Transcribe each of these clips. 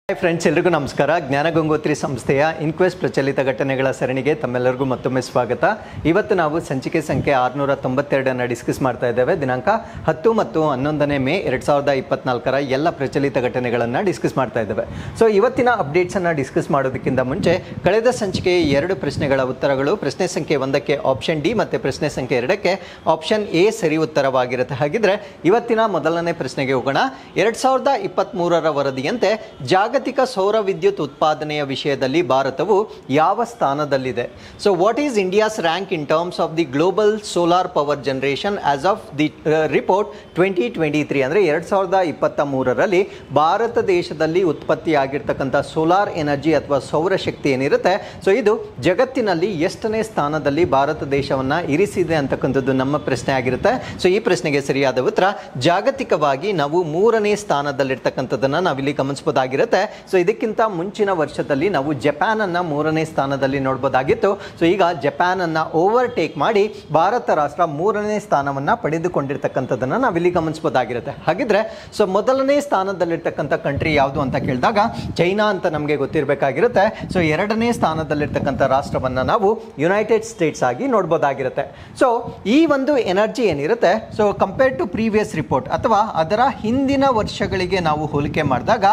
Hi friends, ಎಲ್ರಿಗೂ ನಮಸ್ಕಾರ. ಜ್ಞಾನಗಂಗೋತ್ರಿ ಸಂಸ್ಥೆಯ ಇನ್ಕ್ವೆಸ್ಟ್ ಪ್ರಚಲಿತ ಘಟನೆಗಳ ಸರಣಿಗೆ ತಮ್ಮೆಲ್ಲರಿಗೂ ಮತ್ತೊಮ್ಮೆ ಸ್ವಾಗತ. ಇವತ್ತು ನಾವು ಸಂಚಿಕೆ ಸಂಖ್ಯೆ 692 ಡಿಸ್ಕಸ್ ಮಾಡ್ತಾ ಇದ್ದೇವೆ. ದಿನಾಂಕ 10 ಮತ್ತು 11ನೇ ಮೇ 2024 ಎಲ್ಲ ಪ್ರಚಲಿತ ಘಟನೆಗಳನ್ನು ಡಿಸ್ಕಸ್ ಮಾಡ್ತಾ ಇದ್ದೇವೆ. ಸೊ ಇವತ್ತಿನ ಅಪ್ಡೇಟ್ಸನ್ನು ಡಿಸ್ಕಸ್ ಮಾಡೋದಕ್ಕಿಂತ ಮುಂಚೆ ಕಳೆದ ಸಂಚಿಕೆಯ 2 ಪ್ರಶ್ನೆಗಳ ಉತ್ತರಗಳು, ಪ್ರಶ್ನೆ ಸಂಖ್ಯೆ 1ಕ್ಕೆ ಆಪ್ಷನ್ ಡಿ ಮತ್ತು ಪ್ರಶ್ನೆ ಸಂಖ್ಯೆ 2ಕ್ಕೆ ಆಪ್ಷನ್ ಎ ಸರಿ ಉತ್ತರವಾಗಿರುತ್ತೆ. ಹಾಗಿದ್ರೆ ಇವತ್ತಿನ ಮೊದಲನೇ ಪ್ರಶ್ನೆಗೆ ಹೋಗೋಣ. 2023ರ ವರದಿಯಂತೆ ಜಾಗತಿಕ ಸೌರ ವಿದ್ಯುತ್ ಉತ್ಪಾದನೆಯ ವಿಷಯದಲ್ಲಿ ಭಾರತವು ಯಾವ ಸ್ಥಾನದಲ್ಲಿದೆ? So what is India's rank in terms of the global solar power generation as of the report 2023? ಅಂದರೆ 2023ರಲ್ಲಿ ಭಾರತ ದೇಶದಲ್ಲಿ ಉತ್ಪತ್ತಿಯಾಗಿರ್ತಕ್ಕಂಥ ಸೋಲಾರ್ ಎನರ್ಜಿ ಅಥವಾ ಸೌರಶಕ್ತಿ ಏನಿರುತ್ತೆ, ಸೊ ಇದು ಜಗತ್ತಿನಲ್ಲಿ ಎಷ್ಟನೇ ಸ್ಥಾನದಲ್ಲಿ ಭಾರತ ದೇಶವನ್ನು ಇರಿಸಿದೆ ಅಂತಕ್ಕಂಥದ್ದು ನಮ್ಮ ಪ್ರಶ್ನೆ ಆಗಿರುತ್ತೆ. ಸೊ ಈ ಪ್ರಶ್ನೆಗೆ ಸರಿಯಾದ ಉತ್ತರ ಜಾಗತಿಕವಾಗಿ ನಾವು 3ನೇ ಸ್ಥಾನದಲ್ಲಿರ್ತಕ್ಕಂಥದ್ದನ್ನು ನಾವಿಲ್ಲಿ ಗಮನಿಸಬಹುದಾಗಿರುತ್ತೆ. ಸೊ ಇದಕ್ಕಿಂತ ಮುಂಚಿನ ವರ್ಷದಲ್ಲಿ ನಾವು ಜಪಾನ್ ಅನ್ನ 3ನೇ ಸ್ಥಾನದಲ್ಲಿ ನೋಡಬಹುದಾಗಿತ್ತು. ಸೊ ಈಗ ಜಪಾನ್ ಅನ್ನ ಓವರ್ಟೇಕ್ ಮಾಡಿ ಭಾರತ ರಾಷ್ಟ್ರ 3ನೇ ಸ್ಥಾನವನ್ನ ಪಡೆದುಕೊಂಡಿರ್ತಕ್ಕಂಥದ್ದನ್ನ ನಾವಿಲ್ಲಿ ಗಮನಿಸಬಹುದಾಗಿರುತ್ತೆ. ಹಾಗಿದ್ರೆ ಸೊ ಮೊದಲನೇ ಸ್ಥಾನದಲ್ಲಿರ್ತಕ್ಕಂಥ ಕಂಟ್ರಿ ಯಾವುದು ಅಂತ ಕೇಳಿದಾಗ ಚೈನಾ ಅಂತ ನಮಗೆ ಗೊತ್ತಿರಬೇಕಾಗಿರುತ್ತೆ. ಸೊ 2ನೇ ಸ್ಥಾನದಲ್ಲಿರ್ತಕ್ಕಂಥ ರಾಷ್ಟ್ರವನ್ನ ನಾವು ಯುನೈಟೆಡ್ ಸ್ಟೇಟ್ಸ್ ಆಗಿ ನೋಡಬಹುದಾಗಿರುತ್ತೆ. ಸೊ ಈ ಒಂದು ಎನರ್ಜಿ ಏನಿರುತ್ತೆ, so compare to previous report ಅಥವಾ ಅದರ ಹಿಂದಿನ ವರ್ಷಗಳಿಗೆ ನಾವು ಹೋಲಿಕೆ ಮಾಡಿದಾಗ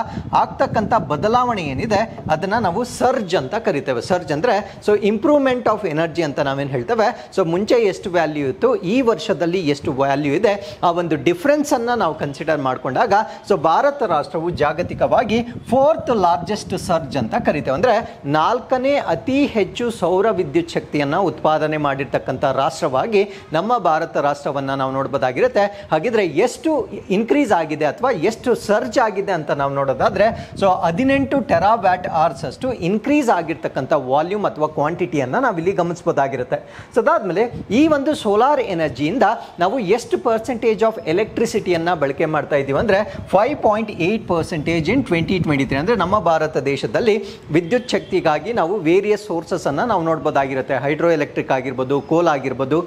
ಆಗ್ತಕ್ಕಂಥ ಬದಲಾವಣೆ ಏನಿದೆ ಅದನ್ನ ನಾವು ಸರ್ಜ್ ಅಂತ ಕರಿತೇವೆ. ಸರ್ಜ್ ಅಂದ್ರೆ ಸೊ ಇಂಪ್ರೂವ್ಮೆಂಟ್ ಆಫ್ ಎನರ್ಜಿ ಅಂತ ನಾವೇನು ಹೇಳ್ತೇವೆ. ಸೊ ಮುಂಚೆ ಎಷ್ಟು ವ್ಯಾಲ್ಯೂ ಇತ್ತು, ಈ ವರ್ಷದಲ್ಲಿ ಎಷ್ಟು ವ್ಯಾಲ್ಯೂ ಇದೆ, ಆ ಒಂದು ಡಿಫರೆನ್ಸ್ ಅನ್ನ ನಾವು ಕನ್ಸಿಡರ್ ಮಾಡಿಕೊಂಡಾಗ ಸೊ ಭಾರತ ರಾಷ್ಟ್ರವು ಜಾಗತಿಕವಾಗಿ 4th ಲಾರ್ಜೆಸ್ಟ್ ಸರ್ಜ್ ಅಂತ ಕರಿತೇವೆ. ಅಂದ್ರೆ 4ನೇ ಅತಿ ಹೆಚ್ಚು ಸೌರ ವಿದ್ಯುತ್ ಶಕ್ತಿಯನ್ನ ಉತ್ಪಾದನೆ ಮಾಡಿರ್ತಕ್ಕಂಥ ರಾಷ್ಟ್ರವಾಗಿ ನಮ್ಮ ಭಾರತ ರಾಷ್ಟ್ರವನ್ನ ನಾವು ನೋಡಬಹುದಾಗಿರುತ್ತೆ. ಹಾಗಿದ್ರೆ ಎಷ್ಟು ಇನ್ಕ್ರೀಸ್ ಆಗಿದೆ ಅಥವಾ ಎಷ್ಟು ಸರ್ಜ್ ಆಗಿದೆ ಅಂತ ನಾವು ನೋಡೋದಾದ್ರೆ ಸೊ 18 ಟೆರಾವ್ಯಾಟ್ ಅವರ್ಸ್ ಅಷ್ಟು ಇನ್ಕ್ರೀಸ್ ಆಗಿರ್ತಕ್ಕಂಥ ವಾಲ್ಯೂಮ್ ಅಥವಾ ಕ್ವಾಂಟಿಟಿಯನ್ನು ನಾವಿಲ್ಲಿ ಗಮನಿಸಬಹುದಾಗಿರುತ್ತೆ. ಸೊ ಅದಾದ್ಮೇಲೆ ಈ ಒಂದು ಸೋಲಾರ್ ಎನರ್ಜಿಯಿಂದ ನಾವು ಎಷ್ಟು ಪರ್ಸೆಂಟೇಜ್ ಆಫ್ ಎಲೆಕ್ಟ್ರಿಸಿಟಿಯನ್ನು ಬಳಕೆ ಮಾಡ್ತಾ ಇದ್ದೀವಿ ಅಂದರೆ 5.8% ಇನ್ 2023. ಅಂದರೆ ನಮ್ಮ ಭಾರತ ದೇಶದಲ್ಲಿ ವಿದ್ಯುತ್ ಶಕ್ತಿಗಾಗಿ ನಾವು ವೇರಿಯಸ್ ಸೋರ್ಸಸ್ ಅನ್ನು ನಾವು ನೋಡಬಹುದಾಗಿರುತ್ತೆ. ಹೈಡ್ರೋ ಎಲೆಕ್ಟ್ರಿಕ್ ಆಗಿರ್ಬೋದು, ಕೋಲ್ ಆಗಿರ್ಬೋದು,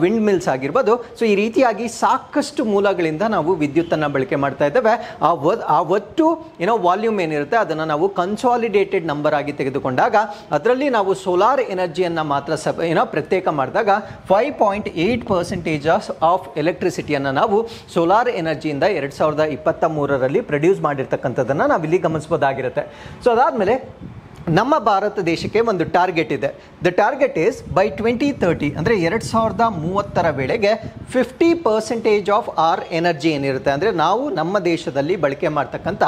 ವಿಂಡ್ ಮಿಲ್ಸ್ ಆಗಿರ್ಬೋದು. ಸೊ ಈ ರೀತಿಯಾಗಿ ಸಾಕಷ್ಟು ಮೂಲಗಳಿಂದ ನಾವು ವಿದ್ಯುತ್ತನ್ನು ಬಳಕೆ ಮಾಡ್ತಾ ಇದ್ದೇವೆ. ಆ ಒಟ್ಟು ವಾಲ್ಯೂಮ್ ಏನಿರುತ್ತೆ ಅದನ್ನು ನಾವು ಕನ್ಸಾಲಿಡೇಟೆಡ್ ನಂಬರ್ ಆಗಿ ತೆಗೆದುಕೊಂಡಾಗ ಅದರಲ್ಲಿ ನಾವು ಸೋಲಾರ್ ಎನರ್ಜಿಯನ್ನು ಮಾತ್ರ ಪ್ರತ್ಯೇಕ ಮಾಡಿದಾಗ 5.8% ಆಫ್ ಎಲೆಕ್ಟ್ರಿಸಿಟಿಯನ್ನು ನಾವು ಸೋಲಾರ್ ಎನರ್ಜಿಯಿಂದ 2023ರಲ್ಲಿ ಪ್ರೊಡ್ಯೂಸ್ ಮಾಡಿರ್ತಕ್ಕಂಥದ್ದನ್ನು ನಾವಿಲ್ಲಿ ಗಮನಿಸಬಹುದಾಗಿರುತ್ತೆ. ಸೊ ಅದಾದಮೇಲೆ ನಮ್ಮ ಭಾರತ ದೇಶಕ್ಕೆ ಒಂದು ಟಾರ್ಗೆಟ್ ಇದೆ. ದ ಟಾರ್ಗೆಟ್ ಈಸ್ ಬೈ 2030 ಅಂದರೆ 2030ರ ವೇಳೆಗೆ 50% ಆಫ್ ಆರ್ ಎನರ್ಜಿ ಏನಿರುತ್ತೆ, ಅಂದರೆ ನಾವು ನಮ್ಮ ದೇಶದಲ್ಲಿ ಬಳಕೆ ಮಾಡ್ತಕ್ಕಂಥ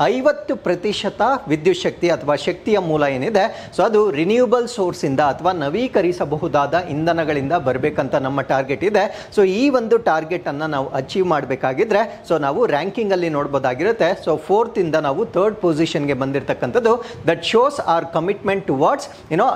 50% ವಿದ್ಯುತ್ ಶಕ್ತಿ ಅಥವಾ ಶಕ್ತಿಯ ಮೂಲ ಏನಿದೆ, ಸೊ ಅದು ರಿನ್ಯೂಯಬಲ್ ಸೋರ್ಸಿಂದ ಅಥವಾ ನವೀಕರಿಸಬಹುದಾದ ಇಂಧನಗಳಿಂದ ಬರಬೇಕಂತ ನಮ್ಮ ಟಾರ್ಗೆಟ್ ಇದೆ. ಸೊ ಈ ಒಂದು ಟಾರ್ಗೆಟನ್ನು ನಾವು ಅಚೀವ್ ಮಾಡಬೇಕಾಗಿದ್ರೆ ಸೊ ನಾವು ರ್ಯಾಂಕಿಂಗಲ್ಲಿ ನೋಡ್ಬೋದಾಗಿರುತ್ತೆ. ಸೊ 4th ಇಂದ ನಾವು 3rd ಪೊಸಿಷನ್ಗೆ ಬಂದಿರತಕ್ಕಂಥದ್ದು. That shows our commitment towards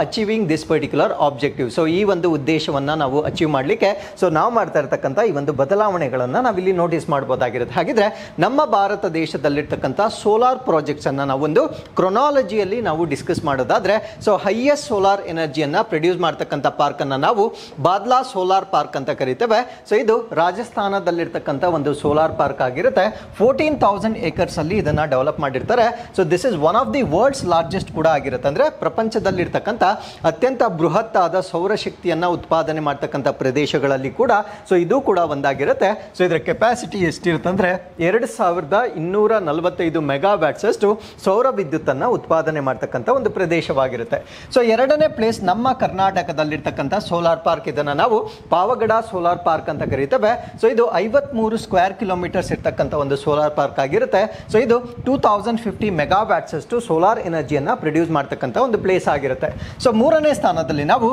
achieving this particular objective. So ಈ ಒಂದು ಉದ್ದೇಶವನ್ನು ನಾವು ಅಚೀವ್ ಮಾಡಲಿಕ್ಕೆ ಸೊ ನಾವು ಮಾಡ್ತಾ ಇರತಕ್ಕಂಥ ಈ ಒಂದು ಬದಲಾವಣೆಗಳನ್ನು ನಾವಿಲ್ಲಿ ನೋಟಿಸ್ ಮಾಡಬಹುದಾಗಿರುತ್ತೆ. ಹಾಗಿದ್ರೆ ನಮ್ಮ ಭಾರತ ದೇಶದಲ್ಲಿರ್ತಕ್ಕಂಥ ಸೋಲಾರ್ ಪ್ರಾಜೆಕ್ಟ್ಸ್ ಅನ್ನು ನಾವೊಂದು ಕ್ರೊನಾಲಜಿಯಲ್ಲಿ ನಾವು ಡಿಸ್ಕಸ್ ಮಾಡೋದಾದ್ರೆ ಸೊ ಹೈಯೆಸ್ಟ್ ಸೋಲಾರ್ ಎನರ್ಜಿಯನ್ನು ಪ್ರೊಡ್ಯೂಸ್ ಮಾಡ್ತಕ್ಕಂಥ ಪಾರ್ಕ್ ಅನ್ನು ನಾವು ಬಾದ್ಲಾ ಸೋಲಾರ್ ಪಾರ್ಕ್ ಅಂತ ಕರಿತೇವೆ. ಸೊ ಇದು ರಾಜಸ್ಥಾನದಲ್ಲಿರ್ತಕ್ಕಂಥ ಒಂದು ಸೋಲಾರ್ ಪಾರ್ಕ್ ಆಗಿರುತ್ತೆ. 14,000 acres ಅಲ್ಲಿ ಇದನ್ನ ಡೆವಲಪ್ ಮಾಡಿರ್ತಾರೆ. So this is one of the world's largest ಕೂಡ ಆಗಿರುತ್ತೆ. ಅಂದ್ರೆ ಪ್ರಪಂಚದಲ್ಲಿರ್ತಕ್ಕಂಥ ಅತ್ಯಂತ ಬೃಹತ್ತಾದ ಸೌರಶಕ್ತಿಯನ್ನ ಉತ್ಪಾದನೆ ಮಾಡ್ತಕ್ಕಂಥ ಪ್ರದೇಶಗಳಲ್ಲಿ ಕೂಡ ಸೊ ಇದು ಕೂಡ ಒಂದಾಗಿರುತ್ತೆ. ಸೊ ಇದರ ಕೆಪಾಸಿಟಿ ಎಷ್ಟಿರುತ್ತೆ ಅಂದ್ರೆ 2245 ಮೆಗಾವ್ಯಾಟ್ಸ್ ಅಷ್ಟು ಸೌರ ವಿದ್ಯುತ್ ಅನ್ನ ಉತ್ಪಾದನೆ ಮಾಡ್ತಕ್ಕಂಥ ಒಂದು ಪ್ರದೇಶವಾಗಿರುತ್ತೆ. ಸೊ 2ನೇ ಪ್ಲೇಸ್ ನಮ್ಮ ಕರ್ನಾಟಕದಲ್ಲಿರ್ತಕ್ಕಂಥ ಸೋಲಾರ್ ಪಾರ್ಕ್, ಇದನ್ನ ನಾವು ಪಾವಗಡ ಸೋಲಾರ್ ಪಾರ್ಕ್ ಅಂತ ಕರೀತೇವೆ. ಸೊ ಇದು 53 ಸ್ಕ್ವೇರ್ ಕಿಲೋಮೀಟರ್ಸ್ ಇರ್ತಕ್ಕಂಥ ಒಂದು ಸೋಲಾರ್ ಪಾರ್ಕ್ ಆಗಿರುತ್ತೆ. ಸೊ ಇದು 2050 ಮೆಗಾವ್ಯಾಟ್ಸ್ ಅಷ್ಟು ಸೋಲಾರ್ ಎನರ್ಜಿಯನ್ನ ಪ್ರೊಡ್ಯೂಸ್ ಮಾಡ್ತಕ್ಕಂಥ ಒಂದು ಪ್ಲೇಸ್ ಆಗಿರುತ್ತೆ. ಸೊ 3ನೇ ಸ್ಥಾನದಲ್ಲಿ ನಾವು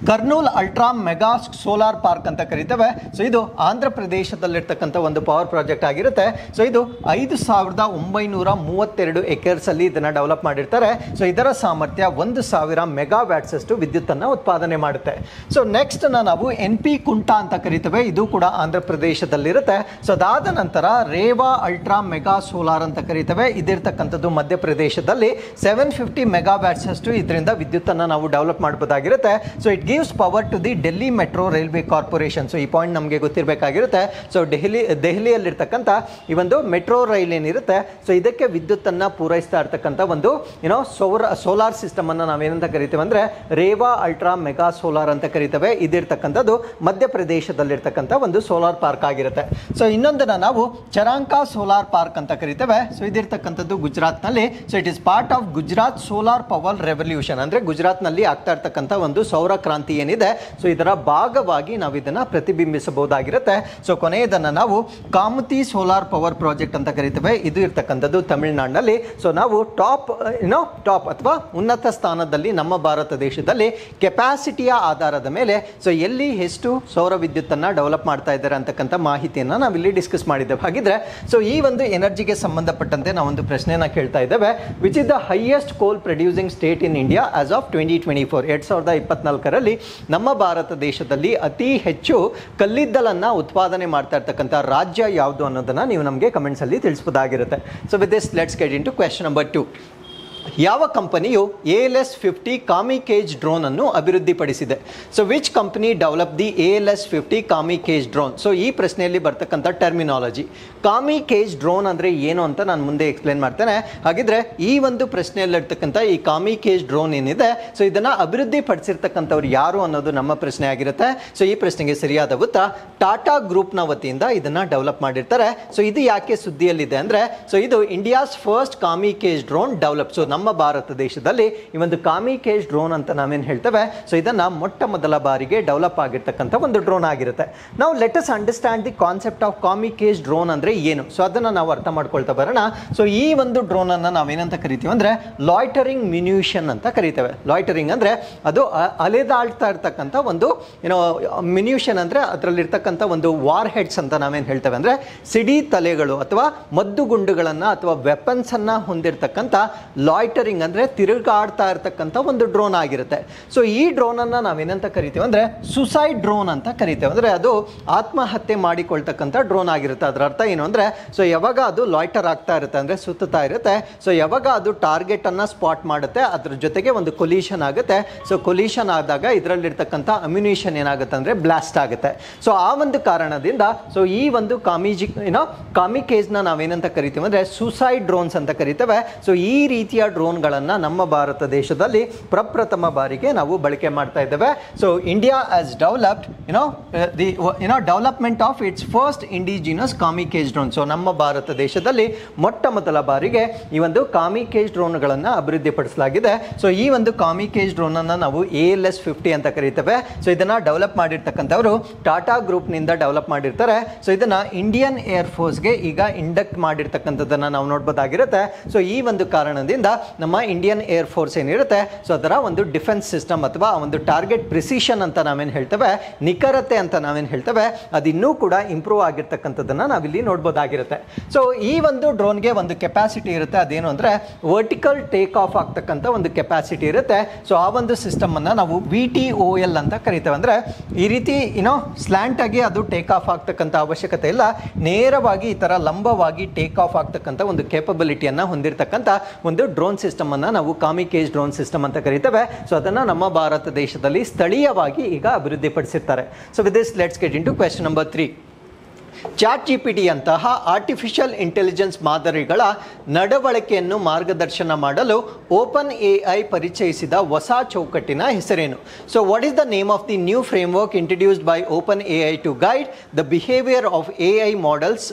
Kurnool ultra mega solar park ಅಂತ ಕರಿತೇವೆ. ಸೊ ಇದು ಆಂಧ್ರ ಪ್ರದೇಶದಲ್ಲಿರ್ತಕ್ಕಂಥ ಒಂದು ಪವರ್ ಪ್ರಾಜೆಕ್ಟ್ ಆಗಿರುತ್ತೆ. ಸೊ ಇದು 5,932 acres ಅಲ್ಲಿ ಇದನ್ನ ಡೆವಲಪ್ ಮಾಡಿರ್ತಾರೆ. ಸೊ ಇದರ ಸಾಮರ್ಥ್ಯ 1,000 ಮೆಗಾವ್ಯಾಟ್ಸ್ ಅಷ್ಟು ವಿದ್ಯುತ್ ಅನ್ನು ಉತ್ಪಾದನೆ ಮಾಡುತ್ತೆ. ಸೊ ನೆಕ್ಸ್ಟ್ ನಾವು NP ಕುಂಟಾ ಅಂತ ಕರಿತೇವೆ. ಇದು ಕೂಡ ಆಂಧ್ರ ಪ್ರದೇಶದಲ್ಲಿರುತ್ತೆ. ಸೊ ಅದಾದ ನಂತರ ರೇವಾ ಅಲ್ಟ್ರಾ ಮೆಗಾ ಸೋಲಾರ್ ಅಂತ ಕರಿತೇವೆ. ಇದಿರ್ತಕ್ಕಂಥದ್ದು ಮಧ್ಯಪ್ರದೇಶದಲ್ಲಿ 750 ಮೆಗಾವ್ಯಾಟ್ಸ್ ಅಷ್ಟು ಇದರಿಂದ ವಿದ್ಯುತ್ ಅನ್ನು ನಾವು ಡೆವಲಪ್ ಮಾಡಬಹುದಾಗಿರುತ್ತೆ. So it gives power to the Delhi metro railway corporation. So ಈ ಪಾಯಿಂಟ್ ನಮಗೆ ಗೊತ್ತಿರಬೇಕಾಗಿರುತ್ತೆ. ಸೊ ದೆಹಲಿಯಲ್ಲಿರ್ತಕ್ಕಂಥ ಈ ಒಂದು ಮೆಟ್ರೋ ರೈಲ್ ಏನಿರುತ್ತೆ, ಸೊ ಇದಕ್ಕೆ ವಿದ್ಯುತ್ತನ್ನು ಪೂರೈಸ್ತಾ ಇರ್ತಕ್ಕಂಥ ಒಂದು ಸೋಲಾರ್ ಸಿಸ್ಟಮ್ ಅನ್ನು ನಾವೇನಂತ ಕರಿತೇವೆ ಅಂದರೆ ರೇವಾ ಅಲ್ಟ್ರಾ ಮೆಗಾ ಸೋಲಾರ್ ಅಂತ ಕರಿತೇವೆ. ಇದಿರ್ತಕ್ಕಂಥದ್ದು ಮಧ್ಯಪ್ರದೇಶದಲ್ಲಿರ್ತಕ್ಕಂಥ ಒಂದು ಸೋಲಾರ್ ಪಾರ್ಕ್ ಆಗಿರುತ್ತೆ. ಸೊ ಇನ್ನೊಂದನ್ನು ನಾವು ಚರಾಂಕ ಸೋಲಾರ್ ಪಾರ್ಕ್ ಅಂತ ಕರಿತೇವೆ. ಸೊ ಇದಿರ್ತಕ್ಕಂಥದ್ದು ಗುಜರಾತ್ನಲ್ಲಿ. So it is part of Gujarat solar power revolution. ಅಂದರೆ ಗುಜರಾತ್ನಲ್ಲಿ ಆಗ್ತಾ ಇರ್ತಕ್ಕಂಥ ಒಂದು ಸೌರ ಕ್ರಾಂತಿ ಏನಿದೆ, ಸೊ ಇದರ ಭಾಗವಾಗಿ ನಾವು ಇದನ್ನು ಪ್ರತಿಬಿಂಬಿಸಬಹುದಾಗಿರುತ್ತೆ. ಸೊ ಕೊನೆಯದನ್ನು ನಾವು ಕಾಮತಿ ಸೋಲಾರ್ ಪವರ್ ಪ್ರಾಜೆಕ್ಟ್ ಅಂತ ಕರಿತೇವೆ. ಇದು ಇರ್ತಕ್ಕಂಥದ್ದು ತಮಿಳುನಾಡಿನಲ್ಲಿ. ಸೊ ನಾವು ಟಾಪ್ ಅಥವಾ ಉನ್ನತ ಸ್ಥಾನದಲ್ಲಿ ನಮ್ಮ ಭಾರತ ದೇಶದಲ್ಲಿ ಕೆಪಾಸಿಟಿಯ ಆಧಾರದ ಮೇಲೆ ಸೊ ಎಲ್ಲಿ ಎಷ್ಟು ಸೌರ ವಿದ್ಯುತ್ತನ್ನು ಡೆವಲಪ್ ಮಾಡ್ತಾ ಇದ್ದಾರೆ ಅಂತಕ್ಕಂಥ ಮಾಹಿತಿಯನ್ನು ನಾವಿಲ್ಲಿ ಡಿಸ್ಕಸ್ ಮಾಡಿದ್ದೇವೆ. ಹಾಗಿದ್ರೆ ಸೊ ಈ ಒಂದು ಎನರ್ಜಿಗೆ ಸಂಬಂಧಪಟ್ಟಂತೆ ನಾವೊಂದು ಪ್ರಶ್ನೆಯನ್ನು ಕೇಳ್ತಾ ಇದ್ದೇವೆ. ವಿಚ್ ಇಸ್ ದ ಹೈಯೆಸ್ಟ್ ಕೋಲ್ producing state in India as of 2024? 2024ರಲ್ಲಿ ನಮ್ಮ ಭಾರತ ದೇಶದಲ್ಲಿ ಅತಿ ಹೆಚ್ಚು ಕಲ್ಲಿದ್ದಲನ್ನು ಉತ್ಪಾದನೆ ಮಾಡ್ತಾ ಇರ್ತಕ್ಕಂಥ ರಾಜ್ಯ ಯಾವುದು ಅನ್ನೋದನ್ನು ನೀವು ನಮಗೆ ಕಮೆಂಟ್ಸ್ ಅಲ್ಲಿ ತಿಳಿಸಬಹುದಾಗಿರುತ್ತೆ. So with this let's get into question number 2. ಯಾವ ಕಂಪನಿಯು ALS-50 ಕಾಮಿಕೇಜ್ ಡ್ರೋನ್ ಅನ್ನು ಅಭಿವೃದ್ಧಿಪಡಿಸಿದೆ? So which company develop the ALS-50 kamikaze drone? So ಈ ಪ್ರಶ್ನೆಯಲ್ಲಿ ಬರ್ತಕ್ಕಂಥ ಟರ್ಮಿನಾಲಜಿ ಕಾಮಿಕೇಜ್ ಡ್ರೋನ್ ಅಂದರೆ ಏನು ಅಂತ ನಾನು ಮುಂದೆ ಎಕ್ಸ್ಪ್ಲೇನ್ ಮಾಡ್ತೇನೆ. ಹಾಗಿದ್ರೆ ಈ ಒಂದು ಪ್ರಶ್ನೆಯಲ್ಲಿರ್ತಕ್ಕಂಥ ಈ ಕಾಮಿಕೇಜ್ ಡ್ರೋನ್ ಏನಿದೆ, ಸೊ ಇದನ್ನು ಅಭಿವೃದ್ಧಿಪಡಿಸಿರ್ತಕ್ಕಂಥವ್ರು ಯಾರು ಅನ್ನೋದು ನಮ್ಮ ಪ್ರಶ್ನೆ ಆಗಿರುತ್ತೆ. ಸೊ ಈ ಪ್ರಶ್ನೆಗೆ ಸರಿಯಾದ ಉತ್ತರ ಟಾಟಾ ಗ್ರೂಪ್ನ ವತಿಯಿಂದ ಇದನ್ನು ಡೆವಲಪ್ ಮಾಡಿರ್ತಾರೆ. ಸೊ ಇದು ಯಾಕೆ ಸುದ್ದಿಯಲ್ಲಿದೆ ಅಂದರೆ, ಸೊ ಇದು India's first kamikaze drone develop. So ನಮ್ಮ ಭಾರತ ದೇಶದಲ್ಲಿ ಈ ಒಂದು ಕಾಮಿಕೇಜ್ ಡ್ರೋನ್ ಅಂತ ನಾವೇನು ಹೇಳ್ತೇವೆ, ಸೊ ಇದನ್ನು ಮೊಟ್ಟ ಮೊದಲ ಬಾರಿಗೆ ಡೆವಲಪ್ ಆಗಿರ್ತಕ್ಕಂಥ ಒಂದು ಡ್ರೋನ್ ಆಗಿರುತ್ತೆ. ನಾವು let us understand the concept of kamikaze drone ಅಂದರೆ ಏನು, ಸೊ ಅದನ್ನು ನಾವು ಅರ್ಥ ಮಾಡ್ಕೊಳ್ತಾ ಬರೋಣ. ಸೊ ಈ ಒಂದು ಡ್ರೋನನ್ನು ನಾವೇನಂತ ಕರಿತೀವಿ ಅಂದರೆ ಲಾಯ್ಟರಿಂಗ್ ಮ್ಯುನಿಷನ್ ಅಂತ ಕರಿತೇವೆ. ಲಾಯ್ಟರಿಂಗ್ ಅಂದರೆ ಅದು ಅಲೆದಾಡ್ತಾ ಇರ್ತಕ್ಕಂಥ ಒಂದು ಮ್ಯುನಿಷನ್ ಅಂದರೆ ಅದರಲ್ಲಿರ್ತಕ್ಕಂಥ ಒಂದು ವಾರ್ ಹೆಡ್ಸ್ ಅಂತ ನಾವೇನು ಹೇಳ್ತೇವೆ ಅಂದರೆ ಸಿಡಿ ತಲೆಗಳು ಅಥವಾ ಮದ್ದುಗುಂಡುಗಳನ್ನು ಅಥವಾ ವೆಪನ್ಸನ್ನು ಹೊಂದಿರತಕ್ಕಂಥ ಲಾಯ್ಟರಿಂಗ್ ಅಂದರೆ ತಿರುಗಾಡ್ತಾ ಇರ್ತಕ್ಕಂಥ ಒಂದು ಡ್ರೋನ್ ಆಗಿರುತ್ತೆ. ಸೊ ಈ ಡ್ರೋನನ್ನು ನಾವೇನಂತ ಕರಿತೀವಿ ಅಂದರೆ ಸುಸೈಡ್ ಡ್ರೋನ್ ಅಂತ ಕರಿತೇವೆ. ಅಂದರೆ ಅದು ಆತ್ಮಹತ್ಯೆ ಮಾಡಿಕೊಳ್ತಕ್ಕಂಥ ಡ್ರೋನ್ ಆಗಿರುತ್ತೆ. ಅದರ ಅರ್ಥ ಏನು ಅಂದರೆ, ಸೊ ಯಾವಾಗ ಅದು ಲಾಯ್ಟರ್ ಆಗ್ತಾ ಇರುತ್ತೆ ಅಂದರೆ ಸುತ್ತಾ ಇರುತ್ತೆ, ಸೊ ಯಾವಾಗ ಅದು ಟಾರ್ಗೆಟನ್ನು ಸ್ಪಾಟ್ ಮಾಡುತ್ತೆ, ಅದ್ರ ಜೊತೆಗೆ ಒಂದು ಕೊಲಿಷನ್ ಆಗುತ್ತೆ. ಸೊ ಕೊಲಿಷನ್ ಆದಾಗ ಇದರಲ್ಲಿರ್ತಕ್ಕಂಥ ಅಮ್ಯುನಿಷನ್ ಏನಾಗುತ್ತೆ ಅಂದರೆ ಬ್ಲಾಸ್ಟ್ ಆಗುತ್ತೆ. ಸೊ ಆ ಒಂದು ಕಾರಣದಿಂದ ಸೊ ಈ ಒಂದು ಕಾಮಿಕೇಜ್ನ ನಾವೇನಂತ ಕರಿತೀವಿ ಅಂದರೆ ಸುಸೈಡ್ ಡ್ರೋನ್ಸ್ ಅಂತ ಕರಿತೇವೆ. ಸೊ ಈ ರೀತಿಯ ಡ್ರೋನ್ಗಳನ್ನು ನಮ್ಮ ಭಾರತ ದೇಶದಲ್ಲಿ ಪ್ರಪ್ರಥಮ ಬಾರಿಗೆ ನಾವು ಬಳಕೆ ಮಾಡ್ತಾ ಇದ್ದೇವೆ. So India has developed development of its first indigenous kamikaze drone. So ನಮ್ಮ ಭಾರತ ದೇಶದಲ್ಲಿ ಮೊಟ್ಟ ಮೊದಲ ಬಾರಿಗೆ ಈ ಒಂದು ಕಾಮಿಕೇಜ್ ಡ್ರೋನ್ಗಳನ್ನು ಅಭಿವೃದ್ಧಿಪಡಿಸಲಾಗಿದೆ. ಸೊ ಈ ಒಂದು ಕಾಮಿಕೇಜ್ ಡ್ರೋನನ್ನು ನಾವು ALS-50 ಅಂತ ಕರೀತೇವೆ. ಸೊ ಇದನ್ನು ಡೆವಲಪ್ ಮಾಡಿರ್ತಕ್ಕಂಥವರು ಟಾಟಾ ಗ್ರೂಪ್ನಿಂದ ಡೆವಲಪ್ ಮಾಡಿರ್ತಾರೆ. ಸೊ ಇದನ್ನು ಇಂಡಿಯನ್ ಏರ್ಫೋರ್ಸ್ಗೆ ಈಗ ಇಂಡಕ್ಟ್ ಮಾಡಿರ್ತಕ್ಕಂಥದ್ದನ್ನು ನಾವು ನೋಡ್ಬೋದಾಗಿರುತ್ತೆ. ಸೊ ಈ ಒಂದು ಕಾರಣದಿಂದ ನಮ್ಮ ಇಂಡಿಯನ್ ಏರ್ಫೋರ್ಸ್ ಏನಿರುತ್ತೆ, ಸೊ ಅದರ ಒಂದು ಡಿಫೆನ್ಸ್ ಸಿಸ್ಟಮ್ ಅಥವಾ ಒಂದು ಟಾರ್ಗೆಟ್ ಪ್ರಿಸಿಷನ್ ಅಂತ ನಾವೇನು ಹೇಳ್ತೇವೆ, ನಿಖರತೆ ಅಂತ ನಾವೇನು ಹೇಳ್ತೇವೆ, ಅದಿನ್ನೂ ಕೂಡ ಇಂಪ್ರೂವ್ ಆಗಿರ್ತಕ್ಕಂಥದ್ದನ್ನು ನಾವಿಲ್ಲಿ ನೋಡ್ಬೋದಾಗಿರುತ್ತೆ. ಸೊ ಈ ಒಂದು ಡ್ರೋನ್ಗೆ ಒಂದು ಕೆಪಾಸಿಟಿ ಇರುತ್ತೆ. ಅದೇನು ಅಂದರೆ ವರ್ಟಿಕಲ್ ಟೇಕ್ ಆಫ್ ಆಗ್ತಕ್ಕಂಥ ಒಂದು ಕೆಪಾಸಿಟಿ ಇರುತ್ತೆ. ಸೊ ಆ ಒಂದು ಸಿಸ್ಟಮನ್ನು ನಾವು VTOL ಅಂತ ಕರಿತೇವೆ. ಅಂದರೆ ಈ ರೀತಿ ಸ್ಲ್ಯಾಂಟ್ ಆಗಿ ಅದು ಟೇಕ್ ಆಫ್ ಆಗ್ತಕ್ಕಂಥ ಅವಶ್ಯಕತೆ ಇಲ್ಲ, ನೇರವಾಗಿ ಈ ಥರ ಲಂಬವಾಗಿ ಟೇಕ್ ಆಫ್ ಆಗ್ತಕ್ಕಂಥ ಒಂದು ಕೇಪಬಿಲಿಟಿಯನ್ನು ಹೊಂದಿರತಕ್ಕಂಥ ಒಂದು ಡ್ರೋನ್ ಸಿಸ್ಟಮ್ ಅನ್ನು ನಾವು ಕಾಮಿಕೇಜ್ ಡ್ರೋನ್ ಸಿಸ್ಟಮ್ ಅಂತ ಕರಿತೇವೆ. ಸೊ ಅದನ್ನು ನಮ್ಮ ಭಾರತ ದೇಶದಲ್ಲಿ ಸ್ಥಳೀಯವಾಗಿ ಈಗ ಅಭಿವೃದ್ಧಿಪಡಿಸಿರ್ತಾರೆ. So with this let's get into question number 3. ChatGPT ಅಂತಹ ಆರ್ಟಿಫಿಷಿಯಲ್ ಇಂಟೆಲಿಜೆನ್ಸ್ ಮಾದರಿಗಳ ನಡವಳಿಕೆಯನ್ನು ಮಾರ್ಗದರ್ಶನ ಮಾಡಲು ಓಪನ್ AI ಪರಿಚಯಿಸಿದ ಹೊಸ ಚೌಕಟ್ಟಿನ ಹೆಸರೇನು? So what is the name of the new framework introduced by open AI to guide the behaviour of AI models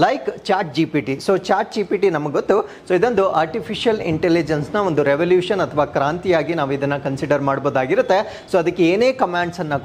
like ChatGPT? So ChatGPT ನಮಗೆ ಗೊತ್ತು. ಸೊ ಇದೊಂದು ಆರ್ಟಿಫಿಷಿಯಲ್ ಇಂಟೆಲಿಜೆನ್ಸ್ನ ಒಂದು ರೆವಲ್ಯೂಷನ್ ಅಥವಾ ಕ್ರಾಂತಿಯಾಗಿ ನಾವು ಇದನ್ನು ಕನ್ಸಿಡರ್ ಮಾಡ್ಬೋದಾಗಿರುತ್ತೆ. ಸೊ ಅದಕ್ಕೆ ಏನೇ ಕಮ್ಯಾಂಡ್ಸನ್ನು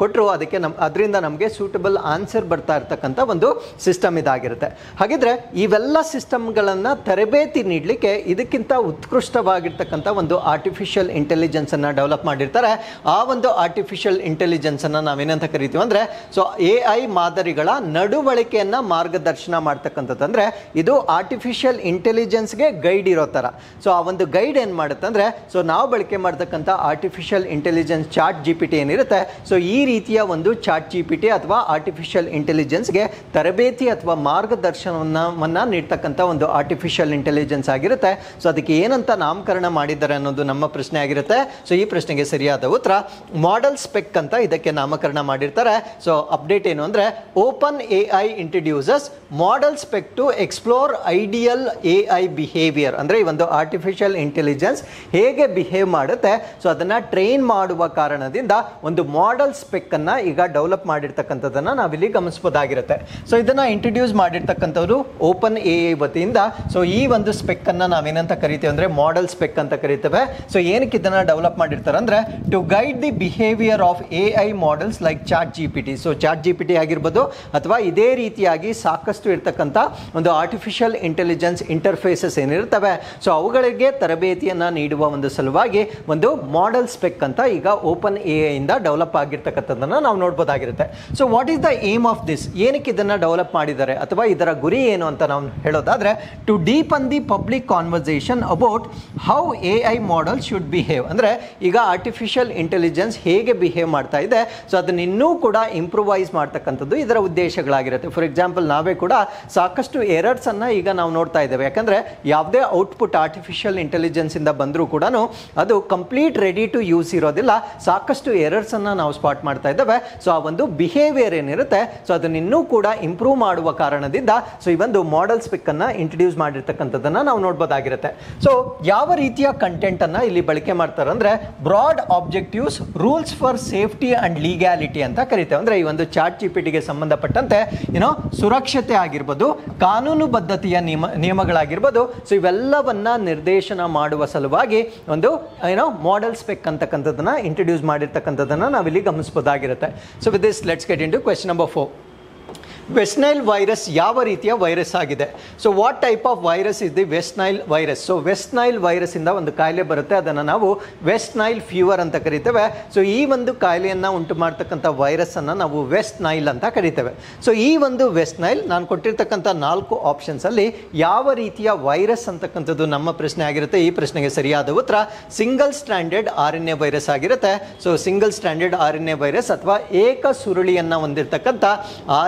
ಕೊಟ್ಟರು ಅದಕ್ಕೆ ಅದರಿಂದ ನಮಗೆ ಸೂಟಬಲ್ ಆನ್ಸರ್ ಬರ್ತಾ ಇರ್ತಕ್ಕಂಥ ಒಂದು ಸಿಸ್ಟಮ್ ಇದಾಗಿರುತ್ತೆ. ಹಾಗಿದ್ರೆ ಇವೆಲ್ಲ ಸಿಸ್ಟಮ್ಗಳನ್ನು ತರಬೇತಿ ನೀಡಲಿಕ್ಕೆ ಇದಕ್ಕಿಂತ ಉತ್ಕೃಷ್ಟವಾಗಿರ್ತಕ್ಕಂಥ ಒಂದು ಆರ್ಟಿಫಿಷಿಯಲ್ ಇಂಟೆಲಿಜೆನ್ಸ್ ಅನ್ನು ಡೆವಲಪ್ ಮಾಡಿರ್ತಾರೆ. ಆ ಒಂದು ಆರ್ಟಿಫಿಷಿಯಲ್ ಇಂಟೆಲಿಜೆನ್ಸ್ ಅನ್ನು ನಾವೇನಂತ ಕರಿತೀವಿ ಅಂದರೆ, ಸೊ AI ಮಾದರಿಗಳ ನಡವಳಿಕೆಯನ್ನು ಮಾರ್ಗದರ್ಶನ ಮಾಡ್ತಕ್ಕಂಥದ್ದು. ಅಂದರೆ ಇದು ಆರ್ಟಿಫಿಷಿಯಲ್ ಇಂಟೆಲಿಜೆನ್ಸ್ಗೆ ಗೈಡ್ ಇರೋ ಥರ. ಸೊ ಆ ಒಂದು ಗೈಡ್ ಏನು ಮಾಡುತ್ತೆ ಅಂದರೆ, ಸೊ ನಾವು ಬಳಕೆ ಮಾಡ್ತಕ್ಕಂಥ ಆರ್ಟಿಫಿಷಿಯಲ್ ಇಂಟೆಲಿಜೆನ್ಸ್ ChatGPT ಏನಿರುತ್ತೆ, ಸೊ ಈ ರೀತಿಯ ಒಂದು ChatGPT ಅಥವಾ ಆರ್ಟಿಫಿಷಿಯಲ್ ಇಂಟೆಲಿಜೆನ್ಸ್ ಇಂಟೆಲಿಜೆನ್ಸ್ಗೆ ತರಬೇತಿ ಅಥವಾ ಮಾರ್ಗದರ್ಶನವನ್ನ ನೀಡ್ತಕ್ಕಂಥ ಒಂದು ಆರ್ಟಿಫಿಷಿಯಲ್ ಇಂಟೆಲಿಜೆನ್ಸ್ ಆಗಿರುತ್ತೆ. ಸೊ ಅದಕ್ಕೆ ಏನಂತ ನಾಮಕರಣ ಮಾಡಿದ್ದಾರೆ ಅನ್ನೋದು ನಮ್ಮ ಪ್ರಶ್ನೆ ಆಗಿರುತ್ತೆ. ಸೊ ಈ ಪ್ರಶ್ನೆಗೆ ಸರಿಯಾದ ಉತ್ತರ ಮಾಡೆಲ್ ಸ್ಪೆಕ್ ಅಂತ ಇದಕ್ಕೆ ನಾಮಕರಣ ಮಾಡಿರ್ತಾರೆ. ಸೊ ಅಪ್ಡೇಟ್ ಏನು ಅಂದ್ರೆ open AI introduces model spec to explore ideal AI behaviour. ಅಂದ್ರೆ ಈ ಒಂದು ಆರ್ಟಿಫಿಷಿಯಲ್ ಇಂಟೆಲಿಜೆನ್ಸ್ ಹೇಗೆ ಬಿಹೇವ್ ಮಾಡುತ್ತೆ, ಸೊ ಅದನ್ನ ಟ್ರೈನ್ ಮಾಡುವ ಕಾರಣದಿಂದ ಒಂದು ಮಾಡೆಲ್ ಸ್ಪೆಕ್ ಅನ್ನ ಈಗ ಡೆವಲಪ್ ಮಾಡಿರ್ತಕ್ಕಂಥದ್ದನ್ನ ನಾವಿಲ್ಲಿ ಗಮನಿಸಬಹುದಾಗಿರುತ್ತೆ. ಸೊ ಇದನ್ನ ಇಂಟ್ರೊಡ್ಯೂಸ್ ಮಾಡಿರ್ತಕ್ಕಂಥವ್ರು ಓಪನ್ AI ವತಿಯಿಂದ. ಸೊ ಈ ಒಂದು ಸ್ಪೆಕ್ ಅನ್ನ ನಾವೇನಂತ ಕರಿತೇವೆ ಅಂದ್ರೆ ಮಾಡೆಲ್ ಸ್ಪೆಕ್ ಅಂತ ಕರಿತೇವೆ. ಸೊ ಏನಕ್ಕೆ ಇದನ್ನ ಡೆವಲಪ್ ಮಾಡಿರ್ತಾರೆ ಅಂದ್ರೆ to guide the behaviour of AI models like chat GPT. So chat GPT ಆಗಿರ್ಬೋದು ಅಥವಾ ಇದೇ ರೀತಿಯಾಗಿ ಸಾಕಷ್ಟು ಇರ್ತಕ್ಕಂಥ ಒಂದು ಆರ್ಟಿಫಿಷಿಯಲ್ ಇಂಟೆಲಿಜೆನ್ಸ್ ಇಂಟರ್ಫೇಸಸ್ ಏನಿರ್ತವೆ, ಸೊ ಅವುಗಳಿಗೆ ತರಬೇತಿಯನ್ನ ನೀಡುವ ಒಂದು ಸಲುವಾಗಿ ಒಂದು ಮಾಡೆಲ್ ಸ್ಪೆಕ್ ಅಂತ ಈಗ ಓಪನ್ AI ಇಂದ ಡೆವಲಪ್ ಆಗಿರ್ತಕ್ಕಂಥದ್ದನ್ನ ನಾವು ನೋಡ್ಬೋದಾಗಿರುತ್ತೆ. So what is the aim of this, ಏನಕ್ಕೆ ಇದನ್ನ ಡೆವಲಪ್ ಮಾಡಿದ್ದಾರೆ ಅಥವಾ ಇದರ ಗುರಿ ಏನು ಅಂತ ನಾವು ಹೇಳೋದಾದ್ರೆ to deepen the public conversation about how AI model should behave. ಅಂದ್ರೆ ಈಗ ಆರ್ಟಿಫಿಷಿಯಲ್ ಇಂಟೆಲಿಜೆನ್ಸ್ ಹೇಗೆ ಬಿಹೇವ್ ಮಾಡ್ತಾ ಇದೆ, ಸೊ ಅದನ್ನ ಇನ್ನೂ ಕೂಡ ಇಂಪ್ರೂವೈಸ್ ಮಾಡ್ತಕ್ಕಂಥದ್ದು ಇದರ ಉದ್ದೇಶಗಳಾಗಿರುತ್ತೆ. ಫಾರ್ ಎಕ್ಸಾಂಪಲ್ ನಾವೇ ಕೂಡ ಸಾಕಷ್ಟು ಎರರ್ಸ್ ಅನ್ನ ಈಗ ನಾವು ನೋಡ್ತಾ ಇದ್ದೇವೆ. ಯಾಕಂದ್ರೆ ಯಾವುದೇ ಔಟ್ಪುಟ್ ಆರ್ಟಿಫಿಷಿಯಲ್ ಇಂಟೆಲಿಜೆನ್ಸ್ ಇಂದ ಬಂದರೂ ಕೂಡ ಅದು ಕಂಪ್ಲೀಟ್ ರೆಡಿ ಟು ಯೂಸ್ ಇರೋದಿಲ್ಲ. ಸಾಕಷ್ಟು ಎರರ್ಸ್ ಅನ್ನ ನಾವು ಸ್ಪಾಟ್ ಮಾಡ್ತಾ ಇದ್ದೇವೆ. ಸೊ ಆ ಒಂದು ಬಿಹೇವಿಯರ್ ಏನಿರುತ್ತೆ, ಸೊ ಅದನ್ನ ಇನ್ನೂ ಕೂಡ ಇಂಪ್ರೂವ್ ಮಾಡುವ ಕಾರಣದಿಂದ ಸೊ ಈ ಒಂದು ಮಾಡೆಲ್ ಸ್ಪೆಕ್ ಅನ್ನ ಇಂಟ್ರೊಡ್ಯೂಸ್ ಮಾಡಿರ್ತಕ್ಕಂಥದ್ದನ್ನ ನಾವು ನೋಡಬಹುದಾಗಿರುತ್ತೆ. ಸೊ ಯಾವ ರೀತಿಯ ಕಂಟೆಂಟ್ ಅನ್ನ ಇಲ್ಲಿ ಬಳಕೆ ಮಾಡ್ತಾರೆ ಅಂದ್ರೆ broad objectives rules for safety and legality ಅಂತ ಕರಿತೇವೆ. ಅಂದ್ರೆ ಈ ಒಂದು ಚಾಟ್ GPT ಗೆ ಸಂಬಂಧಪಟ್ಟಂತೆ ಏನೋ ಸುರಕ್ಷತೆ ಆಗಿರ್ಬೋದು, ಕಾನೂನುಬದ್ಧತೆಯ ನಿಯಮಗಳಾಗಿರ್ಬೋದು, ಸೊ ಇವೆಲ್ಲವನ್ನ ನಿರ್ದೇಶನ ಮಾಡುವ ಸಲುವಾಗಿ ಒಂದು ಏನೋ ಮಾಡೆಲ್ ಸ್ಪೆಕ್ ಅಂತಕ್ಕಂಥದ್ದನ್ನ ಇಂಟ್ರೊಡ್ಯೂಸ್ ಮಾಡಿರ್ತಕ್ಕಂಥದ್ದನ್ನ ನಾವಿಲ್ಲಿ ಗಮನಿಸಬಹುದಾಗಿರುತ್ತೆ. So with this let's get into question number 4. West Nile virus ಯಾವ ರೀತಿಯ ವೈರಸ್ ಆಗಿದೆ? So what type of virus is the West Nile virus? So West Nile virus ಇಂದ ಒಂದು ಕಾಯಿಲೆ ಬರುತ್ತೆ, ಅದನ್ನು ನಾವು ವೆಸ್ಟ್ ನೈಲ್ ಫೀವರ್ ಅಂತ ಕರಿತೇವೆ. ಸೊ ಈ ಒಂದು ಕಾಯಿಲೆಯನ್ನು ಉಂಟು ಮಾಡ್ತಕ್ಕಂಥ ವೈರಸ್ ಅನ್ನು ನಾವು ವೆಸ್ಟ್ ನೈಲ್ ಅಂತ ಕರಿತೇವೆ. ಸೊ ಈ ಒಂದು ವೆಸ್ಟ್ ನೈಲ್ ನಾನು ಕೊಟ್ಟಿರ್ತಕ್ಕಂಥ 4 ಆಪ್ಷನ್ಸ್ ಅಲ್ಲಿ ಯಾವ ರೀತಿಯ ವೈರಸ್ ಅಂತಕ್ಕಂಥದ್ದು ನಮ್ಮ ಪ್ರಶ್ನೆ ಆಗಿರುತ್ತೆ. ಈ ಪ್ರಶ್ನೆಗೆ ಸರಿಯಾದ ಉತ್ತರ ಸಿಂಗಲ್ ಸ್ಟ್ಯಾಂಡರ್ಡ್ RNA ವೈರಸ್ ಆಗಿರುತ್ತೆ. So single standard RNA virus ಅಥವಾ ಏಕ ಸುರುಳಿಯನ್ನ ಹೊಂದಿರತಕ್ಕಂಥ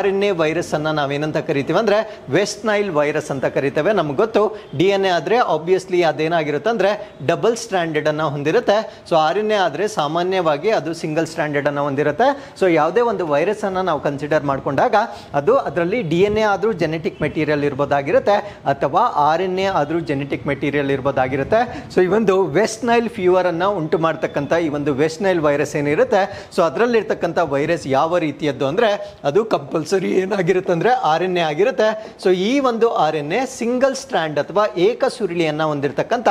RNA ವೈರಸ್ ಅನ್ನ ನಾವೇನಂತ ಕರಿತೀವಿ ಅಂದ್ರೆ ವೆಸ್ಟ್ ನೈಲ್ ವೈರಸ್ ಅಂತ ಕರಿತೇವೆ. ನಮ್ಗೆ ಗೊತ್ತು DNA ಆದ್ರೆ ಆಬ್ವಿಯಸ್ಲಿ ಅದೇನಾಗಿರುತ್ತೆ ಅಂದ್ರೆ ಡಬಲ್ ಸ್ಟ್ಯಾಂಡರ್ಡ್ ಅನ್ನ ಹೊಂದಿರುತ್ತೆ. ಸೊ RNA ಆದ್ರೆ ಸಾಮಾನ್ಯವಾಗಿ ಅದು ಸಿಂಗಲ್ ಸ್ಟ್ಯಾಂಡರ್ಡ್ ಅನ್ನ ಹೊಂದಿರುತ್ತೆ. ಸೊ ಯಾವುದೇ ಒಂದು ವೈರಸ್ ಅನ್ನ ನಾವು ಕನ್ಸಿಡರ್ ಮಾಡ್ಕೊಂಡಾಗ ಅದು ಅದರಲ್ಲಿ DNA ಆದ್ರೂ ಜೆನೆಟಿಕ್ ಮೆಟೀರಿಯಲ್ ಇರ್ಬೋದಾಗಿರುತ್ತೆ ಅಥವಾ RNA ಆದ್ರೂ ಜೆನೆಟಿಕ್ ಮೆಟೀರಿಯಲ್ ಇರ್ಬೋದಾಗಿರುತ್ತೆ. ಸೊ ಈ ಒಂದು ವೆಸ್ಟ್ ನೈಲ್ ಫೀವರ್ ಅನ್ನ ಉಂಟು ಮಾಡ್ತಕ್ಕಂಥ ಈ ಒಂದು ವೆಸ್ಟ್ ನೈಲ್ ವೈರಸ್ ಏನಿರುತ್ತೆ, ಸೊ ಅದರಲ್ಲಿರ್ತಕ್ಕಂಥ ವೈರಸ್ ಯಾವ ರೀತಿಯದ್ದು ಅಂದ್ರೆ ಅದು ಕಂಪಲ್ಸರಿ ಏನಾಗಿರುತ್ತೆ ಅಂದ್ರೆ RNA ಆಗಿರುತ್ತೆ. ಸೊ ಈ ಒಂದು RNA ಸಿಂಗಲ್ ಸ್ಟ್ರಾಂಡ್ ಅಥವಾ ಏಕ ಸುರುಳಿಯನ್ನ ಹೊಂದಿರತಕ್ಕಂಥ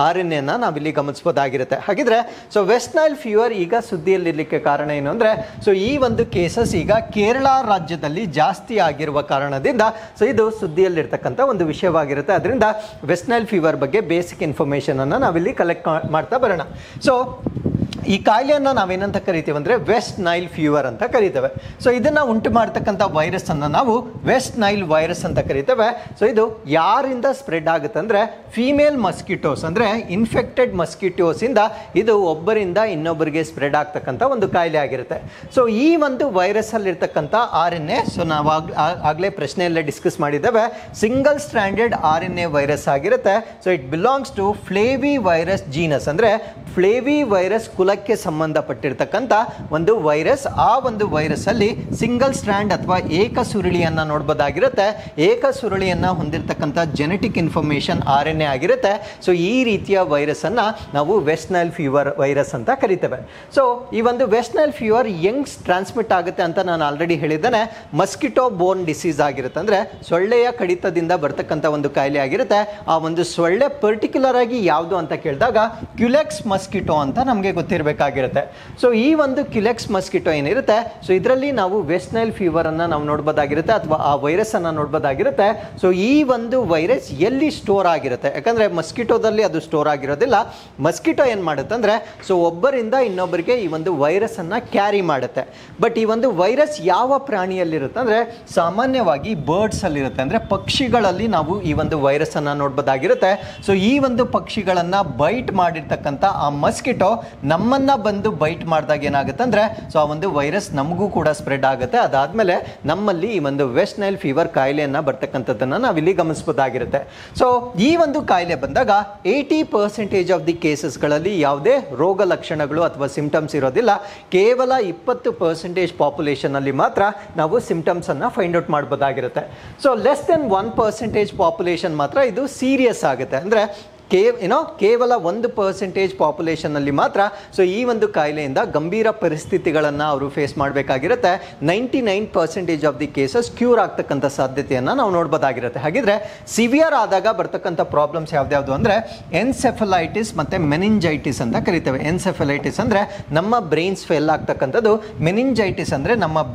RNA ಅನ್ನ ನಾವಿಲ್ಲಿ ಗಮನಿಸಬಹುದಾಗಿರುತ್ತೆ. ಹಾಗಿದ್ರೆ ಸೊ ವೆಸ್ಟ್ ನೈಲ್ ಫೀವರ್ ಈಗ ಸುದ್ದಿಯಲ್ಲಿರ್ಲಿಕ್ಕೆ ಕಾರಣ ಏನು ಅಂದ್ರೆ ಸೊ ಈ ಒಂದು ಕೇಸಸ್ ಈಗ ಕೇರಳ ರಾಜ್ಯದಲ್ಲಿ ಜಾಸ್ತಿ ಆಗಿರುವ ಕಾರಣದಿಂದ ಸೊ ಇದು ಸುದ್ದಿಯಲ್ಲಿರ್ತಕ್ಕಂಥ ಒಂದು ವಿಷಯವಾಗಿರುತ್ತೆ. ಅದರಿಂದ ವೆಸ್ಟ್ ನೈಲ್ ಫೀವರ್ ಬಗ್ಗೆ ಬೇಸಿಕ್ ಇನ್ಫಾರ್ಮೇಶನ್ ಅನ್ನ ನಾವಿಲ್ಲಿ ಕಲೆಕ್ಟ್ ಮಾಡ್ತಾ ಬರೋಣ. ಸೊ ಈ ಕಾಯಿಲೆಯನ್ನು ನಾವೇನಂತ ಕರಿತೀವಿ ಅಂದ್ರೆ ವೆಸ್ಟ್ ನೈಲ್ ಫೀವರ್ ಅಂತ ಕರಿತೇವೆ. ಸೊ ಇದನ್ನ ಉಂಟು ಮಾಡತಕ್ಕಂಥ ವೈರಸ್ ಅನ್ನ ನಾವು ವೆಸ್ಟ್ ನೈಲ್ ವೈರಸ್ ಅಂತ ಕರಿತೇವೆ. ಸೊ ಇದು ಯಾರಿಂದ ಸ್ಪ್ರೆಡ್ ಆಗುತ್ತೆ ಅಂದ್ರೆ ಫೀಮೇಲ್ ಮಸ್ಕಿಟೋಸ್ ಅಂದ್ರೆ ಇನ್ಫೆಕ್ಟೆಡ್ ಮಸ್ಕಿಟೋಸ್ ಇಂದ ಇದು ಒಬ್ಬರಿಂದ ಇನ್ನೊಬ್ಬರಿಗೆ ಸ್ಪ್ರೆಡ್ ಆಗ್ತಕ್ಕಂಥ ಒಂದು ಕಾಯಿಲೆ ಆಗಿರುತ್ತೆ. ಸೊ ಈ ಒಂದು ವೈರಸ್ ಅಲ್ಲಿ ಇರ್ತಕ್ಕಂಥ RNA ಸೊ ನಾವು ಆಗ್ಲೇ ಪ್ರಶ್ನೆಯಲ್ಲೇ ಡಿಸ್ಕಸ್ ಮಾಡಿದ್ದೇವೆ ಸಿಂಗಲ್ ಸ್ಟ್ರಾಂಡೆಡ್ RNA ವೈರಸ್ ಆಗಿರುತ್ತೆ. So it belongs to flavivirus genus ಅಂದ್ರೆ ಫ್ಲೇವಿ ವೈರಸ್ ಕುಲಕ್ಕೆ ಸಂಬಂಧಪಟ್ಟಿರ್ತಕ್ಕಂಥ ಒಂದು ವೈರಸ್. ಆ ಒಂದು ವೈರಸ್ ಅಲ್ಲಿ ಸಿಂಗಲ್ ಸ್ಟ್ರಾಂಡ್ ಅಥವಾ ಏಕ ಸುರುಳಿಯನ್ನ ನೋಡಬಹುದಾಗಿರುತ್ತೆ. ಏಕ ಸುರುಳಿಯನ್ನ ಹೊಂದಿರತಕ್ಕಂಥ ಜೆನೆಟಿಕ್ ಇನ್ಫಾರ್ಮೇಶನ್ RNA ಆಗಿರುತ್ತೆ. ಸೊ ಈ ರೀತಿಯ ವೈರಸ್ ಅನ್ನ ನಾವು ವೆಸ್ಟ್ ನೈಲ್ ಫೀವರ್ ವೈರಸ್ ಅಂತ ಕರಿತೇವೆ. ಸೊ ಈ ಒಂದು ವೆಸ್ಟ್ ನೈಲ್ ಫೀವರ್ ಹೆಂಗ್ ಟ್ರಾನ್ಸ್ಮಿಟ್ ಆಗುತ್ತೆ ಅಂತ ನಾನು ಆಲ್ರೆಡಿ ಹೇಳಿದ್ದೇನೆ. ಮಸ್ಕಿಟೋ ಬೋರ್ನ್ ಡಿಸೀಸ್ ಆಗಿರುತ್ತೆ ಅಂದ್ರೆ ಸೊಳ್ಳೆಯ ಕಡಿತದಿಂದ ಬರ್ತಕ್ಕಂಥ ಒಂದು ಕಾಯಿಲೆ ಆಗಿರುತ್ತೆ. ಆ ಒಂದು ಸೊಳ್ಳೆ ಪರ್ಟಿಕ್ಯುಲರ್ ಆಗಿ ಯಾವುದು ಅಂತ ಕೇಳಿದಾಗ ಕ್ಯುಲೆಕ್ಸ್ ಮಸ್ಕಿಟೋ ಅಂತ ನಮಗೆ ಗೊತ್ತಿರಬೇಕಾಗಿರುತ್ತೆ. ಸೊ ಈ ಒಂದು ಕ್ಯುಲೆಕ್ಸ್ ಮಸ್ಕಿಟೋ ಏನಿರುತ್ತೆ ಸೊ ಇದರಲ್ಲಿ ನಾವು ವೆಸ್ಟ್ ನೈಲ್ ಫೀವರ್ ಅನ್ನ ನಾವು ನೋಡಬಹುದಾಗಿರುತ್ತೆ ಅಥವಾ ಆ ವೈರಸ್ ಅನ್ನ ನೋಡಬಹುದಾಗಿರುತ್ತೆ. ಸೊ ಈ ಒಂದು ವೈರಸ್ ಎಲ್ಲಿ ಸ್ಟೋರ್ ಆಗಿರುತ್ತೆ, ಯಾಕಂದ್ರೆ ಮಸ್ಕಿಟೋದಲ್ಲಿ ಅದು ಸ್ಟೋರ್ ಆಗಿರೋದಿಲ್ಲ. ಮಸ್ಕಿಟೋ ಏನ್ ಮಾಡುತ್ತೆ ಅಂದ್ರೆ ಸೊ ಒಬ್ಬರಿಂದ ಇನ್ನೊಬ್ಬರಿಗೆ ಈ ಒಂದು ವೈರಸ್ ಅನ್ನ ಕ್ಯಾರಿ ಮಾಡುತ್ತೆ. ಬಟ್ ಈ ಒಂದು ವೈರಸ್ ಯಾವ ಪ್ರಾಣಿಯಲ್ಲಿರುತ್ತೆ ಅಂದ್ರೆ ಸಾಮಾನ್ಯವಾಗಿ ಬರ್ಡ್ಸ್ ಅಲ್ಲಿ ಇರುತ್ತೆ, ಅಂದ್ರೆ ಪಕ್ಷಿಗಳಲ್ಲಿ ನಾವು ಈ ಒಂದು ವೈರಸ್ ಅನ್ನ ನೋಡಬಹುದಾಗಿರುತ್ತೆ. ಸೊ ಈ ಒಂದು ಪಕ್ಷಿಗಳನ್ನ ಬೈಟ್ ಮಾಡಿರ್ತಕ್ಕಂಥ ಆ ಮಸ್ಕಿಟೋ ನಮ್ಮ ನಮ್ಮನ್ನ ಬಂದು ಬೈಟ್ ಮಾಡಿದಾಗ ಏನಾಗುತ್ತೆ ಅಂದರೆ ಸೊ ಆ ಒಂದು ವೈರಸ್ ನಮಗೂ ಕೂಡ ಸ್ಪ್ರೆಡ್ ಆಗುತ್ತೆ. ಅದಾದಮೇಲೆ ನಮ್ಮಲ್ಲಿ ಈ ಒಂದು ವೆಸ್ಟ್ ನೈಲ್ ಫೀವರ್ ಕಾಯಿಲೆಯನ್ನು ಬರ್ತಕ್ಕಂಥದ್ದನ್ನು ನಾವಿಲ್ಲಿ ಗಮನಿಸಬಹುದಾಗಿರುತ್ತೆ. ಸೊ ಈ ಒಂದು ಕಾಯಿಲೆ ಬಂದಾಗ 80% ಆಫ್ ದಿ ಕೇಸಸ್ಗಳಲ್ಲಿ ಯಾವುದೇ ರೋಗ ಲಕ್ಷಣಗಳು ಅಥವಾ ಸಿಂಪ್ಟಮ್ಸ್ ಇರೋದಿಲ್ಲ. ಕೇವಲ 20% ಪಾಪ್ಯುಲೇಷನ್ ಅಲ್ಲಿ ಮಾತ್ರ ನಾವು ಸಿಂಪ್ಟಮ್ಸ್ ಅನ್ನ ಫೈಂಡ್ ಔಟ್ ಮಾಡಬಹುದಾಗಿರುತ್ತೆ. ಸೊ ಲೆಸ್ ದೆನ್ 1% ಪಾಪ್ಯುಲೇಷನ್ ಮಾತ್ರ ಇದು ಸೀರಿಯಸ್ ಆಗುತ್ತೆ. ಅಂದರೆ ಕೇವಲ 1% ಪಾಪ್ಯುಲೇಷನ್ ಅಲ್ಲಿ ಮಾತ್ರ ಸೊ ಈ ಒಂದು ಕಾಯಿಲೆಯಿಂದ ಗಂಭೀರ ಪರಿಸ್ಥಿತಿಗಳನ್ನು ಅವರು ಫೇಸ್ ಮಾಡಬೇಕಾಗಿರುತ್ತೆ. 99% ಆಫ್ ದಿ ಕೇಸಸ್ ಕ್ಯೂರ್ ಆಗ್ತಕ್ಕಂಥ ಸಾಧ್ಯತೆಯನ್ನು ನಾವು ನೋಡ್ಬೋದಾಗಿರುತ್ತೆ. ಹಾಗಿದ್ರೆ ಸಿವಿಯರ್ ಆದಾಗ ಬರ್ತಕ್ಕಂಥ ಪ್ರಾಬ್ಲಮ್ಸ್ ಯಾವ್ದು ಅಂದರೆ ಎನ್ಸೆಫಲೈಟಿಸ್ ಮತ್ತು ಮೆನಿಂಜೈಟಿಸ್ ಅಂತ ಕರಿತೇವೆ. ಎನ್ಸೆಫಲೈಟಿಸ್ ಅಂದರೆ ನಮ್ಮ ಬ್ರೈನ್ಸ್ ಫೇಲ್ ಆಗ್ತಕ್ಕಂಥದ್ದು. ಮೆನಿಂಜೈಟಿಸ್ ಅಂದರೆ ನಮ್ಮ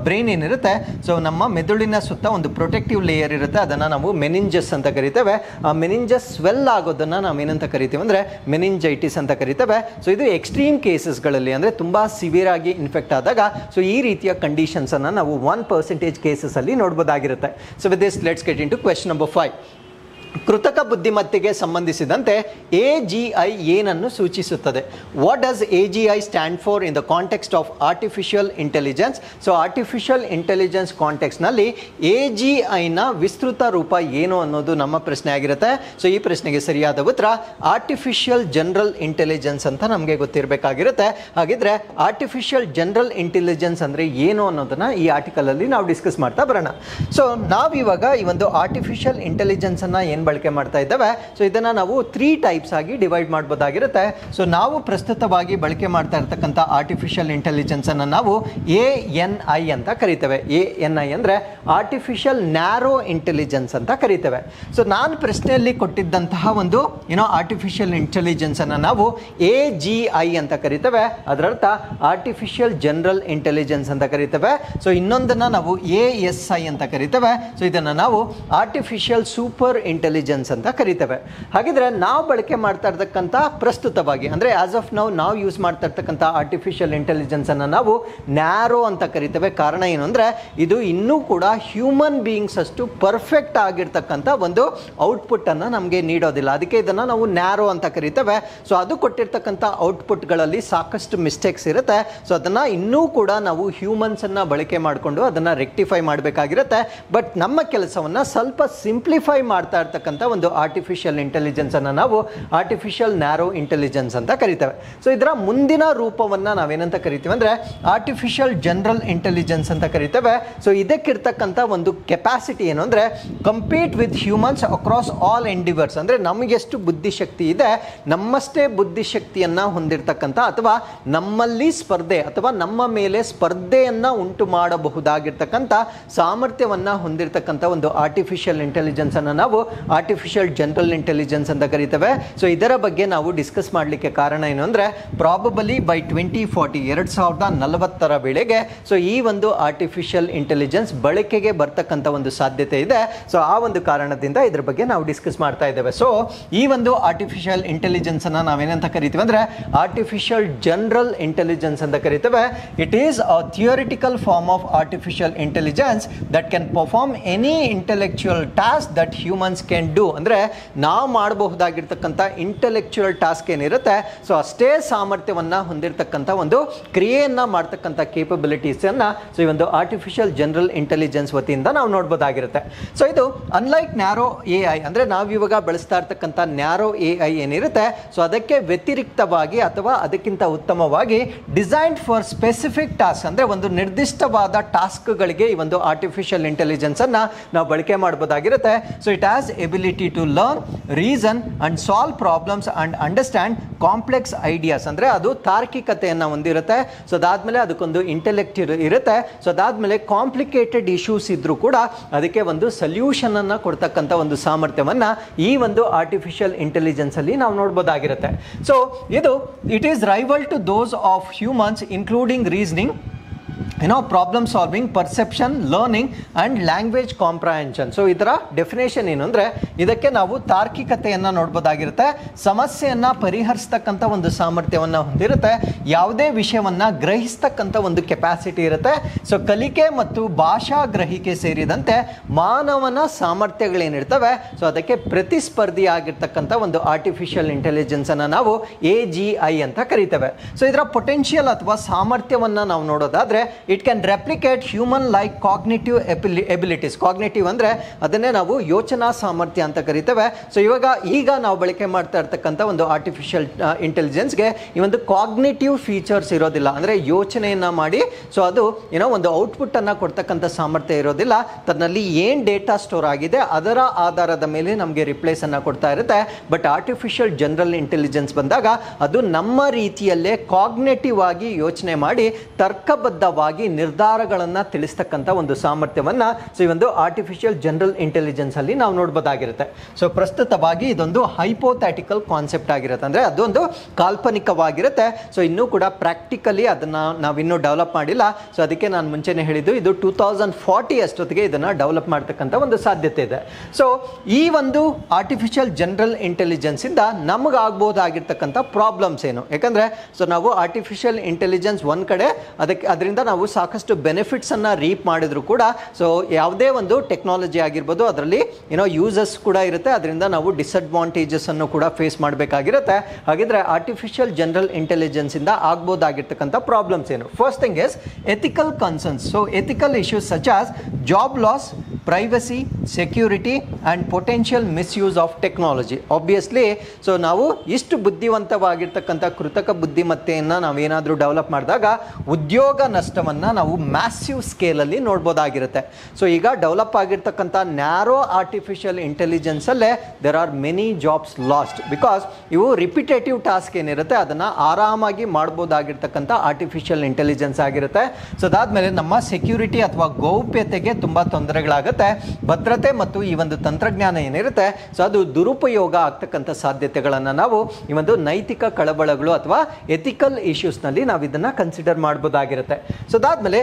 ಬ್ರೈನ್ ಏನಿರುತ್ತೆ ಸೊ ನಮ್ಮ ಮೆದುಳಿನ ಸುತ್ತ ಒಂದು ಪ್ರೊಟೆಕ್ಟಿವ್ ಲೇಯರ್ ಇರುತ್ತೆ, ಅದನ್ನು ನಾವು ಮೆನಿಂಜಸ್ ಅಂತ ಕರಿತೇವೆ. ಆ ಮೆನಿಂಜಸ್ ಸ್ವೆಲ್ ಆಗೋದನ್ನ ನಾವೇನಂತ ಕರಿತೀವಿ ಅಂದರೆ ಮೆನಿಂಜೈಟಿಸ್ ಅಂತ ಕರಿತೇವೆ. ಸೊ ಇದು ಎಕ್ಸ್ಟ್ರೀಮ್ ಕೇಸಸ್ಗಳಲ್ಲಿ ಅಂದರೆ ತುಂಬ ಸಿವಿಯರ್ ಆಗಿ ಇನ್ಫೆಕ್ಟ್ ಆದಾಗ ಸೊ ಈ ರೀತಿಯ ಕಂಡೀಷನ್ಸ್ ಅನ್ನು ನಾವು 1% ಕೇಸಸ್ ಅಲ್ಲಿ ನೋಡ್ಬೋದಾಗಿರುತ್ತೆ. So with this let's get into question number 5. ಕೃತಕ ಬುದ್ಧಿಮತ್ತೆಗೆ ಸಂಬಂಧಿಸಿದಂತೆ AGI ಏನನ್ನು ಸೂಚಿಸುತ್ತದೆ? What does AGI stand for in the context of artificial intelligence? So artificial intelligence ಕಾಂಟೆಕ್ಸ್ನಲ್ಲಿ AGIನ ವಿಸ್ತೃತ ರೂಪ ಏನು ಅನ್ನೋದು ನಮ್ಮ ಪ್ರಶ್ನೆ ಆಗಿರುತ್ತೆ. ಸೊ ಈ ಪ್ರಶ್ನೆಗೆ ಸರಿಯಾದ ಉತ್ತರ ಆರ್ಟಿಫಿಷಿಯಲ್ ಜನರಲ್ ಇಂಟೆಲಿಜೆನ್ಸ್ ಅಂತ ನಮಗೆ ಗೊತ್ತಿರಬೇಕಾಗಿರುತ್ತೆ. ಹಾಗಿದ್ರೆ ಆರ್ಟಿಫಿಷಿಯಲ್ ಜನರಲ್ ಇಂಟೆಲಿಜೆನ್ಸ್ ಅಂದರೆ ಏನು ಅನ್ನೋದನ್ನ ಈ ಆರ್ಟಿಕಲಲ್ಲಿ ನಾವು ಡಿಸ್ಕಸ್ ಮಾಡ್ತಾ ಬರೋಣ. ಸೊ ನಾವಿವಾಗ ಈ ಒಂದು ಆರ್ಟಿಫಿಷಿಯಲ್ ಇಂಟೆಲಿಜೆನ್ಸನ್ನು ಏನು ಬಳಕೆ ಮಾಡ್ತಾ ಇದ್ದೇವೆ ಸೊ ಇದನ್ನು ನಾವು 3 ಟೈಪ್ಸ್ ಆಗಿ ಡಿವೈಡ್ ಮಾಡ್ಬೋದಾಗಿರುತ್ತೆ. ಸೊ ನಾವು ಪ್ರಸ್ತುತವಾಗಿ ಬಳಕೆ ಮಾಡ್ತಾ ಇರ್ತಕ್ಕಂಥ ಆರ್ಟಿಫಿಷಿಯಲ್ ಇಂಟೆಲಿಜೆನ್ಸ್ ಅನ್ನು ನಾವು ANI ಅಂತ ಕರಿತೇವೆ. ANI ಅಂದರೆ ಆರ್ಟಿಫಿಷಿಯಲ್ ನ್ಯಾರೋ ಇಂಟೆಲಿಜೆನ್ಸ್ ಅಂತ ಕರಿತೇವೆ. ಸೊ ನಾನು ಪ್ರಶ್ನೆಯಲ್ಲಿ ಕೊಟ್ಟಿದ್ದಂತಹ ಒಂದು ಆರ್ಟಿಫಿಷಿಯಲ್ ಇಂಟೆಲಿಜೆನ್ಸ್ ಅನ್ನು ನಾವು AGI ಅಂತ ಕರಿತೇವೆ. ಅದರರ್ಥ ಆರ್ಟಿಫಿಷಿಯಲ್ ಜನರಲ್ ಇಂಟೆಲಿಜೆನ್ಸ್ ಅಂತ ಕರಿತೇವೆ. ಸೊ ಇನ್ನೊಂದನ್ನು ನಾವು ASI ಅಂತ ಕರಿತೇವೆ. ಸೊ ಇದನ್ನು ನಾವು ಆರ್ಟಿಫಿಷಿಯಲ್ ಸೂಪರ್ ಇಂಟೆಲಿಜೆನ್ಸ್ ಅಂತ ಕರಿತೇವೆ. ಹಾಗಿದ್ರೆ ನಾವು ಬಳಕೆ ಮಾಡ್ತಾ ಇರ್ತಕ್ಕಂಥ ಪ್ರಸ್ತುತವಾಗಿ ಅಂದರೆ ಆಸ್ ಆಫ್ ನಾವು ಯೂಸ್ ಮಾಡ್ತಾ ಇರ್ತಕ್ಕಂಥ ಆರ್ಟಿಫಿಷಿಯಲ್ ಇಂಟೆಲಿಜೆನ್ಸ್ ಅನ್ನು ನಾವು ನ್ಯಾರೋ ಅಂತ ಕರಿತೇವೆ. ಕಾರಣ ಏನು ಅಂದರೆ ಇದು ಇನ್ನೂ ಕೂಡ ಹ್ಯೂಮನ್ ಬೀಯಿಂಗ್ಸ್ ಅಷ್ಟು ಪರ್ಫೆಕ್ಟ್ ಆಗಿರ್ತಕ್ಕಂಥ ಒಂದು ಔಟ್ಪುಟ್ ಅನ್ನು ನಮಗೆ ನೀಡೋದಿಲ್ಲ. ಅದಕ್ಕೆ ಇದನ್ನು ನಾವು ನ್ಯಾರೋ ಅಂತ ಕರಿತೇವೆ. ಸೊ ಅದು ಕೊಟ್ಟಿರ್ತಕ್ಕಂಥ ಔಟ್ಪುಟ್ಗಳಲ್ಲಿ ಸಾಕಷ್ಟು ಮಿಸ್ಟೇಕ್ಸ್ ಇರುತ್ತೆ. ಸೊ ಅದನ್ನು ಇನ್ನೂ ಕೂಡ ನಾವು ಹ್ಯೂಮನ್ಸ್ ಅನ್ನ ಬಳಕೆ ಮಾಡಿಕೊಂಡು ಅದನ್ನು ರೆಕ್ಟಿಫೈ ಮಾಡಬೇಕಾಗಿರುತ್ತೆ. ಬಟ್ ನಮ್ಮ ಕೆಲಸವನ್ನು ಸ್ವಲ್ಪ ಸಿಂಪ್ಲಿಫೈ ಮಾಡ್ತಾ ಇರ್ತಕ್ಕಂಥ ಒಂದು ಆರ್ಟಿಫಿಷಿಯಲ್ ಇಂಟೆಲಿಜೆನ್ಸ್ ಅನ್ನು ನಾವು ಆರ್ಟಿಫಿಷಿಯಲ್ ನ್ಯಾರೋ ಇಂಟೆಲಿಜೆನ್ಸ್ ಅಂತ ಕರಿತೇವೆ. ಸೊ ಇದರ ಮುಂದಿನ ರೂಪವನ್ನು ನಾವೇನಂತ ಕರಿತೀವಿ ಅಂದರೆ ಆರ್ಟಿಫಿಷಿಯಲ್ ಜನರಲ್ ಇಂಟೆಲಿಜೆನ್ಸ್ ಅಂತ ಕರಿತೇವೆ. ಸೊ ಇದಕ್ಕಿರ್ತಕ್ಕಂಥ ಒಂದು ಕೆಪಾಸಿಟಿ ಏನು ಅಂದರೆ compete with humans across all endeavours. ಅಂದರೆ ನಮಗೆಷ್ಟು ಬುದ್ಧಿಶಕ್ತಿ ಇದೆ ನಮ್ಮಷ್ಟೇ ಬುದ್ಧಿಶಕ್ತಿಯನ್ನು ಹೊಂದಿರತಕ್ಕಂಥ ಅಥವಾ ನಮ್ಮಲ್ಲಿ ಸ್ಪರ್ಧೆ ಅಥವಾ ನಮ್ಮ ಮೇಲೆ ಸ್ಪರ್ಧೆಯನ್ನು ಉಂಟು ಮಾಡಬಹುದಾಗಿರ್ತಕ್ಕಂಥ ಸಾಮರ್ಥ್ಯವನ್ನು ಹೊಂದಿರತಕ್ಕಂಥ ಒಂದು ಆರ್ಟಿಫಿಷಿಯಲ್ ಇಂಟೆಲಿಜೆನ್ಸ್ ಅನ್ನು ನಾವು ಆರ್ಟಿಫಿಷಿಯಲ್ ಜನರಲ್ ಇಂಟೆಲಿಜೆನ್ಸ್ ಅಂತ ಕರಿತೇವೆ. ಸೊ ಇದರ ಬಗ್ಗೆ ನಾವು ಡಿಸ್ಕಸ್ ಮಾಡಲಿಕ್ಕೆ ಕಾರಣ ಏನು ಅಂದರೆ ಪ್ರಾಬಬಲಿ ಬೈ 2040 2040 ವೇಳೆಗೆ ಸೊ ಈ ಒಂದು ಆರ್ಟಿಫಿಷಿಯಲ್ ಇಂಟೆಲಿಜೆನ್ಸ್ ಬಳಕೆಗೆ ಬರ್ತಕ್ಕಂಥ ಒಂದು ಸಾಧ್ಯತೆ ಇದೆ. ಸೊ ಆ ಒಂದು ಕಾರಣದಿಂದ ಇದ್ರ ಬಗ್ಗೆ ನಾವು ಡಿಸ್ಕಸ್ ಮಾಡ್ತಾ ಇದ್ದೇವೆ. ಸೊ ಈ ಒಂದು ಆರ್ಟಿಫಿಷಿಯಲ್ ಇಂಟೆಲಿಜೆನ್ಸ್ ಅನ್ನ ನಾವೇನಂತ ಕರಿತೀವಿ ಅಂದರೆ ಆರ್ಟಿಫಿಷಿಯಲ್ ಜನರಲ್ ಇಂಟೆಲಿಜೆನ್ಸ್ ಅಂತ ಕರಿತೇವೆ. It is a theoretical form of artificial intelligence that can perform any intellectual task that humans can do. ಅಂದರೆ ನಾವು ಮಾಡಬಹುದಾಗಿರ್ತಕ್ಕಂಥ ಇಂಟೆಲೆಕ್ಚುಯಲ್ ಟಾಸ್ಕ್ ಏನಿರುತ್ತೆ ಸೊ ಅಷ್ಟೇ ಸಾಮರ್ಥ್ಯವನ್ನು ಹೊಂದಿರತಕ್ಕಂಥ ಒಂದು ಕ್ರಿಯೆಯನ್ನು ಮಾಡ್ತಕ್ಕಂಥ ಕೇಪಬಿಲಿಟೀಸನ್ನು ಸೊ ಈ ಒಂದು ಆರ್ಟಿಫಿಷಿಯಲ್ ಜನರಲ್ ಇಂಟೆಲಿಜೆನ್ಸ್ ವತಿಯಿಂದ ನಾವು ನೋಡ್ಬೋದಾಗಿರುತ್ತೆ. ಸೊ ಇದು ಅನ್ಲೈಕ್ ನ್ಯಾರೋ AI ಅಂದರೆ ನಾವಿವಾಗ ಬಳಸ್ತಾ ಇರ್ತಕ್ಕಂಥ ನ್ಯಾರೋ AI ಏನಿರುತ್ತೆ ಸೊ ಅದಕ್ಕೆ ವ್ಯತಿರಿಕ್ತವಾಗಿ ಅಥವಾ ಅದಕ್ಕಿಂತ ಉತ್ತಮವಾಗಿ ಡಿಸೈನ್ಡ್ ಫಾರ್ ಸ್ಪೆಸಿಫಿಕ್ ಟಾಸ್ಕ್ ಅಂದರೆ ಒಂದು ನಿರ್ದಿಷ್ಟವಾದ ಟಾಸ್ಕ್ಗಳಿಗೆ ಈ ಒಂದು ಆರ್ಟಿಫಿಷಿಯಲ್ ಇಂಟೆಲಿಜೆನ್ಸ್ ಅನ್ನು ನಾವು ಬಳಕೆ ಮಾಡಬಹುದಾಗಿರುತ್ತೆ. So it has ability to learn, reason and solve problems and understand complex ideas. ಅಂದರೆ ಅದು ತಾರ್ಕಿಕತೆಯನ್ನು ಹೊಂದಿರುತ್ತೆ. ಸೊ ಅದಾದಮೇಲೆ ಅದಕ್ಕೊಂದು ಇಂಟೆಲೆಕ್ಟ್ ಇರುತ್ತೆ. ಸೊ ಅದಾದಮೇಲೆ ಕಾಂಪ್ಲಿಕೇಟೆಡ್ ಇಶ್ಯೂಸ್ ಇದ್ರೂ ಕೂಡ ಅದಕ್ಕೆ ಒಂದು ಸೊಲ್ಯೂಷನ್ ಅನ್ನು ಕೊಡ್ತಕ್ಕಂಥ ಒಂದು ಸಾಮರ್ಥ್ಯವನ್ನು ಈ ಒಂದು ಆರ್ಟಿಫಿಷಿಯಲ್ ಇಂಟೆಲಿಜೆನ್ಸ್ ಅಲ್ಲಿ ನಾವು ನೋಡ್ಬೋದಾಗಿರುತ್ತೆ. ಸೊ ಇದು it is rival to those of humans including reasoning problem solving, perception, learning and language comprehension. So ಇದರ ಡೆಫಿನೇಷನ್ ಏನು ಅಂದರೆ, ಇದಕ್ಕೆ ನಾವು ತಾರ್ಕಿಕತೆಯನ್ನು ನೋಡ್ಬೋದಾಗಿರುತ್ತೆ, ಸಮಸ್ಯೆಯನ್ನು ಪರಿಹರಿಸ್ತಕ್ಕಂಥ ಒಂದು ಸಾಮರ್ಥ್ಯವನ್ನು ಹೊಂದಿರುತ್ತೆ, ಯಾವುದೇ ವಿಷಯವನ್ನು ಗ್ರಹಿಸ್ತಕ್ಕಂಥ ಒಂದು ಕೆಪಾಸಿಟಿ ಇರುತ್ತೆ. ಸೊ ಕಲಿಕೆ ಮತ್ತು ಭಾಷಾ ಗ್ರಹಿಕೆ ಸೇರಿದಂತೆ ಮಾನವನ ಸಾಮರ್ಥ್ಯಗಳೇನಿರ್ತವೆ, ಸೊ ಅದಕ್ಕೆ ಪ್ರತಿಸ್ಪರ್ಧಿಯಾಗಿರ್ತಕ್ಕಂಥ ಒಂದು ಆರ್ಟಿಫಿಷಿಯಲ್ ಇಂಟೆಲಿಜೆನ್ಸನ್ನು ನಾವು AGI ಅಂತ ಕರಿತೇವೆ. ಸೊ ಇದರ ಪೊಟೆನ್ಷಿಯಲ್ ಅಥವಾ ಸಾಮರ್ಥ್ಯವನ್ನು ನಾವು ನೋಡೋದಾದರೆ, it can replicate human like cognitive abilities. Cognitive ಅಂದರೆ ಅದನ್ನೇ ನಾವು ಯೋಚನಾ ಸಾಮರ್ಥ್ಯ ಅಂತ ಕರಿತೇವೆ. ಸೊ ಈಗ ನಾವು ಬಳಕೆ ಮಾಡ್ತಾ ಇರ್ತಕ್ಕಂಥ ಒಂದು ಆರ್ಟಿಫಿಷಿಯಲ್ ಇಂಟೆಲಿಜೆನ್ಸ್ಗೆ ಈ ಒಂದು ಕಾಗ್ನಿಟಿವ್ ಫೀಚರ್ಸ್ ಇರೋದಿಲ್ಲ, ಅಂದರೆ ಯೋಚನೆಯನ್ನು ಮಾಡಿ ಸೊ ಅದು ಒಂದು ಔಟ್ಪುಟ್ಟನ್ನು ಕೊಡ್ತಕ್ಕಂಥ ಸಾಮರ್ಥ್ಯ ಇರೋದಿಲ್ಲ. ತನ್ನಲ್ಲಿ ಏನು ಡೇಟಾ ಸ್ಟೋರ್ ಆಗಿದೆ ಅದರ ಆಧಾರದ ಮೇಲೆ ನಮಗೆ ರಿಪ್ಲೇಸನ್ನು ಕೊಡ್ತಾ ಇರುತ್ತೆ. ಬಟ್ ಆರ್ಟಿಫಿಷಿಯಲ್ ಜನರಲ್ ಇಂಟೆಲಿಜೆನ್ಸ್ ಬಂದಾಗ ಅದು ನಮ್ಮ ರೀತಿಯಲ್ಲೇ ಕಾಗ್ನೇಟಿವ್ ಆಗಿ ಯೋಚನೆ ಮಾಡಿ ತರ್ಕಬದ್ಧವಾಗಿ ನಿರ್ಧಾರಗಳನ್ನು ತಿಳಿಸ್ತಕ್ಕಂಥ ಒಂದು ಸಾಮರ್ಥ್ಯವನ್ನು ಸೊ ಈ ಒಂದು ಆರ್ಟಿಫಿಷಿಯಲ್ ಜನರಲ್ ಇಂಟೆಲಿಜೆನ್ಸ್ ಅಲ್ಲಿ ನಾವು ನೋಡ್ಬೋದಾಗಿರುತ್ತೆ. ಸೊ ಪ್ರಸ್ತುತವಾಗಿ ಇದೊಂದು ಹೈಪೋಥೆಟಿಕಲ್ ಕಾನ್ಸೆಪ್ಟ್ ಆಗಿರುತ್ತೆ, ಅಂದರೆ ಅದೊಂದು ಕಾಲ್ಪನಿಕವಾಗಿರುತ್ತೆ. ಸೊ ಇನ್ನೂ ಕೂಡ ಪ್ರಾಕ್ಟಿಕಲಿ ಅದನ್ನು ನಾವಿನ್ನೂ ಡೆವಲಪ್ ಮಾಡಿಲ್ಲ. ಸೊ ಅದಕ್ಕೆ ನಾನು ಮುಂಚೆನೇ ಹೇಳಿದ್ದು, ಇದು 2040 ಅಷ್ಟೊತ್ತಿಗೆ ಇದನ್ನು ಡೆವಲಪ್ ಮಾಡ್ತಕ್ಕಂಥ ಒಂದು ಸಾಧ್ಯತೆ ಇದೆ. ಸೊ ಈ ಒಂದು ಆರ್ಟಿಫಿಷಿಯಲ್ ಜನರಲ್ ಇಂಟೆಲಿಜೆನ್ಸ್ ಇಂದ ನಮಗಾಗಬಹುದಾಗಿರ್ತಕ್ಕಂಥ ಪ್ರಾಬ್ಲಮ್ಸ್ ಏನು? ಯಾಕಂದರೆ ಸೊ ನಾವು ಆರ್ಟಿಫಿಷಿಯಲ್ ಇಂಟೆಲಿಜೆನ್ಸ್ ಒಂದು ಕಡೆ ಅದರಿಂದ ನಾವು ಸಾಕಷ್ಟು ಬೆನಿಫಿಟ್ಸ್ ಅನ್ನ ರೀಪ್ ಮಾಡಿದ್ರು ಕೂಡ, ಸೊ ಯಾವುದೇ ಒಂದು ಟೆಕ್ನಾಲಜಿ ಆಗಿರ್ಬೋದು ಅದರಲ್ಲಿ ಯೂಸಸ್ ಕೂಡ ಇರುತ್ತೆ, ಅದರಿಂದ ನಾವು ಡಿಸ್ಅಡ್ವಾಂಟೇಜಸ್ ಅನ್ನು ಕೂಡ ಫೇಸ್ ಮಾಡಬೇಕಾಗಿರುತ್ತೆ. ಹಾಗಿದ್ರೆ ಆರ್ಟಿಫಿಷಿಯಲ್ ಜನರಲ್ ಇಂಟೆಲಿಜೆನ್ಸ್ ಇಂದ ಆಗ್ಬೋದಾಗಿರ್ತಕ್ಕಂಥ ಪ್ರಾಬ್ಲಮ್ಸ್ ಏನು? First thing is ethical concerns. So ethical issues such as job loss, privacy, security and potential misuse of technology. Obviously so ನಾವು ಇಷ್ಟು ಬುದ್ಧಿವಂತವಾಗಿರ್ತಕ್ಕಂಥ ಕೃತಕ ಬುದ್ಧಿಮತ್ತೆಯನ್ನು ನಾವೇನಾದರೂ ಡೆವಲಪ್ ಮಾಡಿದಾಗ ಉದ್ಯೋಗ ನಷ್ಟವನ್ನು ನಾವು ಮ್ಯಾಸಿವ್ ಸ್ಕೇಲಲ್ಲಿ ನೋಡ್ಬೋದಾಗಿರುತ್ತೆ. ಸೊ ಈಗ ಡೆವಲಪ್ ಆಗಿರ್ತಕ್ಕಂಥ ನ್ಯಾರೋ ಆರ್ಟಿಫಿಷಿಯಲ್ ಇಂಟೆಲಿಜೆನ್ಸಲ್ಲೇ there are many jobs lost, because ಇವು ರಿಪಿಟೇಟಿವ್ ಟಾಸ್ಕ್ ಏನಿರುತ್ತೆ ಅದನ್ನು ಆರಾಮಾಗಿ ಮಾಡ್ಬೋದಾಗಿರ್ತಕ್ಕಂಥ ಆರ್ಟಿಫಿಷಿಯಲ್ ಇಂಟೆಲಿಜೆನ್ಸ್ ಆಗಿರುತ್ತೆ. ಸೊ ಅದಾದಮೇಲೆ ನಮ್ಮ ಸೆಕ್ಯೂರಿಟಿ ಅಥವಾ ಗೌಪ್ಯತೆಗೆ ತುಂಬ ತೊಂದರೆಗಳಾಗುತ್ತೆ. ಭದ್ರತೆ ಮತ್ತು ಈ ಒಂದು ತಂತ್ರಜ್ಞಾನ ಏನಿರುತ್ತೆ ಸೊ ಅದು ದುರುಪಯೋಗ ಆಗ್ತಕ್ಕಂಥ ಸಾಧ್ಯತೆಗಳನ್ನು ನಾವು ಈ ಒಂದು ನೈತಿಕ ಕಳವಳಗಳು ಅಥವಾ ಎಥಿಕಲ್ ಇಶ್ಯೂಸ್ನಲ್ಲಿ ನಾವು ಇದನ್ನು ಕನ್ಸಿಡರ್ ಮಾಡ್ಬೋದಾಗಿರುತ್ತೆ. ಸೊ ಅದಾದಮೇಲೆ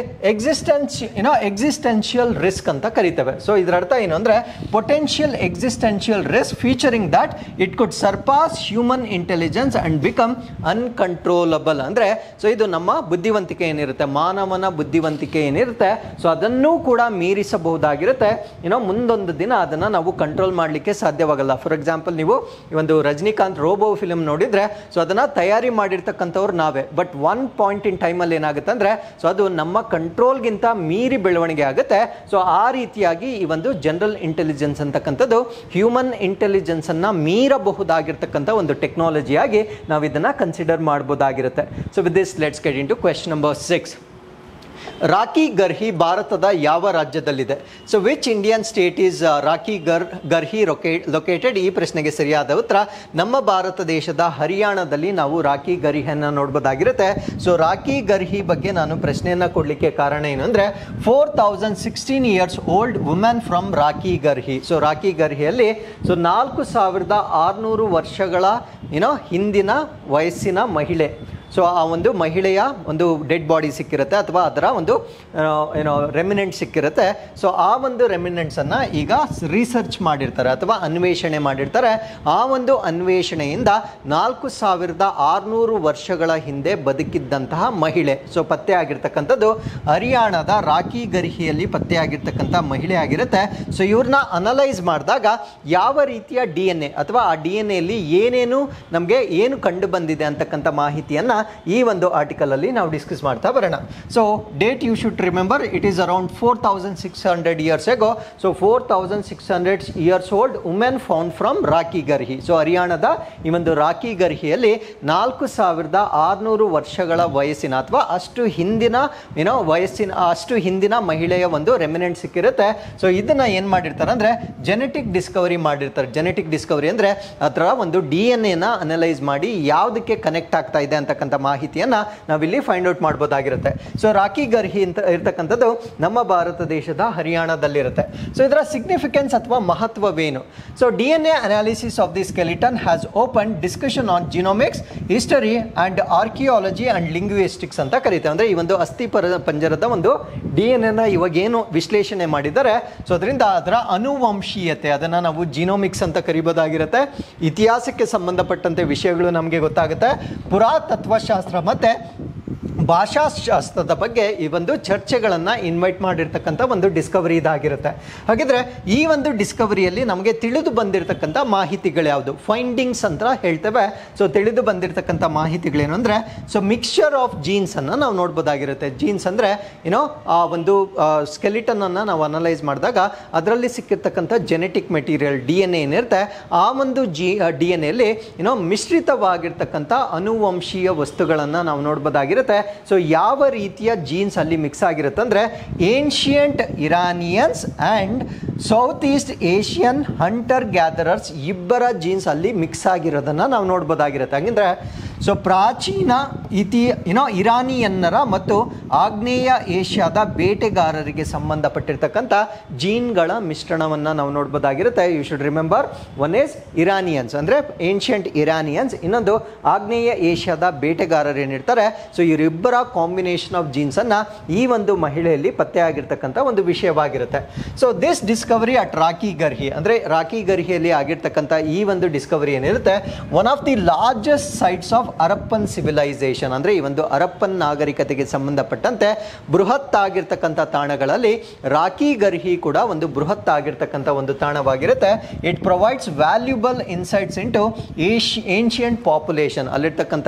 ಎಕ್ಸಿಸ್ಟೆನ್ಷಿಯಲ್ ರಿಸ್ಕ್ ಅಂತ ಕರಿತೇವೆ. ಸೊ ಇದರ ಅರ್ಥ ಏನು ಅಂದರೆ, potential existential risk featuring that it could surpass human intelligence and become uncontrollable. ಅಂದರೆ ಸೊ ಇದು ನಮ್ಮ ಬುದ್ಧಿವಂತಿಕೆ ಏನಿರುತ್ತೆ, ಮಾನವನ ಬುದ್ಧಿವಂತಿಕೆ ಏನಿರುತ್ತೆ ಸೊ ಅದನ್ನೂ ಕೂಡ ಮೀರಿಸಬಹುದಾಗಿರುತ್ತೆ. ಮುಂದೊಂದು ದಿನ ಅದನ್ನು ನಾವು ಕಂಟ್ರೋಲ್ ಮಾಡಲಿಕ್ಕೆ ಸಾಧ್ಯವಾಗಲ್ಲ. ಫಾರ್ ಎಕ್ಸಾಂಪಲ್, ನೀವು ಈ ಒಂದು ರಜನಿಕಾಂತ್ ರೋಬೋ ಫಿಲ್ಮ್ ನೋಡಿದರೆ ಸೊ ಅದನ್ನು ತಯಾರಿ ಮಾಡಿರ್ತಕ್ಕಂಥವ್ರು ನಾವೇ, ಬಟ್ ಒನ್ ಪಾಯಿಂಟ್ ಇನ್ ಟೈಮಲ್ಲಿ ಏನಾಗುತ್ತೆ ಅಂದರೆ ಸೊ ಅದು ನಮ್ಮ ಕಂಟ್ರೋಲ್ಗಿಂತ ಮೀರಿ ಬೆಳವಣಿಗೆ ಆಗುತ್ತೆ. ಸೊ ಆ ರೀತಿಯಾಗಿ ಈ ಒಂದು ಜನರಲ್ ಇಂಟೆಲಿಜೆನ್ಸ್ ಅಂತಕ್ಕಂಥದ್ದು ಹ್ಯೂಮನ್ ಇಂಟೆಲಿಜೆನ್ಸ್ ಅನ್ನ ಮೀರಬಹುದಾಗಿರ್ತಕ್ಕಂಥ ಒಂದು ಟೆಕ್ನಾಲಜಿಯಾಗಿ ನಾವು ಇದನ್ನು ಕನ್ಸಿಡರ್ ಮಾಡ್ಬೋದಾಗಿರುತ್ತೆ. So with this let's get into question number 6. Rakhi Garhi ಭಾರತದ ಯಾವ ರಾಜ್ಯದಲ್ಲಿದೆ? So which Indian state is Rakhi Garhi located? ಈ ಪ್ರಶ್ನೆಗೆ ಸರಿಯಾದ ಉತ್ತರ ನಮ್ಮ ಭಾರತ ದೇಶದ ಹರಿಯಾಣದಲ್ಲಿ ನಾವು ರಾಕಿ ಗರ್ಹಿಯನ್ನು ನೋಡ್ಬೋದಾಗಿರುತ್ತೆ. ಸೊ ರಾಕಿ ಗರ್ಹಿ ಬಗ್ಗೆ ನಾನು ಪ್ರಶ್ನೆಯನ್ನು ಕೊಡಲಿಕ್ಕೆ ಕಾರಣ ಏನು ಅಂದರೆ, 4016 years old women from Rakhi Garhi. So rakhi ಗರ್ಹಿಯಲ್ಲಿ so 4600 ವರ್ಷಗಳ ಹಿಂದಿನ ವಯಸ್ಸಿನ ಮಹಿಳೆ. ಸೊ ಆ ಒಂದು ಮಹಿಳೆಯ ಒಂದು ಡೆಡ್ ಬಾಡಿ ಸಿಕ್ಕಿರುತ್ತೆ ಅಥವಾ ಅದರ ಒಂದು ರೆಮಿನೆಂಟ್ ಸಿಕ್ಕಿರುತ್ತೆ. ಸೊ ಆ ಒಂದು ರೆಮಿನೆಂಟ್ಸನ್ನು ಈಗ ರಿಸರ್ಚ್ ಮಾಡಿರ್ತಾರೆ ಅಥವಾ ಅನ್ವೇಷಣೆ ಮಾಡಿರ್ತಾರೆ. ಆ ಒಂದು ಅನ್ವೇಷಣೆಯಿಂದ 4600 ವರ್ಷಗಳ ಹಿಂದೆ ಬದುಕಿದ್ದಂತಹ ಮಹಿಳೆ ಸೊ ಪತ್ತೆ ಆಗಿರ್ತಕ್ಕಂಥದ್ದು ಹರಿಯಾಣದ ರಾಕಿ ಗರ್ಹಿಯಲ್ಲಿ ಪತ್ತೆಯಾಗಿರ್ತಕ್ಕಂಥ ಮಹಿಳೆ ಆಗಿರುತ್ತೆ. ಸೊ ಇವ್ರನ್ನ ಅನಲೈಸ್ ಮಾಡಿದಾಗ ಯಾವ ರೀತಿಯ DNA ಅಥವಾ ಆ DNAಯಲ್ಲಿ ಏನೇನು ನಮಗೆ ಏನು ಕಂಡು ಬಂದಿದೆ ಅಂತಕ್ಕಂಥ ಮಾಹಿತಿಯನ್ನು ಈ ಒಂದು ಆರ್ಟಿಕಲ್ ಅಲ್ಲಿ ನಾವು ಡಿಸ್ಕಸ್ ಮಾಡ್ತಾ ಬರೋಣ. So date you should remember, it is around 4600 years ago. So 4600 years old women found from Rakhi Garhi. So ಹರಿಯಾಣದ ಈ ಒಂದು ರಾಕಿ ಗರ್ಹಿಯಲ್ಲಿ 4600 ವರ್ಷಗಳ ವಯಸ್ಸಿನ ಅಥವಾ ಅಷ್ಟು ಹಿಂದಿನ ಅಷ್ಟು ಹಿಂದಿನ ಮಹಿಳೆಯ ಒಂದು ರೆಮಿನೆಂಟ್ ಸಿಕ್ಕಿರುತ್ತೆ. ಸೊ ಇದನ್ನ ಏನು ಮಾಡಿರ್ತಾರೆ ಅಂದರೆ ಜೆನೆಟಿಕ್ ಡಿಸ್ಕವರಿ ಮಾಡಿರ್ತಾರೆ. ಜೆನೆಟಿಕ್ ಡಿಸ್ಕವರಿ ಅಂದರೆ ಅದರ ಒಂದು DNA ನ ಅನಲೈಸ್ ಮಾಡಿ ಯಾವುದಕ್ಕೆ ಕನೆಕ್ಟ್ ಆಗ್ತಾ ಇದೆ ಅಂತಕ್ಕಂಥ ಆಗಿರ್ತಕ್ಕಂಥ ಮಾಹಿತಿಯನ್ನ ನಾವಿಲ್ಲಿ find out ಮಾಡ್ಬೋದಾಗಿರುತ್ತೆ. So Rakhi Garhi ಅಂತ ಇರ್ತಕ್ಕಂಥದ್ದು ನಮ್ಮ ಭಾರತ ದೇಶದ ಹರಿಯಾಣದಲ್ಲಿರುತ್ತೆ. ಸೊ ಇದರ ಸಿಗ್ನಿಫಿಕೆನ್ಸ್ ಅಥವಾ ಮಹತ್ವವೇನು? So DNA analysis of the skeleton has open discussion on genomics, history and archaeology and linguistics ಅಂತ ಕರೀತೇವೆ. ಅಂದರೆ ಈ ಒಂದು ಅಸ್ಥಿ ಪಂಜರದ ಒಂದು DNA ಇವಾಗ ಏನು ವಿಶ್ಲೇಷಣೆ ಮಾಡಿದ್ದಾರೆ, ಸೊ ಅದರಿಂದ ಅದರ ಅನುವಂಶೀಯತೆ ಅದನ್ನು ನಾವು ಜಿನೋಮಿಕ್ಸ್ ಅಂತ ಕರಿಬೋದಾಗಿರುತ್ತೆ. ಇತಿಹಾಸಕ್ಕೆ ಸಂಬಂಧಪಟ್ಟಂತೆ ವಿಷಯಗಳು ನಮಗೆ ಗೊತ್ತಾಗುತ್ತೆ. ಪುರಾತತ್ವಶಾಸ್ತ್ರ ಮತ್ತು ಭಾಷಾಶಾಸ್ತ್ರದ ಬಗ್ಗೆ ಈ ಒಂದು ಚರ್ಚೆಗಳನ್ನು ಇನ್ವೈಟ್ ಮಾಡಿರ್ತಕ್ಕಂಥ ಒಂದು ಡಿಸ್ಕವರಿ ಇದಾಗಿರುತ್ತೆ. ಹಾಗಿದ್ರೆ ಈ ಒಂದು ಡಿಸ್ಕವರಿಯಲ್ಲಿ ನಮಗೆ ತಿಳಿದು ಬಂದಿರತಕ್ಕಂಥ ಮಾಹಿತಿಗಳು ಯಾವುದು, ಫೈಂಡಿಂಗ್ಸ್ ಅಂತ ಹೇಳ್ತೇವೆ. ಸೊ ತಿಳಿದು ಬಂದಿರತಕ್ಕಂಥ ಮಾಹಿತಿಗಳೇನು ಅಂದರೆ, ಸೊ ಮಿಕ್ಸ್ಚರ್ ಆಫ್ ಜೀನ್ಸನ್ನು ನಾವು ನೋಡ್ಬೋದಾಗಿರುತ್ತೆ. ಜೀನ್ಸ್ ಅಂದರೆ ಏನೋ ಆ ಒಂದು ಸ್ಕೆಲಿಟನನ್ನು ನಾವು ಅನಲೈಸ್ ಮಾಡಿದಾಗ ಅದರಲ್ಲಿ ಸಿಕ್ಕಿರ್ತಕ್ಕಂಥ ಜೆನೆಟಿಕ್ ಮೆಟೀರಿಯಲ್ DNA ಏನಿರುತ್ತೆ, ಆ ಒಂದು DNA ಏನೋ ಮಿಶ್ರಿತವಾಗಿರ್ತಕ್ಕಂಥ ಅನುವಂಶೀಯ ವಸ್ತುಗಳನ್ನು ನಾವು ನೋಡ್ಬೋದಾಗಿರುತ್ತೆ. ಸೊ ಯಾವ ರೀತಿಯ ಜೀನ್ಸ್ ಅಲ್ಲಿ ಮಿಕ್ಸ್ ಆಗಿರುತ್ತೆ ಅಂದರೆ, ancient Iranians and South East Asian hunter gatherers ಇಬ್ಬರ ಜೀನ್ಸ್ ಅಲ್ಲಿ ಮಿಕ್ಸ್ ಆಗಿರೋದನ್ನು ನಾವು ನೋಡ್ಬೋದಾಗಿರುತ್ತೆ. ಹಾಗಂದ್ರೆ ಸೊ ಪ್ರಾಚೀನ ಇರಾನಿಯನ್ನರ ಮತ್ತು ಆಗ್ನೇಯ ಏಷ್ಯಾದ ಬೇಟೆಗಾರರಿಗೆ ಸಂಬಂಧಪಟ್ಟಿರ್ತಕ್ಕಂಥ ಜೀನ್ಗಳ ಮಿಶ್ರಣವನ್ನು ನಾವು ನೋಡ್ಬೋದಾಗಿರುತ್ತೆ. You should remember, one is Iranians ಅಂದರೆ ಏನ್ಷಿಯಂಟ್ ಇರಾನಿಯನ್ಸ್, ಇನ್ನೊಂದು ಆಗ್ನೇಯ ಏಷ್ಯಾದ ಬೇಟೆಗಾರರು ಏನಿರ್ತಾರೆ. ಸೊ ಇವರಿಬ್ಬರ ಕಾಂಬಿನೇಷನ್ ಆಫ್ ಜೀನ್ಸನ್ನು ಈ ಒಂದು ಮಹಿಳೆಯಲ್ಲಿ ಪತ್ತೆ ಆಗಿರ್ತಕ್ಕಂಥ ಒಂದು ವಿಷಯವಾಗಿರುತ್ತೆ. So this discovery at Rakhi Garhi ಅಂದರೆ ರಾಕಿ ಗರ್ಹಿಯಲ್ಲಿ ಆಗಿರ್ತಕ್ಕಂಥ ಈ ಒಂದು ಡಿಸ್ಕವರಿ ಏನಿರುತ್ತೆ, one of the largest sites of Harappan civilisation ಅಂದರೆ ಈ ಒಂದು ಹರಪ್ಪನ್ ನಾಗರಿಕತೆಗೆ ಸಂಬಂಧಪಟ್ಟಂತೆ ಬೃಹತ್ ಆಗಿರ್ತಕ್ಕಂಥ ತಾಣಗಳಲ್ಲಿ ರಾಕಿ ಗರ್ಹಿ ಕೂಡ ಒಂದು ಬೃಹತ್ ಆಗಿರ್ತಕ್ಕಂಥ ಒಂದು ತಾಣವಾಗಿರುತ್ತೆ. It provides valuable insights into ancient population, ಅಲ್ಲಿರ್ತಕ್ಕಂಥ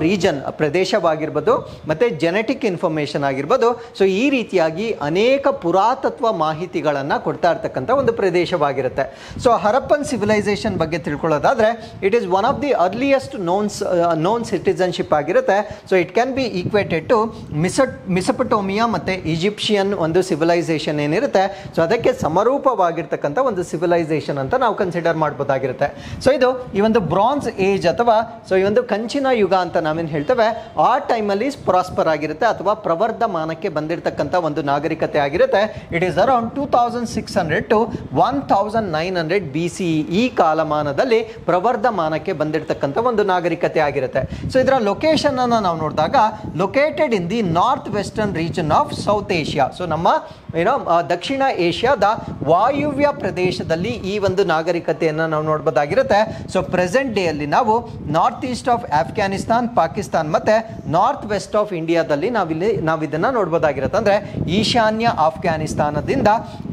ರೀಜನ್ ಪ್ರದೇಶವಾಗಿರ್ಬೋದು ಮತ್ತು ಜೆನೆಟಿಕ್ ಇನ್ಫಾರ್ಮೇಷನ್ ಆಗಿರ್ಬೋದು. ಸೊ ಈ ರೀತಿಯಾಗಿ ಅನೇಕ ಪುರಾತತ್ವ ಮಾಹಿತಿಗಳನ್ನು ಕೊಡ್ತಾ ಇರ್ತಕ್ಕಂಥ ಒಂದು ಪ್ರದೇಶವಾಗಿರುತ್ತೆ. ಸೊ ಹರಪ್ಪನ್ ಸಿವಿಲೈಸೇಷನ್ ಬಗ್ಗೆ ತಿಳ್ಕೊಳ್ಳೋದಾದರೆ, it is one of the earliest known citizenship ಆಗಿರುತ್ತೆ. So it can be equated to Mesopotamia ಮತ್ತು ಈಜಿಪ್ಷಿಯನ್ ಒಂದು ಸಿವಿಲೈಸೇಷನ್ ಏನಿರುತ್ತೆ, ಸೊ ಅದಕ್ಕೆ ಸಮರೂಪವಾಗಿರ್ತಕ್ಕಂಥ ಒಂದು ಸಿವಿಲೈಸೇಷನ್ ಅಂತ ನಾವು ಕನ್ಸಿಡರ್ ಮಾಡ್ಬೋದಾಗಿರುತ್ತೆ. ಸೊ ಇದು ಈ ಒಂದು ಬ್ರಾನ್ಸ್ ಏಜ್ ಅಥವಾ ಸೊ ಈ ಒಂದು ಕಂಚಿನ ಯುಗ ಅಂತ ನಾವೇನು ಹೇಳ್ತೇವೆ, ಆ ಟೈಮಲ್ಲಿ ಪ್ರಾಸ್ಪರ್ ಆಗಿರುತ್ತೆ ಅಥವಾ ಪ್ರವರ್ಧಮಾನಕ್ಕೆ ಬಂದಿರತಕ್ಕಂಥ ಒಂದು ನಾಗರಿಕತೆ ಆಗಿರುತ್ತೆ. It is around 2600 to 1900 BCE ಈ ಕಾಲಮಾನದಲ್ಲಿ ಪ್ರವರ್ಧಮಾನಕ್ಕೆ ಬಂದಿರತಕ್ಕಂಥ ಒಂದು ನಾಗರಿಕತೆ ಆಗಿರುತ್ತೆ. ಸೊ ಇದರ ಲೊಕೇಶನ್ ಅನ್ನು ನಾವು ನೋಡಿದಾಗ, located in the north western region of south Asia. So ನಮ್ಮ ದಕ್ಷಿಣ ಏಷ್ಯಾದ ವಾಯುವ್ಯ ಪ್ರದೇಶದಲ್ಲಿ ಈ ಒಂದು ನಾಗರಿಕತೆಯನ್ನು ನಾವು ನೋಡ್ಬೋದಾಗಿರುತ್ತೆ. ಸೊ ಪ್ರೆಸೆಂಟ್ ಡೇ ಅಲ್ಲಿ ನಾವು north East of Afghanistan, Pakistan ಮತ್ತು ನಾರ್ತ್ ವೆಸ್ಟ್ ಆಫ್ ಇಂಡಿಯಾದಲ್ಲಿ ನಾವು ಇದನ್ನು ನೋಡ್ಬೋದಾಗಿರುತ್ತೆ. ಅಂದರೆ ಈಶಾನ್ಯ ಆಫ್ಘಾನಿಸ್ತಾನದಿಂದ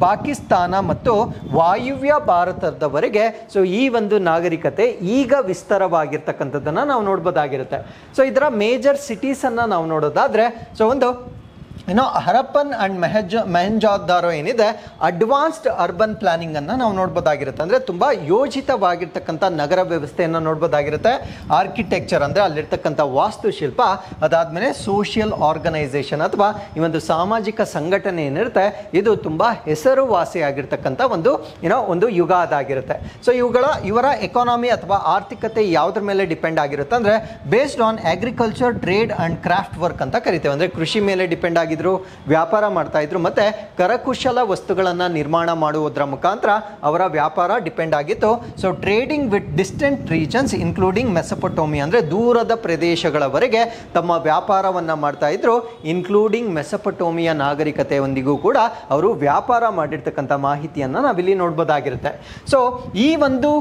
ಪಾಕಿಸ್ತಾನ ಮತ್ತು ವಾಯುವ್ಯ ಭಾರತದವರೆಗೆ ಸೊ ಈ ಒಂದು ನಾಗರಿಕತೆ ಈಗ ವಿಸ್ತಾರವಾಗಿರ್ತಕ್ಕಂಥದ್ದನ್ನು ನಾವು ನೋಡ್ಬೋದಾಗಿರುತ್ತೆ. ಸೊ ಇದರ ಮೇಜರ್ ಸಿಟೀಸನ್ನು ನಾವು ನೋಡೋದಾದರೆ, ಸೊ ಒಂದು ಹರಪ್ಪನ್ ಅಂಡ್ ಮೊಹೆಂಜೊದಾರೋ ಏನಿದೆ, ಅಡ್ವಾನ್ಸ್ಡ್ ಅರ್ಬನ್ ಪ್ಲಾನಿಂಗ್ ಅನ್ನು ನಾವು ನೋಡ್ಬೋದಾಗಿರುತ್ತೆ. ಅಂದರೆ ತುಂಬ ಯೋಜಿತವಾಗಿರ್ತಕ್ಕಂಥ ನಗರ ವ್ಯವಸ್ಥೆಯನ್ನು ನೋಡ್ಬೋದಾಗಿರುತ್ತೆ. ಆರ್ಕಿಟೆಕ್ಚರ್ ಅಂದರೆ ಅಲ್ಲಿರ್ತಕ್ಕಂಥ ವಾಸ್ತುಶಿಲ್ಪ, ಅದಾದಮೇಲೆ ಸೋಷಿಯಲ್ ಆರ್ಗನೈಸೇಷನ್ ಅಥವಾ ಈ ಒಂದು ಸಾಮಾಜಿಕ ಸಂಘಟನೆ ಏನಿರುತ್ತೆ, ಇದು ತುಂಬ ಹೆಸರುವಾಸಿಯಾಗಿರ್ತಕ್ಕಂಥ ಒಂದು ಯುಗ ಅದಾಗಿರುತ್ತೆ. ಸೊ ಇವರ ಎಕಾನಮಿ ಅಥವಾ ಆರ್ಥಿಕತೆ ಯಾವುದ್ರ ಮೇಲೆ ಡಿಪೆಂಡ್ ಆಗಿರುತ್ತೆ ಅಂದರೆ, based on agriculture, trade and craft work ಅಂತ ಕರಿತೇವೆ. ಅಂದರೆ ಕೃಷಿ ಮೇಲೆ ಡಿಪೆಂಡ್ ಆಗಿ ವ್ಯಾಪಾರ ಮಾಡ್ತಾ ಇದ್ರು ಮತ್ತೆ ಕರಕುಶಲ ವಸ್ತುಗಳನ್ನು ನಿರ್ಮಾಣ ಮಾಡುವುದರ ಮುಖಾಂತರ ಅವರ ವ್ಯಾಪಾರ ಡಿಪೆಂಡ್ ಆಗಿತ್ತು. So trading with distant regions including Mesopotamia ಅಂದರೆ ದೂರದ ಪ್ರದೇಶಗಳವರೆಗೆ ತಮ್ಮ ವ್ಯಾಪಾರವನ್ನು ಮಾಡ್ತಾ ಇದ್ರು. ಇನ್ಕ್ಲೂಡಿಂಗ್ ಮೆಸೊಪೊಟೋಮಿಯಾ ನಾಗರಿಕತೆಯೊಂದಿಗೂ ಕೂಡ ಅವರು ವ್ಯಾಪಾರ ಮಾಡಿರ್ತಕ್ಕಂಥ ಮಾಹಿತಿಯನ್ನು ನಾವಿಲ್ಲಿ ನೋಡ್ಬೋದಾಗಿರುತ್ತೆ. ಸೊ ಈ ಒಂದು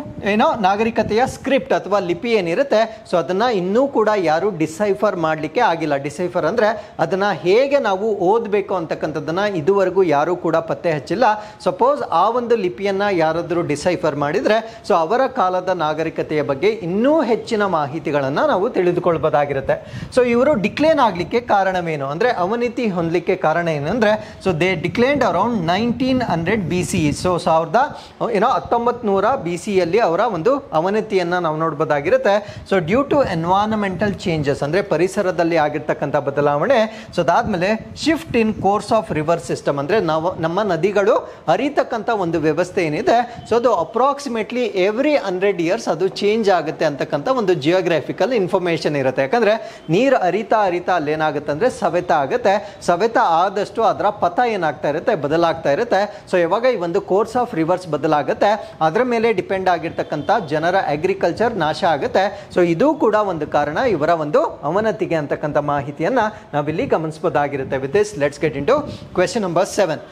ನಾಗರಿಕತೆಯ ಸ್ಕ್ರಿಪ್ಟ್ ಅಥವಾ ಲಿಪಿ ಏನಿರುತ್ತೆ, ಸೊ ಅದನ್ನು ಇನ್ನೂ ಕೂಡ ಯಾರು ಡಿಸೈಫರ್ ಮಾಡಲಿಕ್ಕೆ ಆಗಿಲ್ಲ. ಡಿಸೈಫರ್ ಅಂದರೆ ಅದನ್ನು ಹೇಗೆ ನಾವು ಓದಬೇಕು ಅಂತಕ್ಕಂಥದ್ದನ್ನ ಇದುವರೆಗೂ ಯಾರೂ ಕೂಡ ಪತ್ತೆ ಹಚ್ಚಿಲ್ಲ. ಸಪೋಸ್ ಆ ಒಂದು ಲಿಪಿಯನ್ನು ಯಾರಾದರೂ ಡಿಸೈಫರ್ ಮಾಡಿದರೆ, ಸೊ ಅವರ ಕಾಲದ ನಾಗರಿಕತೆಯ ಬಗ್ಗೆ ಇನ್ನೂ ಹೆಚ್ಚಿನ ಮಾಹಿತಿಗಳನ್ನು ನಾವು ತಿಳಿದುಕೊಳ್ಬೋದಾಗಿರುತ್ತೆ. ಸೊ ಇವರು ಡಿಕ್ಲೇನ್ ಆಗಲಿಕ್ಕೆ ಕಾರಣವೇನು ಅಂದರೆ, ಅವನತಿ ಹೊಂದಲಿಕ್ಕೆ ಕಾರಣ ಏನಂದರೆ, so they declined around 1900 BCE. So 1900 BCಯಲ್ಲಿ ಅವರ ಒಂದು ಅವನತಿಯನ್ನು ನಾವು ನೋಡ್ಬೋದಾಗಿರುತ್ತೆ. So due to environmental changes ಅಂದರೆ ಪರಿಸರದಲ್ಲಿ ಆಗಿರ್ತಕ್ಕಂಥ ಬದಲಾವಣೆ, ಸೊ ಅದಾದಮೇಲೆ shift in course of river system, ಅಂದರೆ ನಾವು ನಮ್ಮ ನದಿಗಳು ಹರಿತಕ್ಕಂಥ ಒಂದು ವ್ಯವಸ್ಥೆ ಏನಿದೆ, ಸೊ ಅದು ಅಪ್ರಾಕ್ಸಿಮೇಟ್ಲಿ ಎವ್ರಿ 100 ಇಯರ್ಸ್ ಅದು ಚೇಂಜ್ ಆಗುತ್ತೆ ಅಂತಕ್ಕಂಥ ಒಂದು ಜಿಯೋಗ್ರಾಫಿಕಲ್ ಇನ್ಫಾರ್ಮೇಷನ್ ಇರುತ್ತೆ. ಯಾಕಂದರೆ ನೀರು ಹರಿತಾ ಅಲ್ಲೇನಾಗುತ್ತೆ ಅಂದರೆ ಸವೆತ ಆಗುತ್ತೆ. ಸವೆತ ಆದಷ್ಟು ಅದರ ಪಥ ಏನಾಗ್ತಾ ಇರುತ್ತೆ, ಬದಲಾಗ್ತಾ ಇರುತ್ತೆ. ಸೊ ಯಾವಾಗ ಈ ಒಂದು ಕೋರ್ಸ್ ಆಫ್ ರಿವರ್ಸ್ ಬದಲಾಗುತ್ತೆ, ಅದರ ಮೇಲೆ ಡಿಪೆಂಡ್ ಆಗಿರ್ತಕ್ಕಂಥ ಜನರ ಅಗ್ರಿಕಲ್ಚರ್ ನಾಶ ಆಗುತ್ತೆ. ಸೊ ಇದು ಕೂಡ ಒಂದು ಕಾರಣ ಇವರ ಒಂದು ಅವನತಿಗೆ ಅಂತಕ್ಕಂಥ ಮಾಹಿತಿಯನ್ನ ನಾವಿಲ್ಲಿ ಗಮನಿಸಬಹುದಾಗಿರುತ್ತೆ. With this let's get into question number 7.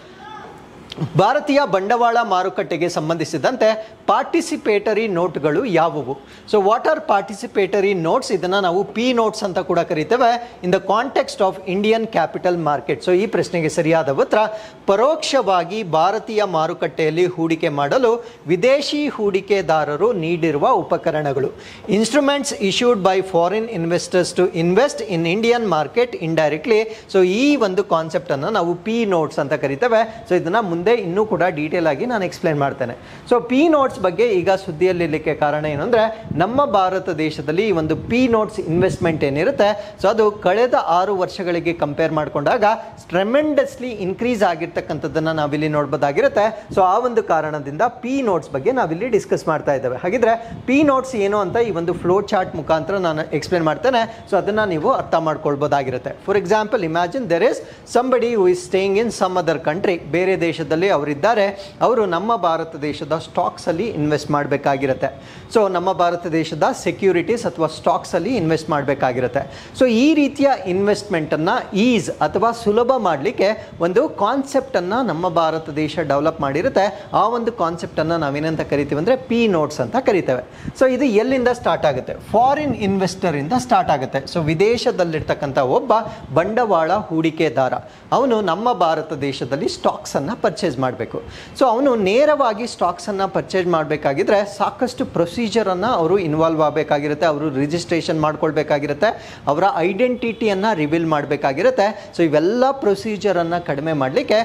ಭಾರತೀಯ ಬಂಡವಾಳ ಮಾರುಕಟ್ಟೆಗೆ ಸಂಬಂಧಿಸಿದಂತೆ ಪಾರ್ಟಿಸಿಪೇಟರಿ ನೋಟ್ಗಳು ಯಾವುವು? So what are participatory notes? ಇದನ್ನು ನಾವು ಪಿ ನೋಟ್ಸ್ ಅಂತ ಕೂಡ ಕರಿತೇವೆ in the context of Indian capital market. So ಈ ಪ್ರಶ್ನೆಗೆ ಸರಿಯಾದ ಉತ್ತರ ಪರೋಕ್ಷವಾಗಿ ಭಾರತೀಯ ಮಾರುಕಟ್ಟೆಯಲ್ಲಿ ಹೂಡಿಕೆ ಮಾಡಲು ವಿದೇಶಿ ಹೂಡಿಕೆದಾರರು ನೀಡಿರುವ ಉಪಕರಣಗಳು. Instruments issued by foreign investors to invest in Indian market indirectly. So ಈ ಒಂದು ಕಾನ್ಸೆಪ್ಟ್ ಅನ್ನು ನಾವು ಪಿ ನೋಟ್ಸ್ ಅಂತ ಕರಿತೇವೆ. ಸೊ ಇದನ್ನ ಮುಂದೆ ಇನ್ನೂ ಕೂಡ ಡೀಟೇಲ್ ಆಗಿ ನಾನು ಎಕ್ಸ್ಪ್ಲೇನ್ ಮಾಡ್ತೇನೆ. ಸೊ ಪಿ ನೋಟ್ಸ್ ಬಗ್ಗೆ ಈಗ ಸುದ್ದಿಯಲ್ಲಿರಲಿಕ್ಕೆ ಕಾರಣ ಏನು ಅಂದರೆ, ನಮ್ಮ ಭಾರತ ದೇಶದಲ್ಲಿ ಈ ಒಂದು ಪಿ ನೋಟ್ಸ್ ಇನ್ವೆಸ್ಟ್ಮೆಂಟ್ ಏನಿರುತ್ತೆ, ಸೊ ಅದು ಕಳೆದ 6 ವರ್ಷಗಳಿಗೆ ಕಂಪೇರ್ ಮಾಡಿಕೊಂಡಾಗ ಟ್ರೆಮೆಂಡಸ್ಲಿ ಇನ್ಕ್ರೀಸ್ ಆಗಿರ್ತಕ್ಕಂಥದ್ದನ್ನು ನಾವಿಲ್ಲಿ ನೋಡ್ಬೋದಾಗಿರುತ್ತೆ. ಸೊ ಆ ಒಂದು ಕಾರಣದಿಂದ ಪಿ ನೋಟ್ಸ್ ಬಗ್ಗೆ ನಾವಿಲ್ಲಿ ಡಿಸ್ಕಸ್ ಮಾಡ್ತಾ ಇದ್ದೇವೆ. ಹಾಗಿದ್ರೆ ಪಿ ನೋಟ್ಸ್ ಏನು ಅಂತ ಈ ಒಂದು ಫ್ಲೋ ಚಾರ್ಟ್ ಮುಖಾಂತರ ನಾನು ಎಕ್ಸ್ಪ್ಲೇನ್ ಮಾಡ್ತೇನೆ. ಸೊ ಅದನ್ನು ನೀವು ಅರ್ಥ ಮಾಡ್ಕೊಳ್ಬೋದಾಗಿರುತ್ತೆ. For example, imagine there is somebody who is staying in some other country. ಬೇರೆ ದೇಶದಲ್ಲಿ ಅವರಿದ್ದಾರೆ, ಅವರು ನಮ್ಮ ಭಾರತ ದೇಶದ ಸ್ಟಾಕ್ಸ್ ಅಲ್ಲಿ ಇನ್ವೆಸ್ಟ್ ಮಾಡಬೇಕಾಗಿರುತ್ತೆ. ಸೊ ನಮ್ಮ ಭಾರತ ದೇಶದ ಸೆಕ್ಯೂರಿಟೀಸ್ ಅಥವಾ ಸ್ಟಾಕ್ಸ್ ಅಲ್ಲಿ ಇನ್ವೆಸ್ಟ್ ಮಾಡಬೇಕಾಗಿರುತ್ತೆ. ಸೊ ಈ ರೀತಿಯ ಇನ್ವೆಸ್ಟ್ಮೆಂಟ್ ಅನ್ನ ಈಸ್ ಅಥವಾ ಸುಲಭ ಮಾಡಲಿಕ್ಕೆ ಒಂದು ಕಾನ್ಸೆಪ್ಟ್ ಅನ್ನ ನಮ್ಮ ಭಾರತ ದೇಶ ಡೆವಲಪ್ ಮಾಡಿರುತ್ತೆ. ಆ ಒಂದು ಕಾನ್ಸೆಪ್ಟ್ ಅನ್ನ ನಾವೇನಂತ ಕರಿತೀವಿ ಅಂದ್ರೆ ಪಿ ನೋಟ್ಸ್ ಅಂತ ಕರಿತೇವೆ. ಸೊ ಇದು ಎಲ್ಲಿಂದ ಸ್ಟಾರ್ಟ್ ಆಗುತ್ತೆ? ಫಾರಿನ್ ಇನ್ವೆಸ್ಟರ್ ಇಂದ ಸ್ಟಾರ್ಟ್ ಆಗುತ್ತೆ. ಸೊ ವಿದೇಶದಲ್ಲಿರ್ತಕ್ಕಂಥ ಒಬ್ಬ ಬಂಡವಾಳ ಹೂಡಿಕೆದಾರ, ಅವನು ನಮ್ಮ ಭಾರತ ದೇಶದಲ್ಲಿ ಸ್ಟಾಕ್ಸ್ ಅನ್ನ ಪರ್ಚೇಸ್ ಮಾಡಬೇಕು. ಸೊ ಅವನು ನೇರವಾಗಿ ಸ್ಟಾಕ್ಸ್ ಅನ್ನ ಪರ್ಚೇಸ್ ಮಾಡಬೇಕಾಗಿದ್ರೆ ಸಾಕಷ್ಟು ಪ್ರೊಸೀಜರ್ ಅನ್ನ ಅವರು ಇನ್ವಾಲ್ವ್ ಆಗಬೇಕಾಗಿರುತ್ತೆ. ಅವರು ರಿಜಿಸ್ಟ್ರೇಷನ್ ಮಾಡ್ಕೊಳ್ಬೇಕಾಗಿರುತ್ತೆ, ಅವರ ಐಡೆಂಟಿಟಿಯನ್ನ ರಿವೀಲ್ ಮಾಡಬೇಕಾಗಿರುತ್ತೆ. ಸೊ ಇವೆಲ್ಲ ಪ್ರೊಸೀಜರ್ ಅನ್ನ ಕಡಿಮೆ ಮಾಡಲಿಕ್ಕೆ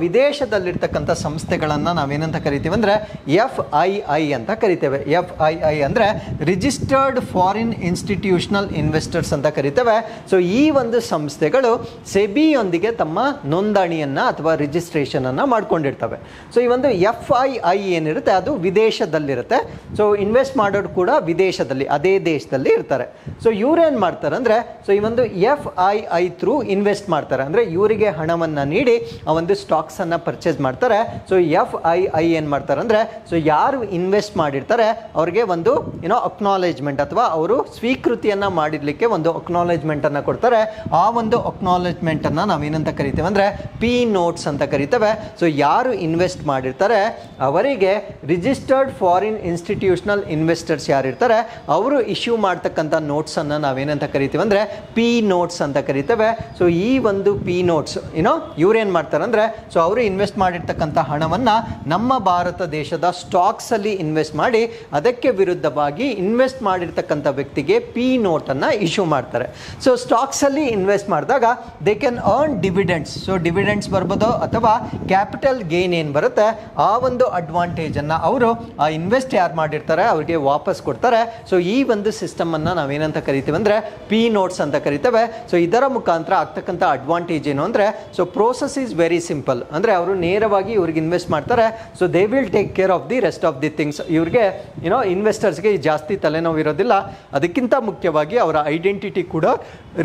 ವಿದೇಶದಲ್ಲಿರ್ತಕ್ಕಂಥ ಸಂಸ್ಥೆಗಳನ್ನ ನಾವೇನಂತ ಕರಿತೀವಿ ಅಂದ್ರೆ FII ಅಂತ ಕರಿತೇವೆ. FII ಅಂದ್ರೆ ರಿಜಿಸ್ಟರ್ಡ್ ಫಾರಿನ್ ಇನ್ಸ್ಟಿಟ್ಯೂಷನಲ್ ಇನ್ವೆಸ್ಟರ್ಸ್ ಅಂತ ಕರಿತೇವೆ. ಸೊ ಈ ಒಂದು ಸಂಸ್ಥೆಗಳು ಸೆಬಿಯೊಂದಿಗೆ ತಮ್ಮ ನೋಂದಣಿಯನ್ನ ಅಥವಾ ರಿಜಿಸ್ಟ್ರೇಷನ್ ಅನ್ನ ಮಾಡ್ಕೊಂಡಿರ್ತವೆ. ಸೊ ಈ ಒಂದು FII ಏನಿರುತ್ತೆ ಅದು ವಿದೇಶದಲ್ಲಿರುತ್ತೆ. ಸೊ ಇನ್ವೆಸ್ಟ್ ಮಾಡೋದು ಕೂಡ ವಿದೇಶದಲ್ಲಿ, ಅದೇ ದೇಶದಲ್ಲಿ ಇರ್ತಾರೆ. ಸೊ ಇವ್ರೇನು ಮಾಡ್ತಾರೆ ಅಂದರೆ, ಸೊ ಈ ಒಂದು FII ಥ್ರೂ ಇನ್ವೆಸ್ಟ್ ಮಾಡ್ತಾರೆ. ಅಂದರೆ ಇವರಿಗೆ ಹಣವನ್ನು ನೀಡಿ ಆ ಒಂದು ಸ್ಟಾಕ್ಸನ್ನು ಪರ್ಚೇಸ್ ಮಾಡ್ತಾರೆ. ಸೊ FII ಏನು ಮಾಡ್ತಾರೆ ಅಂದರೆ, ಸೊ ಯಾರು ಇನ್ವೆಸ್ಟ್ ಮಾಡಿರ್ತಾರೆ ಅವ್ರಿಗೆ ಒಂದು ಅಕ್ನಾಲೇಜ್ಮೆಂಟ್ ಅಥವಾ ಅವರು ಸ್ವೀಕೃತಿಯನ್ನು ಮಾಡಿರಲಿಕ್ಕೆ ಒಂದು ಅಕ್ನಾಲೇಜ್ಮೆಂಟನ್ನು ಕೊಡ್ತಾರೆ. ಆ ಒಂದು ಅಕ್ನಾಲೇಜ್ಮೆಂಟನ್ನು ನಾವೇನಂತ ಕರಿತೇವೆ ಅಂದರೆ ಪಿ ನೋಟ್ಸ್ ಅಂತ ಕರಿತೇವೆ. ಸೊ ಯಾರು ಇನ್ವೆಸ್ಟ್ ಮಾಡಿರ್ತಾರೆ ಅವರಿಗೆ ರಿಜಿಸ್ಟರ್ಡ್ ಫಾರಿನ್ ಇನ್ಸ್ಟಿಟ್ಯೂಷನಲ್ ಇನ್ವೆಸ್ಟರ್ಸ್ ಯಾರಿರ್ತಾರೆ ಅವರು ಇಶ್ಯೂ ಮಾಡ್ತಕ್ಕಂಥ ನೋಟ್ಸನ್ನು ನಾವೇನಂತ ಕರಿತೀವಿ ಅಂದರೆ ಪಿ ನೋಟ್ಸ್ ಅಂತ ಕರಿತೇವೆ. ಸೊ ಈ ಒಂದು ಪಿ ನೋಟ್ಸ್ ಇವ್ರೇನು ಮಾಡ್ತಾರೆ ಅಂದರೆ, ಸೊ ಅವರು ಇನ್ವೆಸ್ಟ್ ಮಾಡಿರ್ತಕ್ಕಂಥ ಹಣವನ್ನು ನಮ್ಮ ಭಾರತ ದೇಶದ ಸ್ಟಾಕ್ಸಲ್ಲಿ ಇನ್ವೆಸ್ಟ್ ಮಾಡಿ ಅದಕ್ಕೆ ವಿರುದ್ಧವಾಗಿ ಇನ್ವೆಸ್ಟ್ ಮಾಡಿರ್ತಕ್ಕಂಥ ವ್ಯಕ್ತಿಗೆ ಪಿ ನೋಟನ್ನು ಇಶ್ಯೂ ಮಾಡ್ತಾರೆ. ಸೊ ಸ್ಟಾಕ್ಸಲ್ಲಿ ಇನ್ವೆಸ್ಟ್ ಮಾಡಿದಾಗ they can earn dividends. So dividends ಬರ್ಬೋದು ಅಥವಾ ಕ್ಯಾಪಿಟಲ್ ಗೇನ್ ಏನು ಬರುತ್ತೆ ಆ ಒಂದು ಅಡ್ವಾಂಟೇಜನ್ನು ಅವರು ಆ ಇನ್ವೆಸ್ಟ್ ಯಾರು ಮಾಡಿರ್ತಾರೆ ಅವರಿಗೆ ವಾಪಸ್ ಕೊಡ್ತಾರೆ. ಸೊ ಈ ಒಂದು ಸಿಸ್ಟಮನ್ನು ನಾವೇನಂತ ಕರಿತೀವಿ ಅಂದರೆ ಪಿ ನೋಟ್ಸ್ ಅಂತ ಕರಿತೇವೆ. ಸೊ ಇದರ ಮುಖಾಂತರ ಆಗ್ತಕ್ಕಂಥ ಅಡ್ವಾಂಟೇಜ್ ಏನು ಅಂದರೆ, so process is very simple. ಅಂದರೆ ಅವರು ನೇರವಾಗಿ ಇವ್ರಿಗೆ ಇನ್ವೆಸ್ಟ್ ಮಾಡ್ತಾರೆ. So they will take care of the rest of the things. ಇವ್ರಿಗೆ ಇನ್ವೆಸ್ಟರ್ಸ್ಗೆ ಜಾಸ್ತಿ ತಲೆನೋವು ಇರೋದಿಲ್ಲ. ಅದಕ್ಕಿಂತ ಮುಖ್ಯವಾಗಿ ಅವರ ಐಡೆಂಟಿಟಿ ಕೂಡ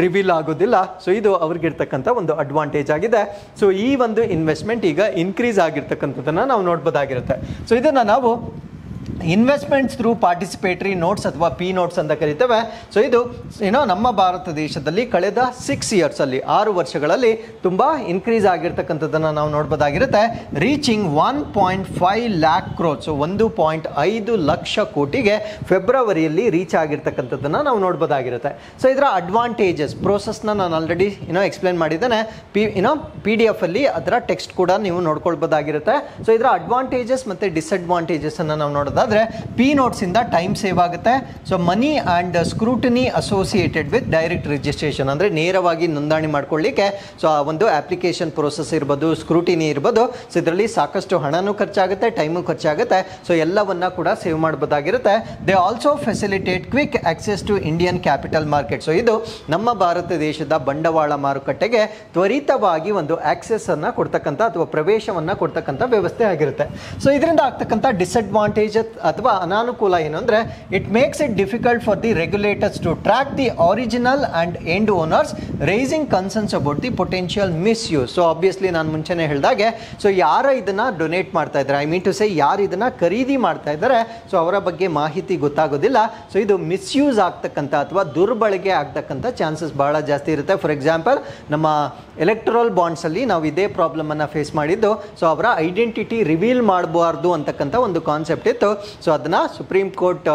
ರಿವೀಲ್ ಆಗೋದಿಲ್ಲ. ಸೊ ಇದು ಅವ್ರಿಗಿರ್ತಕ್ಕಂಥ ಒಂದು ಅಡ್ವಾಂಟೇಜ್ ಆಗಿದೆ. ಸೊ ಈ ಒಂದು ಇನ್ವೆಸ್ಟ್ಮೆಂಟ್ ಈಗ ಇನ್ಕ್ರೀಸ್ ಆಗಿರ್ತಕ್ಕಂಥದ್ದನ್ನು ನಾವು ನೋಡ್ಬೋದಾಗಿರುತ್ತೆ. ಸೊ ಇದನ್ನು ನಾವು ಇನ್ವೆಸ್ಟ್ಮೆಂಟ್ಸ್ ಥ್ರೂ ಪಾರ್ಟಿಸಿಪೇಟರಿ ನೋಟ್ಸ್ ಅಥವಾ ಪಿ ನೋಟ್ಸ್ ಅಂತ ಕರಿತೇವೆ. ಸೊ ಇದು ನಮ್ಮ ಭಾರತ ದೇಶದಲ್ಲಿ ಕಳೆದ 6 ಇಯರ್ಸಲ್ಲಿ 6 ವರ್ಷಗಳಲ್ಲಿ ತುಂಬ ಇನ್ಕ್ರೀಸ್ ಆಗಿರ್ತಕ್ಕಂಥದ್ದನ್ನು ನಾವು ನೋಡ್ಬೋದಾಗಿರುತ್ತೆ. ರೀಚಿಂಗ್ 1.5 ಲ್ಯಾಕ್ ಕ್ರೋರ್. ಸೊ 1.5 ಲಕ್ಷ ಕೋಟಿಗೆ ಫೆಬ್ರವರಿಯಲ್ಲಿ ರೀಚ್ ಆಗಿರ್ತಕ್ಕಂಥದ್ದನ್ನು ನಾವು ನೋಡ್ಬೋದಾಗಿರುತ್ತೆ. ಸೊ ಇದರ ಅಡ್ವಾಂಟೇಜಸ್ ಪ್ರೋಸೆಸ್ನ ನಾನು ಆಲ್ರೆಡಿ ಎಕ್ಸ್ಪ್ಲೇನ್ ಮಾಡಿದ್ದೇನೆ. PDF ಅಲ್ಲಿ ಅದರ ಟೆಕ್ಸ್ಟ್ ಕೂಡ ನೀವು ನೋಡ್ಕೊಳ್ಬೋದಾಗಿರುತ್ತೆ. ಸೊ ಇದರ ಅಡ್ವಾಂಟೇಜಸ್ ಮತ್ತು ಡಿಸ್ಅಡ್ವಾಂಟೇಜಸ್ ಅನ್ನು ನಾವು ನೋಡೋದು ನೋಡೋದಾದ್ರೆ ಪಿ ನೋಟ್ಸ್ ಇಂದ ಟೈಮ್ ಸೇವ್ ಆಗುತ್ತೆ. So money and scrutiny associated with direct registration, ಅಂದರೆ ನೇರವಾಗಿ ನೋಂದಣಿ ಮಾಡ್ಕೊಳ್ಳಿಕ್ಕೆ ಸೊ ಆ ಒಂದು ಅಪ್ಲಿಕೇಶನ್ ಪ್ರೋಸೆಸ್ ಇರ್ಬೋದು, ಸ್ಕ್ರೂಟಿನಿ ಇರ್ಬೋದು. ಸೊ ಇದರಲ್ಲಿ ಸಾಕಷ್ಟು ಹಣನೂ ಖರ್ಚಾಗುತ್ತೆ, ಟೈಮು ಖರ್ಚಾಗುತ್ತೆ. ಸೊ ಎಲ್ಲವನ್ನ ಕೂಡ ಸೇವ್ ಮಾಡಬಹುದಾಗಿರುತ್ತೆ. They also facilitate quick access to Indian capital market. So ಇದು ನಮ್ಮ ಭಾರತ ದೇಶದ ಬಂಡವಾಳ ಮಾರುಕಟ್ಟೆಗೆ ತ್ವರಿತವಾಗಿ ಒಂದು ಆಕ್ಸೆಸ್ ಅನ್ನ ಕೊಡ್ತಕ್ಕಂಥ ಅಥವಾ ಪ್ರವೇಶವನ್ನ ಕೊಡ್ತಕ್ಕಂಥ ವ್ಯವಸ್ಥೆ ಆಗಿರುತ್ತೆ. ಸೊ ಇದರಿಂದ ಆಗ್ತಕ್ಕಂಥ ಡಿಸ್ಅಡ್ವಾಂಟೇಜ್ ಅಥವಾ ಅನಾನುಕೂಲ ಏನು ಅಂದರೆ it makes it difficult for the regulators to track the original and end owners, raising concerns about the potential misuse. So obviously ನಾನು ಮುಂಚೆನೇ ಹೇಳಿದಾಗೆ ಸೊ ಯಾರ ಇದನ್ನ ಡೊನೇಟ್ ಮಾಡ್ತಾ ಇದ್ದಾರೆ, ಐ ಮೀನ್ ಟು ಸೇ ಯಾರು ಇದನ್ನ ಖರೀದಿ ಮಾಡ್ತಾ ಇದ್ದಾರೆ, ಸೊ ಅವರ ಬಗ್ಗೆ ಮಾಹಿತಿ ಗೊತ್ತಾಗೋದಿಲ್ಲ. ಸೊ ಇದು ಮಿಸ್ಯೂಸ್ ಆಗ್ತಕ್ಕಂಥ ಅಥವಾ ದುರ್ಬಳಕೆ ಆಗ್ತಕ್ಕಂಥ ಚಾನ್ಸಸ್ ಬಹಳ ಜಾಸ್ತಿ ಇರುತ್ತೆ. ಫಾರ್ ಎಕ್ಸಾಂಪಲ್ ನಮ್ಮ ಎಲೆಕ್ಟ್ರಲ್ ಬಾಂಡ್ಸ್ ಅಲ್ಲಿ ನಾವು ಇದೇ ಪ್ರಾಬ್ಲಮ್ ಅನ್ನ ಫೇಸ್ ಮಾಡಿದ್ದು. ಸೊ ಅವರ ಐಡೆಂಟಿಟಿ ರಿವೀಲ್ ಮಾಡಬಾರ್ದು ಅಂತಕ್ಕಂಥ ಒಂದು ಕಾನ್ಸೆಪ್ಟ್ ಇತ್ತು. ಸೊ ಅದನ್ನ ಸುಪ್ರೀಂ ಕೋರ್ಟ್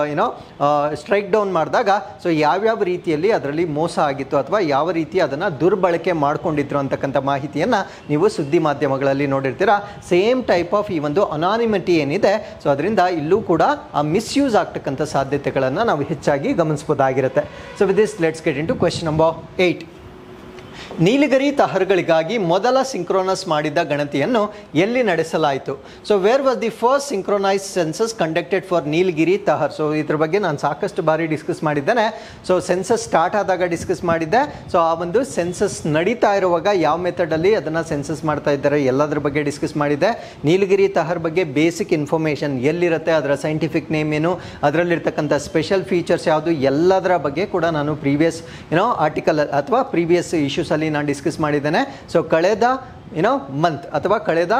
ಸ್ಟ್ರೈಕ್ ಡೌನ್ ಮಾಡಿದಾಗ ಸೊ ಯಾವ್ಯಾವ ರೀತಿಯಲ್ಲಿ ಅದರಲ್ಲಿ ಮೋಸ ಆಗಿತ್ತು ಅಥವಾ ಯಾವ ರೀತಿ ಅದನ್ನ ದುರ್ಬಳಕೆ ಮಾಡ್ಕೊಂಡಿದ್ರು ಅಂತಕ್ಕಂಥ ಮಾಹಿತಿಯನ್ನ ನೀವು ಸುದ್ದಿ ಮಾಧ್ಯಮಗಳಲ್ಲಿ ನೋಡಿರ್ತೀರಾ. ಸೇಮ್ ಟೈಪ್ ಆಫ್ ಈ ಒಂದು ಅನಾನಿಮಿಟಿ ಏನಿದೆ ಸೊ ಅದರಿಂದ ಇಲ್ಲೂ ಕೂಡ ಆ ಮಿಸ್ಯೂಸ್ ಆಗ್ತಕ್ಕಂಥ ಸಾಧ್ಯತೆಗಳನ್ನು ನಾವು ಹೆಚ್ಚಾಗಿ ಗಮನಿಸಬಹುದಾಗಿರುತ್ತೆ. So with this let's get into question number 8. Nilgiri ತಹರ್ಗಳಿಗಾಗಿ ಮೊದಲ ಸಿಂಕ್ರೋನಸ್ ಮಾಡಿದ ಗಣತಿಯನ್ನು ಎಲ್ಲಿ ನಡೆಸಲಾಯಿತು? So where was the first synchronise census conducted for Nilgiri tahr? So ಇದ್ರ ಬಗ್ಗೆ ನಾನು ಸಾಕಷ್ಟು ಬಾರಿ ಡಿಸ್ಕಸ್ ಮಾಡಿದ್ದೇನೆ. ಸೊ ಸೆನ್ಸಸ್ ಸ್ಟಾರ್ಟ್ ಆದಾಗ ಡಿಸ್ಕಸ್ ಮಾಡಿದ್ದೆ. ಸೊ ಆ ಒಂದು ಸೆನ್ಸಸ್ ನಡೀತಾ ಇರುವಾಗ ಯಾವ ಮೆಥಡಲ್ಲಿ ಅದನ್ನು ಸೆನ್ಸಸ್ ಮಾಡ್ತಾ ಇದ್ದಾರೆ ಎಲ್ಲದರ ಬಗ್ಗೆ ಡಿಸ್ಕಸ್ ಮಾಡಿದ್ದೆ. ನೀಲಗಿರಿ ತಹರ್ ಬಗ್ಗೆ ಬೇಸಿಕ್ ಇನ್ಫಾರ್ಮೇಷನ್ ಎಲ್ಲಿರುತ್ತೆ, ಅದರ ಸೈಂಟಿಫಿಕ್ ನೇಮ್ ಏನು, ಅದರಲ್ಲಿರ್ತಕ್ಕಂಥ ಸ್ಪೆಷಲ್ ಫೀಚರ್ಸ್ ಯಾವುದು, ಎಲ್ಲದರ ಬಗ್ಗೆ ಕೂಡ ನಾನು ಪ್ರೀವಿಯಸ್ ಆರ್ಟಿಕಲ್ ಅಥವಾ ಪ್ರೀವಿಯಸ್ ಇಶ್ಯೂಸ್ ಅಲ್ಲಿ ನಾನು ಡಿಸ್ಕಸ್ ಮಾಡಿದ್ದೇನೆ. ಸೊ ಕಳೆದ ಮಂತ್ ಅಥವಾ ಕಳೆದ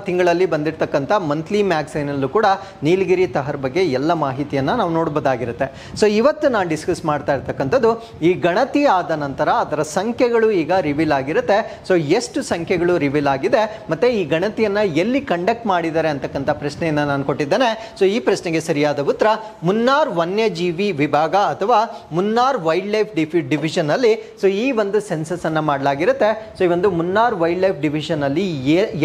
ತಿಂಗಳಲ್ಲಿ ಬಂದಿರತಕ್ಕಂಥ ಮಂತ್ಲಿ ಮ್ಯಾಗ್ಝೈನಲ್ಲೂ ಕೂಡ ನೀಲಗಿರಿ ತಹರ್ ಬಗ್ಗೆ ಎಲ್ಲ ಮಾಹಿತಿಯನ್ನು ನಾವು ನೋಡ್ಬೋದಾಗಿರುತ್ತೆ. ಸೊ ಇವತ್ತು ನಾನು ಡಿಸ್ಕಸ್ ಮಾಡ್ತಾ ಇರ್ತಕ್ಕಂಥದ್ದು ಈ ಗಣತಿ ಆದ ನಂತರ ಅದರ ಸಂಖ್ಯೆಗಳು ಈಗ ರಿವೀಲ್ ಆಗಿರುತ್ತೆ. ಸೊ ಎಷ್ಟು ಸಂಖ್ಯೆಗಳು ರಿವೀಲ್ ಆಗಿದೆ ಮತ್ತು ಈ ಗಣತಿಯನ್ನು ಎಲ್ಲಿ ಕಂಡಕ್ಟ್ ಮಾಡಿದ್ದಾರೆ ಅಂತಕ್ಕಂಥ ಪ್ರಶ್ನೆಯನ್ನು ನಾನು ಕೊಟ್ಟಿದ್ದೇನೆ. ಸೊ ಈ ಪ್ರಶ್ನೆಗೆ ಸರಿಯಾದ ಉತ್ತರ ಮುನ್ನಾರ್ ವನ್ಯಜೀವಿ ವಿಭಾಗ ಅಥವಾ ಮುನ್ನಾರ್ ವೈಲ್ಡ್ ಲೈಫ್ ಡಿವಿಷನ್ ಅಲ್ಲಿ ಸೊ ಈ ಒಂದು ಸೆನ್ಸಸ್ ಅನ್ನು ಮಾಡಲಾಗಿರುತ್ತೆ. ಸೊ ಈ ಒಂದು ಮುನ್ನಾರ್ ವೈಲ್ಡ್ ಲೈಫ್ ಡಿವಿಷನ್ ಅಲ್ಲಿ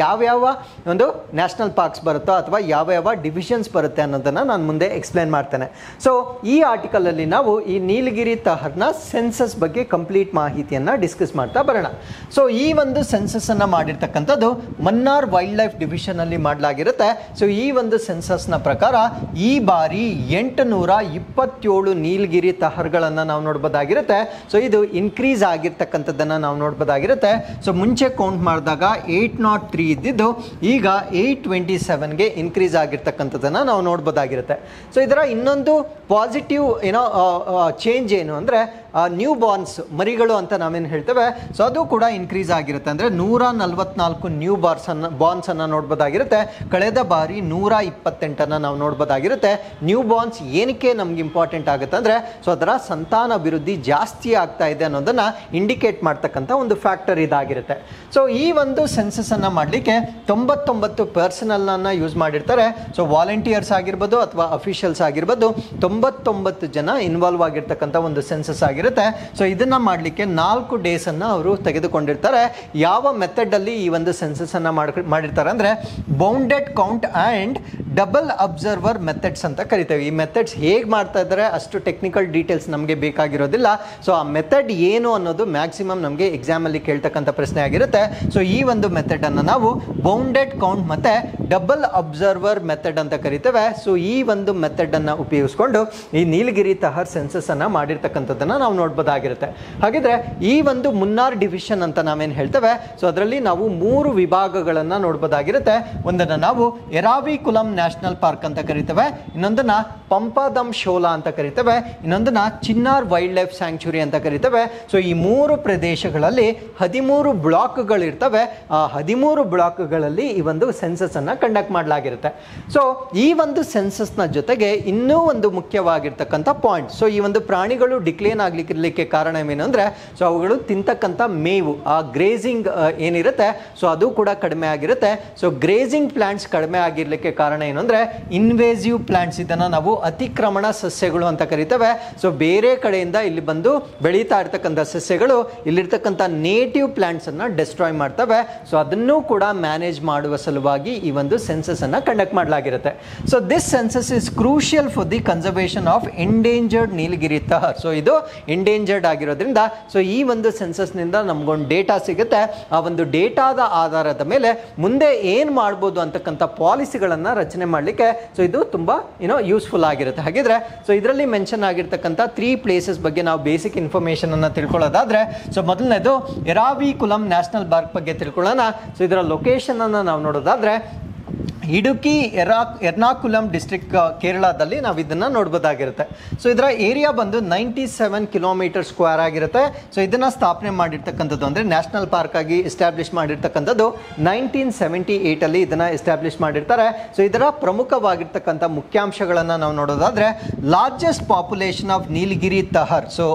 ಯಾವ್ಯಾವ ಒಂದು ನ್ಯಾಷನಲ್ ಪಾರ್ಕ್ಸ್ ಬರುತ್ತೋ ಅಥವಾ ಯಾವ್ಯಾವ ಡಿವಿಷನ್ಸ್ ಬರುತ್ತೆ ಅನ್ನೋದನ್ನ ನಾನು ಮುಂದೆ ಎಕ್ಸ್ಪ್ಲೇನ್ ಮಾಡ್ತೇನೆ. ಸೊ ಈ ಆರ್ಟಿಕಲ್ ಅಲ್ಲಿ ನಾವು ಈ ನೀಲಗಿರಿ ತಹರ್ನ ಸೆನ್ಸಸ್ ಬಗ್ಗೆ ಕಂಪ್ಲೀಟ್ ಮಾಹಿತಿಯನ್ನ ಡಿಸ್ಕಸ್ ಮಾಡ್ತಾ ಬರೋಣ. ಸೊ ಈ ಒಂದು ಸೆನ್ಸಸ್ ಅನ್ನ ಮಾಡಿರ್ತಕ್ಕಂಥದ್ದು ಮನ್ನಾರ್ ವೈಲ್ಡ್ ಲೈಫ್ ಡಿವಿಷನ್ ಅಲ್ಲಿ ಮಾಡಲಾಗಿರುತ್ತೆ. ಸೊ ಈ ಒಂದು ಸೆನ್ಸಸ್ ನ ಪ್ರಕಾರ ಈ ಬಾರಿ 827 ನೀಲಗಿರಿ ತಹರ್ಗಳನ್ನ ನಾವು ನೋಡ್ಬೋದಾಗಿರುತ್ತೆ. ಸೊ ಇದು ಇನ್ಕ್ರೀಸ್ ಆಗಿರ್ತಕ್ಕಂಥದ್ದನ್ನ ನಾವು ನೋಡ್ಬೋದಾಗಿರುತ್ತೆ. ಸೊ ಮುಂಚೆ ಕೌಂಟ್ ಮಾಡಿದಾಗ 803 ಇದ್ದಿದ್ದು ಈಗ 827ಗೆ ಇನ್ಕ್ರೀಸ್ ಆಗಿರ್ತಕ್ಕಂಥದ್ದನ್ನು ನಾವು ನೋಡ್ಬೋದಾಗಿರುತ್ತೆ. ಸೊ ಇದರ ಇನ್ನೊಂದು ಪಾಸಿಟಿವ್ ಚೇಂಜ್ ಏನು ಅಂದರೆ ನ್ಯೂ ಬಾರ್ನ್ಸ್ ಮರಿಗಳು ಅಂತ ನಾವೇನು ಹೇಳ್ತೇವೆ ಸೊ ಅದು ಕೂಡ ಇನ್ಕ್ರೀಸ್ ಆಗಿರುತ್ತೆ. ಅಂದರೆ 144 ನ್ಯೂ ಬಾರ್ನ್ಸ್ ಅನ್ನು ನೋಡ್ಬೋದಾಗಿರುತ್ತೆ. ಕಳೆದ ಬಾರಿ 128 ನಾವು ನೋಡ್ಬೋದಾಗಿರುತ್ತೆ. ನ್ಯೂ ಬಾರ್ನ್ಸ್ ಏನಕ್ಕೆ ನಮ್ಗೆ ಇಂಪಾರ್ಟೆಂಟ್ ಆಗುತ್ತೆ ಅಂದರೆ ಸೊ ಅದರ ಸಂತಾನ ಅಭಿವೃದ್ಧಿ ಜಾಸ್ತಿ ಆಗ್ತಾ ಇದೆ ಅನ್ನೋದನ್ನು ಇಂಡಿಕೇಟ್ ಮಾಡ್ತಕ್ಕಂಥ ಒಂದು ಫ್ಯಾಕ್ಟರ್ ಇದಾಗಿರುತ್ತೆ. ಸೊ ಈ ಒಂದು ಸೆನ್ಸಸ್ ಅನ್ನು ಮಾಡಲಿಕ್ಕೆ 99 ಪರ್ಸನಲ್ನ ಯೂಸ್ ಮಾಡಿರ್ತಾರೆ. ಸೊ ವಾಲಂಟಿಯರ್ಸ್ ಆಗಿರ್ಬೋದು ಅಥವಾ ಅಫಿಷಿಯಲ್ಸ್ ಆಗಿರ್ಬೋದು 99 ಜನ ಇನ್ವಾಲ್ವ್ ಆಗಿರ್ತಕ್ಕಂಥ ಒಂದು ಸೆನ್ಸಸ್ ಆಗಿರುತ್ತೆ. ಸೊ ಇದನ್ನ ಮಾಡಲಿಕ್ಕೆ 4 ಡೇಸ್ ಅನ್ನ ಅವರು ತೆಗೆದುಕೊಂಡಿರ್ತಾರೆ. ಯಾವ ಮೆಥಡ್ ಅಲ್ಲಿ ಈ ಒಂದು ಸೆನ್ಸಸ್ ಅನ್ನ ಮಾಡಿರ್ತಾರೆ ಅಂದ್ರೆ bounded count and double observer methods ಅಂತ ಕರಿತೇವೆ. ಈ ಮೆಥಡ್ಸ್ ಹೇಗೆ ಮಾಡ್ತಾ ಇದ್ದಾರೆ ಅಷ್ಟು ಟೆಕ್ನಿಕಲ್ ಡೀಟೇಲ್ಸ್ ನಮಗೆ ಬೇಕಾಗಿರೋದಿಲ್ಲ. ಸೊ ಆ ಮೆಥಡ್ ಏನು ಅನ್ನೋದು ಮ್ಯಾಕ್ಸಿಮಮ್ ನಮಗೆ ಎಕ್ಸಾಮ್ ಅಲ್ಲಿ ಕೇಳ್ತಕ್ಕಂಥ ಪ್ರಶ್ನೆ ಆಗಿರುತ್ತೆ. ಸೊ ಈ ಒಂದು ಮೆಥಡ್ ಅನ್ನು ನಾವು ಬೌಂಡೆಡ್ ಕೌಂಟ್ ಮತ್ತೆ ಡಬಲ್ ಅಬ್ಸರ್ವರ್ ಮೆಥಡ್ ಅಂತ ಕರಿತೇವೆ. ಸೊ ಈ ಒಂದು ಮೆಥಡ್ ಅನ್ನ ಉಪಯೋಗಿಸ್ಕೊಂಡು ಈ ನೀಲಗಿರಿ ತಹರ್ ಸೆನ್ಸಸ್ ಅನ್ನ ಮಾಡಿರ್ತಕ್ಕಂಥದ್ದನ್ನ ನಾವು ನೋಡ್ಬೋದಾಗಿರುತ್ತೆ. ಹಾಗಿದ್ರೆ ಈ ಒಂದು ಮುನ್ನಾರ್ ಡಿವಿಷನ್ ಅಂತ ನಾವೇನು ಹೇಳ್ತೇವೆ ಸೊ ಅದರಲ್ಲಿ ನಾವು 3 ವಿಭಾಗಗಳನ್ನ ನೋಡ್ಬೋದಾಗಿರುತ್ತೆ. ಒಂದನ್ನ ನಾವು ಎರಾವಿಕುಲಂ ನ್ಯಾಷನಲ್ ಪಾರ್ಕ್ ಅಂತ ಕರಿತೇವೆ, ಇನ್ನೊಂದನ್ನ ಪಂಪಾದಮ್ ಶೋಲಾ ಅಂತ ಕರಿತೇವೆ, ಇನ್ನೊಂದನ್ನ ಚಿನ್ನಾರ್ ವೈಲ್ಡ್ ಲೈಫ್ ಸ್ಯಾಂಕ್ಚುರಿ ಅಂತ ಕರಿತೇವೆ. ಸೊ ಈ 3 ಪ್ರದೇಶಗಳಲ್ಲಿ 13 ಬ್ಲಾಕ್ಗಳಿರ್ತವೆ. ಆ 13 ಬ್ಲಾಕ್ಗಳಲ್ಲಿ ಈ ಒಂದು ಸೆನ್ಸಸ್ ಅನ್ನ ಕಂಡಕ್ಟ್ ಮಾಡಲಾಗಿರುತ್ತೆ. ಸೊ ಈ ಒಂದು ಸೆನ್ಸಸ್ ನ ಜೊತೆಗೆ ಇನ್ನೂ ಒಂದು ಮುಖ್ಯವಾಗಿರ್ತಕ್ಕಂಥ ಪಾಯಿಂಟ್, ಸೊ ಈ ಒಂದು ಪ್ರಾಣಿಗಳು ಡಿಕ್ಲೇನ್ ಆಗ್ಲಿಕ್ಕೆ ಕಾರಣ ಏನು ಅಂದ್ರೆ ಸೊ ಅವುಗಳು ತಿಂತಕ್ಕಂಥ ಮೇವು ಆ ಗ್ರೇಜಿಂಗ್ ಏನಿರುತ್ತೆ ಸೊ ಅದು ಕೂಡ ಕಡಿಮೆ ಆಗಿರುತ್ತೆ. ಸೊ ಗ್ರೇಜಿಂಗ್ ಪ್ಲಾಂಟ್ಸ್ ಕಡಿಮೆ ಆಗಿರ್ಲಿಕ್ಕೆ ಕಾರಣ ಏನು ಅಂದರೆ ಇನ್ವೇಸಿವ್ ಪ್ಲಾಂಟ್ಸ್, ಇದನ್ನು ನಾವು ಅತಿಕ್ರಮಣ ಸಸ್ಯಗಳು ಅಂತ ಕರಿತೇವೆ. ಸೊ ಬೇರೆ ಕಡೆಯಿಂದ ಇಲ್ಲಿ ಬಂದು ಬೆಳೀತಾ ಇರ್ತಕ್ಕಂಥ ಸಸ್ಯಗಳು ಇಲ್ಲಿರ್ತಕ್ಕಂಥ ನೇಟಿವ್ ಪ್ಲಾಂಟ್ಸನ್ನು ಡಿಸ್ಟ್ರಾಯ್ ಮಾಡ್ತವೆ. ಸೊ ಅದನ್ನು ಕೂಡ ಮ್ಯಾನೇಜ್ ಮಾಡುವ ಸಲುವಾಗಿ ಈ ಒಂದು ಸೆನ್ಸಸನ್ನು ಕಂಡಕ್ಟ್ ಮಾಡಲಾಗಿರುತ್ತೆ. So this census is crucial for the conservation of endangered Nilgiri tahr. So ಇದು ಎಂಡೇಂಜರ್ಡ್ ಆಗಿರೋದ್ರಿಂದ ಸೊ ಈ ಒಂದು ಸೆನ್ಸಸ್ನಿಂದ ನಮಗೊಂದು ಡೇಟಾ ಸಿಗುತ್ತೆ. ಆ ಒಂದು ಡೇಟಾದ ಆಧಾರದ ಮೇಲೆ ಮುಂದೆ ಏನು ಮಾಡ್ಬೋದು ಅಂತಕ್ಕಂಥ ಪಾಲಿಸಿಗಳನ್ನು ರಚನೆ ಮಾಡಲಿಕ್ಕೆ ಸೊ ಇದು ತುಂಬ ಯೂಸ್ಫುಲ್ ಆಗಿರುತ್ತೆ. ಹಾಗಿದ್ರೆ ಸೊ ಇದರಲ್ಲಿ ಮೆನ್ಷನ್ ಆಗಿರ್ತಕ್ಕಂಥ 3 ಪ್ಲೇಸಸ್ ಬಗ್ಗೆ ನಾವು ಬೇಸಿಕ್ ಇನ್ಫಾರ್ಮೇಷನ್ ಅನ್ನು ತಿಳ್ಕೊಳ್ಳೋದಾದ್ರೆ, ಸೊ ಮೊದಲನೇದು ಎರಾವಿಕುಲಂ ನ್ಯಾಷನಲ್ ಪಾರ್ಕ್ ಬಗ್ಗೆ ತಿಳ್ಕೊಳ್ಳೋಣ. ಸೊ ಇದರ ಲೊಕೇಶನ್ ಅನ್ನು ನಾವು ನೋಡೋದಾದ್ರೆ ಇಡುಕಿ ಎರ್ನಾಕುಲಂ ಡಿಸ್ಟ್ರಿಕ್ಟ್ ಕೇರಳದಲ್ಲಿ ನಾವು ಇದನ್ನು ನೋಡ್ಬೋದಾಗಿರುತ್ತೆ. ಸೊ ಇದರ ಏರಿಯಾ ಬಂದು 97 ಕಿಲೋಮೀಟರ್ ಸ್ಕ್ವೇರ್ ಆಗಿರುತ್ತೆ. ಸೊ ಇದನ್ನು ಸ್ಥಾಪನೆ ಮಾಡಿರ್ತಕ್ಕಂಥದ್ದು ಅಂದರೆ ನ್ಯಾಷನಲ್ ಪಾರ್ಕ್ ಆಗಿ ಎಸ್ಟಾಬ್ಲಿಷ್ ಮಾಡಿರ್ತಕ್ಕಂಥದ್ದು 1978 ಇದನ್ನು ಎಸ್ಟಾಬ್ಲಿಷ್ ಮಾಡಿರ್ತಾರೆ. ಸೊ ಇದರ ಪ್ರಮುಖವಾಗಿರ್ತಕ್ಕಂಥ ಮುಖ್ಯಾಂಶಗಳನ್ನು ನಾವು ನೋಡೋದಾದರೆ, largest population of Nilgiri tahr. So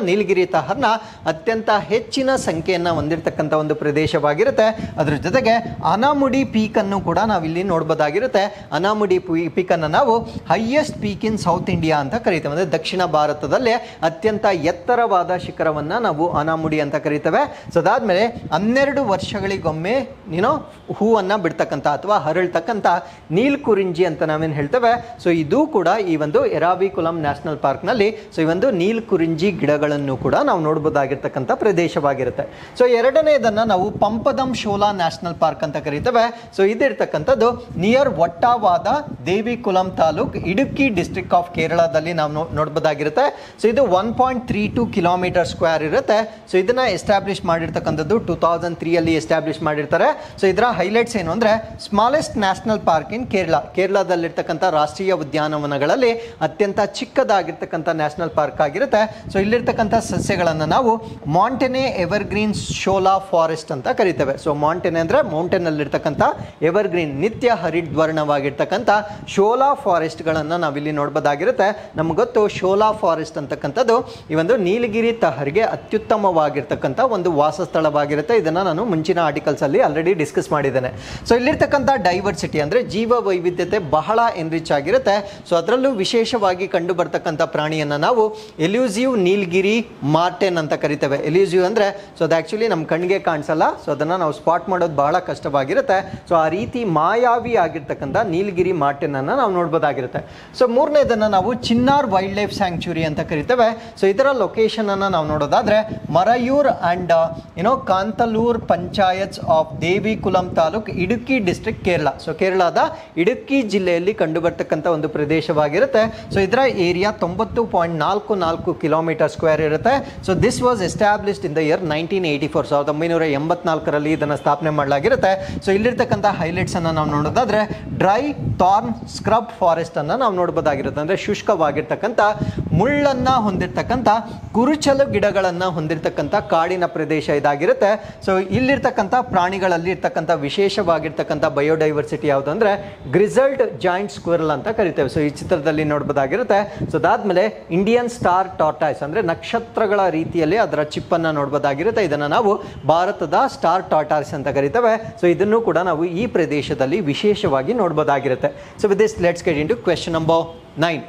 Nilgiri ತಹರ್ನ ಅತ್ಯಂತ ಹೆಚ್ಚಿನ ಸಂಖ್ಯೆಯನ್ನು ಹೊಂದಿರತಕ್ಕಂಥ ಒಂದು ಪ್ರದೇಶವಾಗಿರುತ್ತೆ. ಅದರ ಜೊತೆಗೆ ಅನಾಮುಡಿ ಪೀಕ್ ಅನ್ನು ಕೂಡ ನಾವಿಲ್ಲಿ ನೋಡಬಹುದಾಗಿರುತ್ತೆ. ಅನಾಮುಡಿ ಪೀಕ್ ಅನ್ನು ನಾವು ಹೈಯೆಸ್ಟ್ ಪೀಕ್ ಇನ್ ಸೌತ್ ಇಂಡಿಯಾ ಅಂತ ಕರೀತೇವೆ. ಅಂದರೆ ದಕ್ಷಿಣ ಭಾರತದಲ್ಲಿ ಅತ್ಯಂತ ಎತ್ತರವಾದ ಶಿಖರವನ್ನು ನಾವು ಅನಾಮುಡಿ ಅಂತ ಕರೀತೇವೆ. ಸೊ ಅದಾದ್ಮೇಲೆ 12 ವರ್ಷಗಳಿಗೊಮ್ಮೆ ಹೂವನ್ನು ಬಿಡ್ತಕ್ಕಂಥ ಅಥವಾ ಹರಳ್ತಕ್ಕಂಥ ನೀಲ್ಕುರಿಂಜಿ ಅಂತ ನಾವೇನು ಹೇಳ್ತೇವೆ. ಸೊ ಇದು ಕೂಡ ಈ ಒಂದು ಎರಾವಿಕುಲಂ ನ್ಯಾಷನಲ್ ಪಾರ್ಕ್ನಲ್ಲಿ ಸೊ ಈ ಒಂದು ನೀಲ್ಕುರಿಂಜಿ ಗಿಡಗಳನ್ನು ಕೂಡ ನಾವು ನೋಡಬಹುದಾಗಿರ್ತಕ್ಕಂಥ ಪ್ರದೇಶವಾಗಿರುತ್ತೆ. ಸೊ ಎರಡನೇದನ್ನು ನಾವು ಪಂಪದಂ ಶೋಲಾ ನ್ಯಾಷನಲ್ ಪಾರ್ಕ್ ಅಂತ ಕರೀತೇವೆ. ಸೊ ಇದಿರ್ತಕ್ಕಂಥದ್ದು ನಿಯರ್ ಒಟ್ಟಾವಾದ ದೇವಿಕುಲಂ ತಾಲೂಕ್, ಇಡುಕ್ಕಿ ಡಿಸ್ಟ್ರಿಕ್ಟ್ ಆಫ್ ಕೇರಳದಲ್ಲಿ ನಾವು ನೋಡಬಹುದಾಗಿರುತ್ತೆ. ಸೊ ಇದು 1.32 ಕಿಲೋಮೀಟರ್ ಸ್ಕ್ವೇರ್ ಇರುತ್ತೆ. ಸೊ ಇದನ್ನ ಎಸ್ಟಾಬ್ಲಿಷ್ ಮಾಡಿರ್ತಕ್ಕಂಥದ್ದು 2003 ಎಸ್ಟಾಬ್ಲಿಷ್ ಮಾಡಿರ್ತಾರೆ. ಸೊ ಇದರ ಹೈಲೈಟ್ಸ್ ಏನು ಅಂದರೆ, smallest national park in Kerala, ಕೇರಳದಲ್ಲಿರ್ತಕ್ಕಂಥ ರಾಷ್ಟ್ರೀಯ ಉದ್ಯಾನವನಗಳಲ್ಲಿ ಅತ್ಯಂತ ಚಿಕ್ಕದಾಗಿರ್ತಕ್ಕಂಥ ನ್ಯಾಷನಲ್ ಪಾರ್ಕ್ ಆಗಿರುತ್ತೆ. ಸೊ ಇಲ್ಲಿರ್ತಕ್ಕಂಥ ಸಸ್ಯಗಳನ್ನು ನಾವು ಮಾಂಟೆನೆ ಎವರ್ಗ್ರೀನ್ ಶೋಲಾ ಫಾರೆಸ್ಟ್ ಅಂತ ಕರಿತೇವೆ. ಸೊ ಮಾಂಟೆನೆ ಅಂದರೆ ಮೌಂಟೇನ್ ಅಲ್ಲಿರ್ತಕ್ಕಂಥ ಎವರ್ಗ್ರೀನ್ ನಿತ್ಯ ಹರಿದ್ವರ್ಣವಾಗಿರ್ತಕ್ಕಂಥ ಶೋಲಾ ಫಾರೆಸ್ಟ್ಗಳನ್ನು ನಾವಿಲ್ಲಿ ನೋಡಬಹುದಾಗಿರುತ್ತೆ. ನಮ್ಗೆ ಗೊತ್ತು ಶೋಲಾ ಫಾರೆಸ್ಟ್ ಅಂತಕ್ಕಂಥದ್ದು ಈ ಒಂದು ನೀಲಗಿರಿ ತಹರ್ಗೆ ಅತ್ಯುತ್ತಮವಾಗಿರ್ತಕ್ಕಂಥ ಒಂದು ವಾಸಸ್ಥಳವಾಗಿರುತ್ತೆ. ಇದನ್ನು ನಾನು ಮುಂಚಿನ ಆರ್ಟಿಕಲ್ಸ್ ಅಲ್ಲಿ ಆಲ್ರೆಡಿ ಡಿಸ್ಕಸ್ ಮಾಡಿದ್ದೇನೆ. ಸೊ ಇಲ್ಲಿರ್ತಕ್ಕಂಥ ಡೈವರ್ಸಿಟಿ ಅಂದರೆ ಜೀವ ವೈವಿಧ್ಯತೆ ಬಹಳ ಎನ್ರಿಚ್ ಆಗಿರುತ್ತೆ. ಸೊ ಅದರಲ್ಲೂ ವಿಶೇಷವಾಗಿ ಕಂಡು ಬರ್ತಕ್ಕಂಥ ಪ್ರಾಣಿಯನ್ನು ನಾವು ಎಲ್ಯೂಸಿವ್ ನೀಲಗಿರಿ ಮಾರ್ಟೆನ್ ಅಂತ ಕರಿತೇವೆ. ಎಲ್ಯೂಸಿವ್ ಅಂದರೆ ಸೊ ಅದು ಆ್ಯಕ್ಚುಲಿ ನಮ್ಮ ಕಣ್ಣಿಗೆ ಕಾಣಿಸಲ್ಲ. ಸೊ ಅದನ್ನು ನಾವು ಸ್ಪಾಟ್ ಮಾಡೋದು ಬಹಳ ಕಷ್ಟವಾಗಿರುತ್ತೆ. ಸೊ ಆ ರೀತಿ ಮಾಯಾವಿ ಆಗಿರ್ತಕ್ಕಂಥ ನೀಲಗಿರಿ ಮಾರ್ಟೆನ್ ಅನ್ನು ನಾವು ನೋಡ್ಬೋದಾಗಿರುತ್ತೆ. ಸೊ ಮೂರನೇದನ್ನು ನಾವು ಚಿನ್ನಾರ್ ವೈಲ್ಡ್ ಲೈಫ್ ಸ್ಯಾಂಕ್ಚುರಿ ಅಂತ ಕರಿತೇವೆ. ಸೊ ಇದರ ಲೊಕೇಶನ್ ಅನ್ನು ನಾವು ನೋಡೋದಾದ್ರೆ Marayur and Kanthalloor panchayats of Devikulam taluk, Idukki district, Kerala. So ಕೇರಳದ ಇಡುಕ್ಕಿ ಜಿಲ್ಲೆಯಲ್ಲಿ ಕಂಡು ಬರ್ತಕ್ಕಂಥ ಒಂದು ಪ್ರದೇಶವಾಗಿರುತ್ತೆ. ಸೊ ಇದರ ಏರಿಯಾ 90.44 ಕಿಲೋಮೀಟರ್ ಸ್ಕ್ವೇರ್ ಇರುತ್ತೆ. So this was established in the year 1984, 1984 ಇದನ್ನು ಸ್ಥಾಪನೆ ಮಾಡಲಾಗಿರುತ್ತೆ. ಸೊ ಇಲ್ಲಿರ್ತಕ್ಕಂಥ ಹೈಲೈಟ್ಸ್ ಅನ್ನು ನಾವು ನೋಡೋದಾದ್ರೆ ಡ್ರೈ ಥಾರ್ನ್ ಸ್ಕ್ರಬ್ ಫಾರೆಸ್ಟ್ ಅನ್ನು ನಾವು ನೋಡಬಹುದಾಗಿರುತ್ತೆ. ಅಂದರೆ ಶುಷ್ಕವಾಗಿರ್ತಕ್ಕಂಥ ಮುಳ್ಳನ್ನ ಹೊಂದಿರತಕ್ಕಂಥ ಕುರುಚಲು ಗಿಡಗಳನ್ನು ಹೊಂದಿರತಕ್ಕಂಥ ಕಾಡಿನ ಪ್ರದೇಶ ಇದಾಗಿರುತ್ತೆ. ಸೊ ಇಲ್ಲಿರ್ತಕ್ಕಂಥ ಪ್ರಾಣಿಗಳಲ್ಲಿ ಇರ್ತಕ್ಕಂಥ ವಿಶೇಷವಾಗಿರ್ತಕ್ಕಂಥ ಬಯೋಡೈವರ್ಸಿಟಿ ಯಾವುದು ಅಂದರೆ ಗ್ರಿಸಲ್ಡ್ ಜಾಯಿಂಟ್ ಸ್ಕ್ವಿರಲ್ ಅಂತ ಕರಿತೇವೆ. ಸೊ ಈ ಚಿತ್ರದಲ್ಲಿ ನೋಡಬಹುದಾಗಿರುತ್ತೆ. ಸೊ ಅದಾದ್ಮೇಲೆ ಇಂಡಿಯನ್ ಸ್ಟಾರ್ ಟಾರ್ಟಾಯ್ಸ್ ಅಂದರೆ ನಕ್ಷತ್ರಗಳ ರೀತಿಯಲ್ಲಿ ಅದರ ಚಿಪ್ಪನ್ನು ನೋಡಬಹುದಾಗಿರುತ್ತೆ. ಇದನ್ನು ನಾವು ಭಾರತದ ಸ್ಟಾರ್ ಟಾರ್ಟಾಯ್ಸ್ ಅಂತ ಕರಿತೇವೆ. ಸೊ ಇದನ್ನು ಕೂಡ ನಾವು ಈ ಪ್ರದೇಶದಲ್ಲಿ ವಿಶೇಷವಾಗಿ ನೋಡಬಹುದಾಗಿರುತ್ತೆ. So with this let's get into question number 9.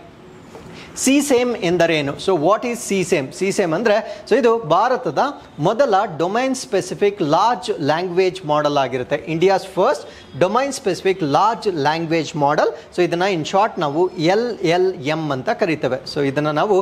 Sesame ಎಂದರೇನು? So what is Sesame? Sesame ಅಂದರೆ ಸೊ ಇದು ಭಾರತದ ಮೊದಲ domain specific large language model ಆಗಿರುತ್ತೆ. India's first domain specific large language model. So ಇದನ್ನು ಇನ್ ಶಾರ್ಟ್ ನಾವು LLM ಅಂತ ಕರಿತೇವೆ. ಸೊ ಇದನ್ನು ನಾವು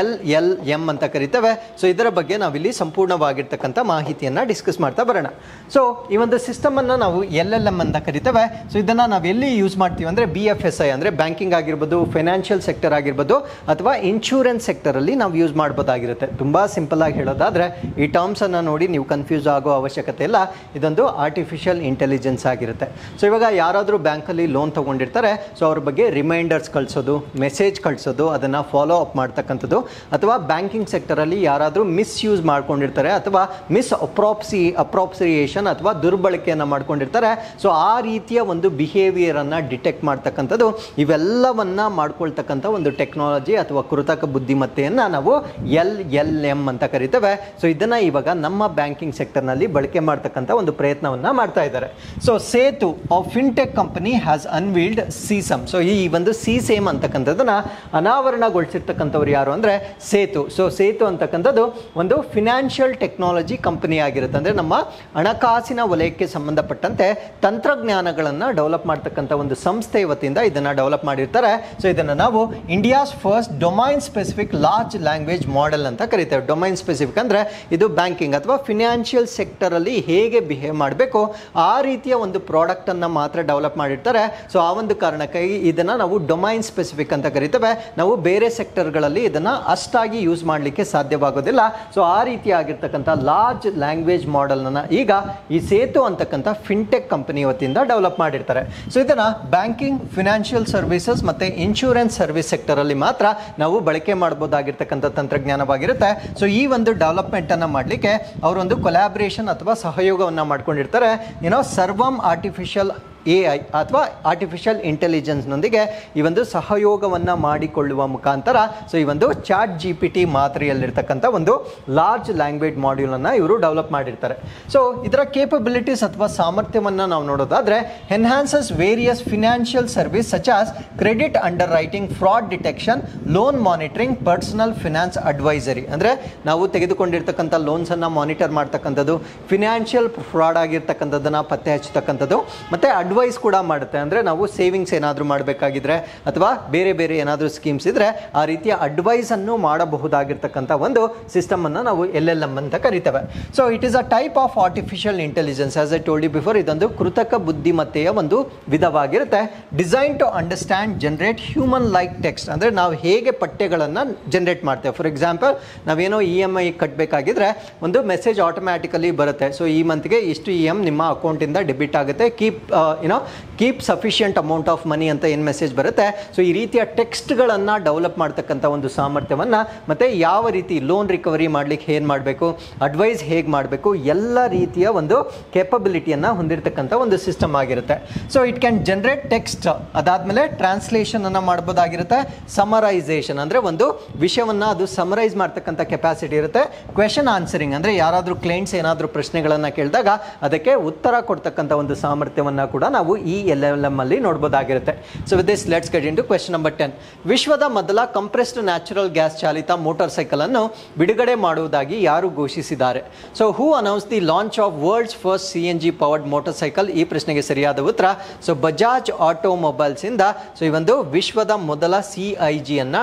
LLM ಅಂತ ಕರಿತೇವೆ. ಸೊ ಇದರ ಬಗ್ಗೆ ನಾವಿಲ್ಲಿ ಸಂಪೂರ್ಣವಾಗಿರ್ತಕ್ಕಂಥ ಮಾಹಿತಿಯನ್ನು ಡಿಸ್ಕಸ್ ಮಾಡ್ತಾ ಬರೋಣ. ಸೊ ಈ ಒಂದು ಸಿಸ್ಟಮನ್ನು ನಾವು LLM ಅಂತ ಕರಿತೇವೆ. ಸೊ ಇದನ್ನು ನಾವು ಎಲ್ಲಿ ಯೂಸ್ ಮಾಡ್ತೀವಿ ಅಂದರೆ BFSI ಅಂದರೆ ಬ್ಯಾಂಕಿಂಗ್ ಆಗಿರ್ಬೋದು, ಫೈನಾನ್ಷಿಯಲ್ ಸೆಕ್ಟರ್ ಆಗಿರ್ಬೋದು, ಅಥವಾ ಇನ್ಶೂರೆನ್ಸ್ ಸೆಕ್ಟರಲ್ಲಿ ನಾವು ಯೂಸ್ ಮಾಡಬಹುದಾಗಿರುತ್ತೆ. ತುಂಬ ಸಿಂಪಲ್ ಆಗಿ ಹೇಳೋದಾದರೆ ಈ ಟರ್ಮ್ಸನ್ನು ನೋಡಿ ನೀವು ಕನ್ಫ್ಯೂಸ್ ಆಗೋ ಅವಶ್ಯಕತೆ ಇಲ್ಲ. ಇದೊಂದು ಆರ್ಟಿಫಿಷಿಯಲ್ ಇಂಟೆಲಿಜೆನ್ಸ್ ಆಗಿರುತ್ತೆ. ಸೊ ಇವಾಗ ಯಾರಾದರೂ ಬ್ಯಾಂಕಲ್ಲಿ ಲೋನ್ ತೊಗೊಂಡಿರ್ತಾರೆ. ಸೊ ಅವ್ರ ಬಗ್ಗೆ ರಿಮೈಂಡರ್ಸ್ ಕಳಿಸೋದು, ಮೆಸೇಜ್ ಕಳಿಸೋದು, ಅದನ್ನು ಫಾಲೋ ಅಪ್ ಮಾಡ್ತಕ್ಕಂಥದ್ದು, ಅಥವಾ ಬ್ಯಾಂಕಿಂಗ್ ಸೆಕ್ಟರಲ್ಲಿ ಯಾರಾದರೂ ಮಿಸ್ಯೂಸ್ ಮಾಡ್ಕೊಂಡಿರ್ತಾರೆ ಅಥವಾ ಅಪ್ರಾಪ್ರಿಯೇಷನ್ ಅಥವಾ ದುರ್ಬಳಕೆಯನ್ನು ಮಾಡ್ಕೊಂಡಿರ್ತಾರೆ. ಸೊ ಆ ರೀತಿಯ ಒಂದು ಬಿಹೇವಿಯರನ್ನು ಡಿಟೆಕ್ಟ್ ಮಾಡ್ತಕ್ಕಂಥದ್ದು, ಇವೆಲ್ಲವನ್ನ ಮಾಡ್ಕೊಳ್ತಕ್ಕಂಥ ಒಂದು ಟೆಕ್ನಾಲಜಿ ಅಥವಾ ಕೃತಕ ಬುದ್ಧಿಮತ್ತೆಯನ್ನು ನಾವು LLM ಅಂತ ಕರಿತೇವೆ. ಸೊ ಇದನ್ನು ಇವಾಗ ನಮ್ಮ ಬ್ಯಾಂಕಿಂಗ್ ಸೆಕ್ಟರ್ನಲ್ಲಿ ಬಳಕೆ ಮಾಡ್ತಕ್ಕಂಥ ಒಂದು ಪ್ರಯತ್ನವನ್ನು ಮಾಡ್ತಾ ಇದ್ದಾರೆ. So Setu Setu fintech company has unveiled sesame. So ಈ ಒಂದು ಸಿಸೇಮ್ ಅಂತಕ್ಕಂಥದ್ದನ್ನ ಅನಾವರಣಗೊಳಿಸಿರ್ತಕ್ಕಂಥವ್ರು ಯಾರು ಅಂದರೆ ಸೇತು. ಸೊ ಸೇತು ಅಂತಕ್ಕಂಥದ್ದು ಒಂದು ಫಿನಾನ್ಷಿಯಲ್ ಟೆಕ್ನಾಲಜಿ ಕಂಪನಿ ಆಗಿರುತ್ತೆ. ಅಂದರೆ ನಮ್ಮ ಹಣಕಾಸಿನ ವಲಯಕ್ಕೆ ಸಂಬಂಧಪಟ್ಟಂತೆ ತಂತ್ರಜ್ಞಾನಗಳನ್ನು ಡೆವಲಪ್ ಮಾಡ್ತಕ್ಕಂಥ ಒಂದು ಸಂಸ್ಥೆ ವತಿಯಿಂದ ಇದನ್ನು ಡೆವಲಪ್ ಮಾಡಿರ್ತಾರೆ. ಸೊ ಇದನ್ನು ನಾವು India's first domain specific large language model ಅಂತ ಕರಿತೇವೆ. ಡೊಮೈನ್ ಸ್ಪೆಸಿಫಿಕ್ ಅಂದರೆ ಇದು ಬ್ಯಾಂಕಿಂಗ್ ಅಥವಾ ಫಿನಾನ್ಷಿಯಲ್ ಸೆಕ್ಟರಲ್ಲಿ ಹೇಗೆ ಬಿಹೇವ್ ಮಾಡಬೇಕು ಆ ರೀತಿಯ ಒಂದು ಪ್ರಾಡಕ್ಟನ್ನು ಮಾತ್ರ ಡೆವಲಪ್ ಮಾಡಿರ್ತಾರೆ. ಸೊ ಆ ಒಂದು ಕಾರಣಕ್ಕಾಗಿ ಇದನ್ನು ನಾವು ಡೊಮೈನ್ ಸ್ಪೆಸಿಫಿಕ್ ಅಂತ ಕರಿತೇವೆ. ನಾವು ಬೇರೆ ಸೆಕ್ಟರ್ಗಳಲ್ಲಿ ಇದನ್ನು ಅಷ್ಟಾಗಿ ಯೂಸ್ ಮಾಡಲಿಕ್ಕೆ ಸಾಧ್ಯವಾಗೋದಿಲ್ಲ. ಸೊ ಆ ರೀತಿಯಾಗಿರ್ತಕ್ಕಂಥ ಲಾರ್ಜ್ ಲ್ಯಾಂಗ್ವೇಜ್ ಮಾಡೆಲ್ನ ಈಗ ಈ ಸೇತು ಅಂತಕ್ಕಂಥ ಫಿನ್ಟೆಕ್ ಕಂಪನಿ ವತಿಯಿಂದ ಡೆವಲಪ್ ಮಾಡಿರ್ತಾರೆ. ಸೊ ಇದನ್ನು ಬ್ಯಾಂಕಿಂಗ್, ಫಿನಾನ್ಷಿಯಲ್ ಸರ್ವಿಸಸ್ ಮತ್ತು ಇನ್ಶೂರೆನ್ಸ್ ಸರ್ವಿಸ್ ಸೆಕ್ಟರಲ್ಲಿ ಮಾತ್ರ ನಾವು ಬಳಕೆ ಮಾಡಬಹುದಾಗಿರ್ತಕ್ಕಂಥ ತಂತ್ರಜ್ಞಾನವಾಗಿರುತ್ತೆ. ಸೊ ಈ ಒಂದು ಡೆವಲಪ್ಮೆಂಟನ್ನು ಮಾಡಲಿಕ್ಕೆ ಅವರೊಂದು ಕೊಲಾಬ್ರೇಷನ್ ಅಥವಾ ಸಹಯೋಗವನ್ನು ಮಾಡ್ಕೊಂಡಿರ್ತಾರೆ. ಸರ್ವಮ್ ಆರ್ಟಿಫಿಷಿಯಲ್ AI ಅಥವಾ ಆರ್ಟಿಫಿಷಿಯಲ್ ಇಂಟೆಲಿಜೆನ್ಸ್ನೊಂದಿಗೆ ಈ ಒಂದು ಸಹಯೋಗವನ್ನು ಮಾಡಿಕೊಳ್ಳುವ ಮುಖಾಂತರ ಸೊ ಈ ಒಂದು ಚಾಟ್ GPT ಮಾದರಿಯಲ್ಲಿರ್ತಕ್ಕಂಥ ಒಂದು ಲಾರ್ಜ್ ಲ್ಯಾಂಗ್ವೇಜ್ ಮಾಡ್ಯೂಲನ್ನು ಇವರು ಡೆವಲಪ್ ಮಾಡಿರ್ತಾರೆ. ಸೊ ಇದರ ಕೇಪಬಿಲಿಟೀಸ್ ಅಥವಾ ಸಾಮರ್ಥ್ಯವನ್ನು ನಾವು ನೋಡೋದಾದರೆ enhances various financial service such as credit under writing, fraud detection, loan monitoring, personal finance advisory. ಅಂದರೆ ನಾವು ತೆಗೆದುಕೊಂಡಿರ್ತಕ್ಕಂಥ ಲೋನ್ಸನ್ನು ಮಾನಿಟರ್ ಮಾಡ್ತಕ್ಕಂಥದ್ದು, ಫಿನಾನ್ಷಿಯಲ್ ಫ್ರಾಡ್ ಆಗಿರ್ತಕ್ಕಂಥದ್ದನ್ನು ಪತ್ತೆ ಹಚ್ಚತಕ್ಕಂಥದ್ದು, ಮತ್ತು ಅಡ್ವೈಸ್ ಕೂಡ ಮಾಡುತ್ತೆ. ಅಂದರೆ ನಾವು ಸೇವಿಂಗ್ಸ್ ಏನಾದರೂ ಮಾಡಬೇಕಾಗಿದ್ರೆ ಅಥವಾ ಬೇರೆ ಬೇರೆ ಏನಾದರೂ ಸ್ಕೀಮ್ಸ್ ಇದ್ದರೆ ಆ ರೀತಿಯ ಅಡ್ವೈಸನ್ನು ಮಾಡಬಹುದಾಗಿರ್ತಕ್ಕಂಥ ಒಂದು ಸಿಸ್ಟಮನ್ನು ನಾವು LLM ಅಂತ ಕರಿತೇವೆ. So it is a type of artificial intelligence. As I told you before, ಇದೊಂದು ಕೃತಕ ಬುದ್ಧಿಮತ್ತೆಯ ಒಂದು ವಿಧವಾಗಿರುತ್ತೆ. Design to understand, generate human like text. ಅಂದರೆ ನಾವು ಹೇಗೆ ಪಠ್ಯಗಳನ್ನು ಜನರೇಟ್ ಮಾಡ್ತೇವೆ. ಫಾರ್ ಎಕ್ಸಾಂಪಲ್, ನಾವೇನೋ EMI ಕಟ್ಟಬೇಕಾಗಿದ್ರೆ ಒಂದು ಮೆಸೇಜ್ ಆಟೋಮ್ಯಾಟಿಕಲಿ ಬರುತ್ತೆ. ಸೊ ಈ ಮಂತ್ಗೆ ಇಷ್ಟು EM ನಿಮ್ಮ ಅಕೌಂಟಿಂದ ಡೆಬಿಟ್ ಆಗುತ್ತೆ, keep sufficient amount of money ಅಂತ ಏನು ಮೆಸೇಜ್ ಬರುತ್ತೆ. ಸೊ ಈ ರೀತಿಯ ಟೆಕ್ಸ್ಟ್ಗಳನ್ನು ಡೆವಲಪ್ ಮಾಡ್ತಕ್ಕಂಥ ಒಂದು ಸಾಮರ್ಥ್ಯವನ್ನು, ಮತ್ತು ಯಾವ ರೀತಿ ಲೋನ್ ರಿಕವರಿ ಮಾಡಲಿಕ್ಕೆ ಏನು ಮಾಡಬೇಕು, ಅಡ್ವೈಸ್ ಹೇಗೆ ಮಾಡಬೇಕು, ಎಲ್ಲ ರೀತಿಯ ಒಂದು ಕೇಪಬಿಲಿಟಿಯನ್ನು ಹೊಂದಿರತಕ್ಕಂಥ ಒಂದು ಸಿಸ್ಟಮ್ ಆಗಿರುತ್ತೆ. So it can generate text, ಅದಾದಮೇಲೆ ಟ್ರಾನ್ಸ್ಲೇಷನನ್ನು ಮಾಡ್ಬೋದಾಗಿರುತ್ತೆ. ಸಮರೈಸೇಷನ್ ಅಂದರೆ ಒಂದು ವಿಷಯವನ್ನು ಅದು ಸಮರೈಸ್ ಮಾಡ್ತಕ್ಕಂಥ ಕೆಪಾಸಿಟಿ ಇರುತ್ತೆ. ಕ್ವೆಶನ್ ಆನ್ಸರಿಂಗ್ ಅಂದರೆ ಯಾರಾದರೂ ಕ್ಲೈಂಟ್ಸ್ ಏನಾದರೂ ಪ್ರಶ್ನೆಗಳನ್ನು ಕೇಳಿದಾಗ ಅದಕ್ಕೆ ಉತ್ತರ ಕೊಡ್ತಕ್ಕಂಥ ಒಂದು ಸಾಮರ್ಥ್ಯವನ್ನು ಕೂಡ ನಾವು ಈ LLM ಅಲ್ಲಿ ನೋಡಬಹುದಾಗಿರುತ್ತೆ. So with this let's get into question number 10. ವಿಶ್ವದ ಮೊದಲ ಕಂಪ್ರೆಸ್ಡ್ ನ್ಯಾಚುರಲ್ ಗ್ಯಾಸ್ ಚಾಲಿತ ಮೋಟಾರ್ ಸೈಕಲ್ ಅನ್ನು ಬಿಡುಗಡೆ ಮಾಡುವುದಾಗಿ ಯಾರು ಘೋಷಿಸಿದ್ದಾರೆ? So who announce the launch of world's first CNG powered motorcycle? ಈ ಪ್ರಶ್ನೆಗೆ ಸರಿಯಾದ ಉತ್ತರ ಸೊ ಬಜಾಜ್ ಆಟೋಮೊಬೈಲ್ಸ್ ಇಂದ ಸೊ ಈ ಒಂದು ವಿಶ್ವದ ಮೊದಲ CIG ಅನ್ನ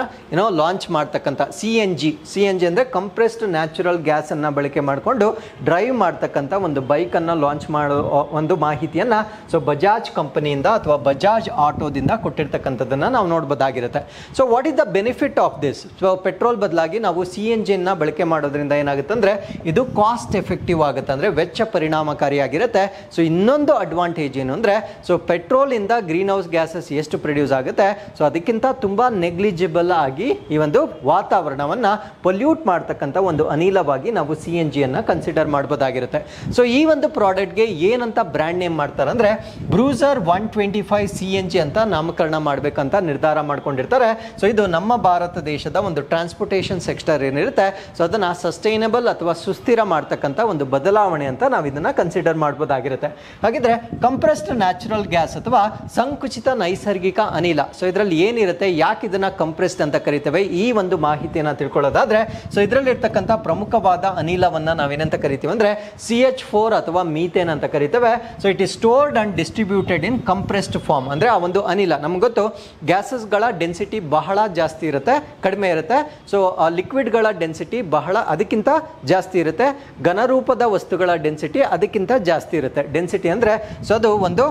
ಲಾಂಚ್ ಮಾಡ್ತಕ್ಕಂಥ CNG ಅಂದರೆ ಕಂಪ್ರೆಸ್ಡ್ ನ್ಯಾಚುರಲ್ ಗ್ಯಾಸ್ ಅನ್ನ ಬಳಕೆ ಮಾಡಿಕೊಂಡು ಡ್ರೈವ್ ಮಾಡ್ತಕ್ಕಂಥ ಒಂದು ಬೈಕ್ ಅನ್ನ ಲಾಂಚ್ ಮಾಡೋ ಒಂದು ಮಾಹಿತಿಯನ್ನು ಸೊ ಬಜಾಜ್ ಕಂಪನಿಯಿಂದ ಅಥವಾ ಬಜಾಜ್ ಆಟೋದಿಂದ ಕೊಟ್ಟಿರ್ತಕ್ಕಂಥದ್ದನ್ನು ನಾವು ನೋಡ್ಬೋದಾಗಿರುತ್ತೆ. So what is the benefit of this? So petrol ಬದಲಾಗಿ ನಾವು CNGನ ಬಳಕೆ ಮಾಡೋದ್ರಿಂದ ಏನಾಗುತ್ತೆ ಅಂದರೆ ಇದು ಕಾಸ್ಟ್ ಎಫೆಕ್ಟಿವ್ ಆಗುತ್ತೆ, ಅಂದರೆ ವೆಚ್ಚ ಪರಿಣಾಮಕಾರಿಯಾಗಿರುತ್ತೆ. ಸೊ ಇನ್ನೊಂದು ಅಡ್ವಾಂಟೇಜ್ ಏನು ಅಂದರೆ ಸೊ ಪೆಟ್ರೋಲಿಂದ ಗ್ರೀನ್ ಹೌಸ್ ಗ್ಯಾಸಸ್ ಎಷ್ಟು ಪ್ರೊಡ್ಯೂಸ್ ಆಗುತ್ತೆ ಸೊ ಅದಕ್ಕಿಂತ ತುಂಬ ನೆಗ್ಲಿಜಿಬಲ್ ಆಗಿ ಈ ಒಂದು ವಾತಾವರಣವನ್ನು ಪೊಲ್ಯೂಟ್ ಮಾಡ್ತಕ್ಕಂಥ ಒಂದು ಅನಿಲವಾಗಿ ನಾವು CNGಯನ್ನು ಕನ್ಸಿಡರ್ ಮಾಡ್ಬೋದಾಗಿರುತ್ತೆ. ಸೊ ಈ ಒಂದು ಪ್ರಾಡಕ್ಟ್ಗೆ ಏನಂತ ಬ್ರ್ಯಾಂಡ್ ನೇಮ್ ಮಾಡ್ತಾರೆ ಅಂದರೆ ಬ್ರೂಸರ್ 125 CNG ಅಂತ ನಾಮಕರಣ ಮಾಡಬೇಕಂತ ನಿರ್ಧಾರ ಮಾಡ್ಕೊಂಡಿರ್ತಾರೆ. ಸೊ ಇದು ನಮ್ಮ ಭಾರತ ದೇಶದ ಒಂದು ಟ್ರಾನ್ಸ್ಪೋರ್ಟೇಷನ್ ಸೆಕ್ಟರ್ ಏನಿರುತ್ತೆ ಸೊ ಅದನ್ನು ಸಸ್ಟೈನಬಲ್ ಅಥವಾ ಸುಸ್ಥಿರ ಮಾಡ್ತಕ್ಕಂಥ ಒಂದು ಬದಲಾವಣೆ ಅಂತ ನಾವು ಇದನ್ನು ಕನ್ಸಿಡರ್ ಮಾಡ್ಬೋದಾಗಿರುತ್ತೆ. ಹಾಗಿದ್ರೆ ಕಂಪ್ರೆಸ್ಡ್ ನ್ಯಾಚುರಲ್ ಗ್ಯಾಸ್ ಅಥವಾ ಸಂಕುಚಿತ ನೈಸರ್ಗಿಕ ಅನಿಲ, ಸೊ ಇದರಲ್ಲಿ ಏನಿರುತ್ತೆ, ಯಾಕೆ ಇದನ್ನು ಕಂಪ್ರೆಸ್ಡ್ ಅಂತ ಕರಿತೇವೆ, ಈ ಒಂದು ಮಾಹಿತಿಯನ್ನು ತಿಳ್ಕೊಳ್ಳೋದಾದ್ರೆ ಸೊ ಇದರಲ್ಲಿರ್ತಕ್ಕಂಥ ಪ್ರಮುಖವಾದ ಅನಿಲವನ್ನು ನಾವೇನಂತ ಕರಿತೀವಿ ಅಂದರೆ CH4 ಅಥವಾ ಮೀಥೇನ್ ಅಂತ ಕರಿತೇವೆ. So it is stored and distributed in compressed form. ಅಂದರೆ ಆ ಒಂದು ಅನಿಲ, ನಮ್ಗೆ ಗೊತ್ತು ಗ್ಯಾಸಸ್ಗಳ ಡೆನ್ಸಿಟಿ ಬಹಳ ಜಾಸ್ತಿ ಇರುತ್ತೆ, ಕಡಿಮೆ ಇರುತ್ತೆ. ಸೊ ಲಿಕ್ವಿಡ್ಗಳ ಡೆನ್ಸಿಟಿ ಬಹಳ ಅದಕ್ಕಿಂತ ಜಾಸ್ತಿ ಇರುತ್ತೆ, ಘನರೂಪದ ವಸ್ತುಗಳ ಡೆನ್ಸಿಟಿ ಅದಕ್ಕಿಂತ ಜಾಸ್ತಿ ಇರುತ್ತೆ. ಡೆನ್ಸಿಟಿ ಅಂದರೆ ಸೊ ಅದು ಒಂದು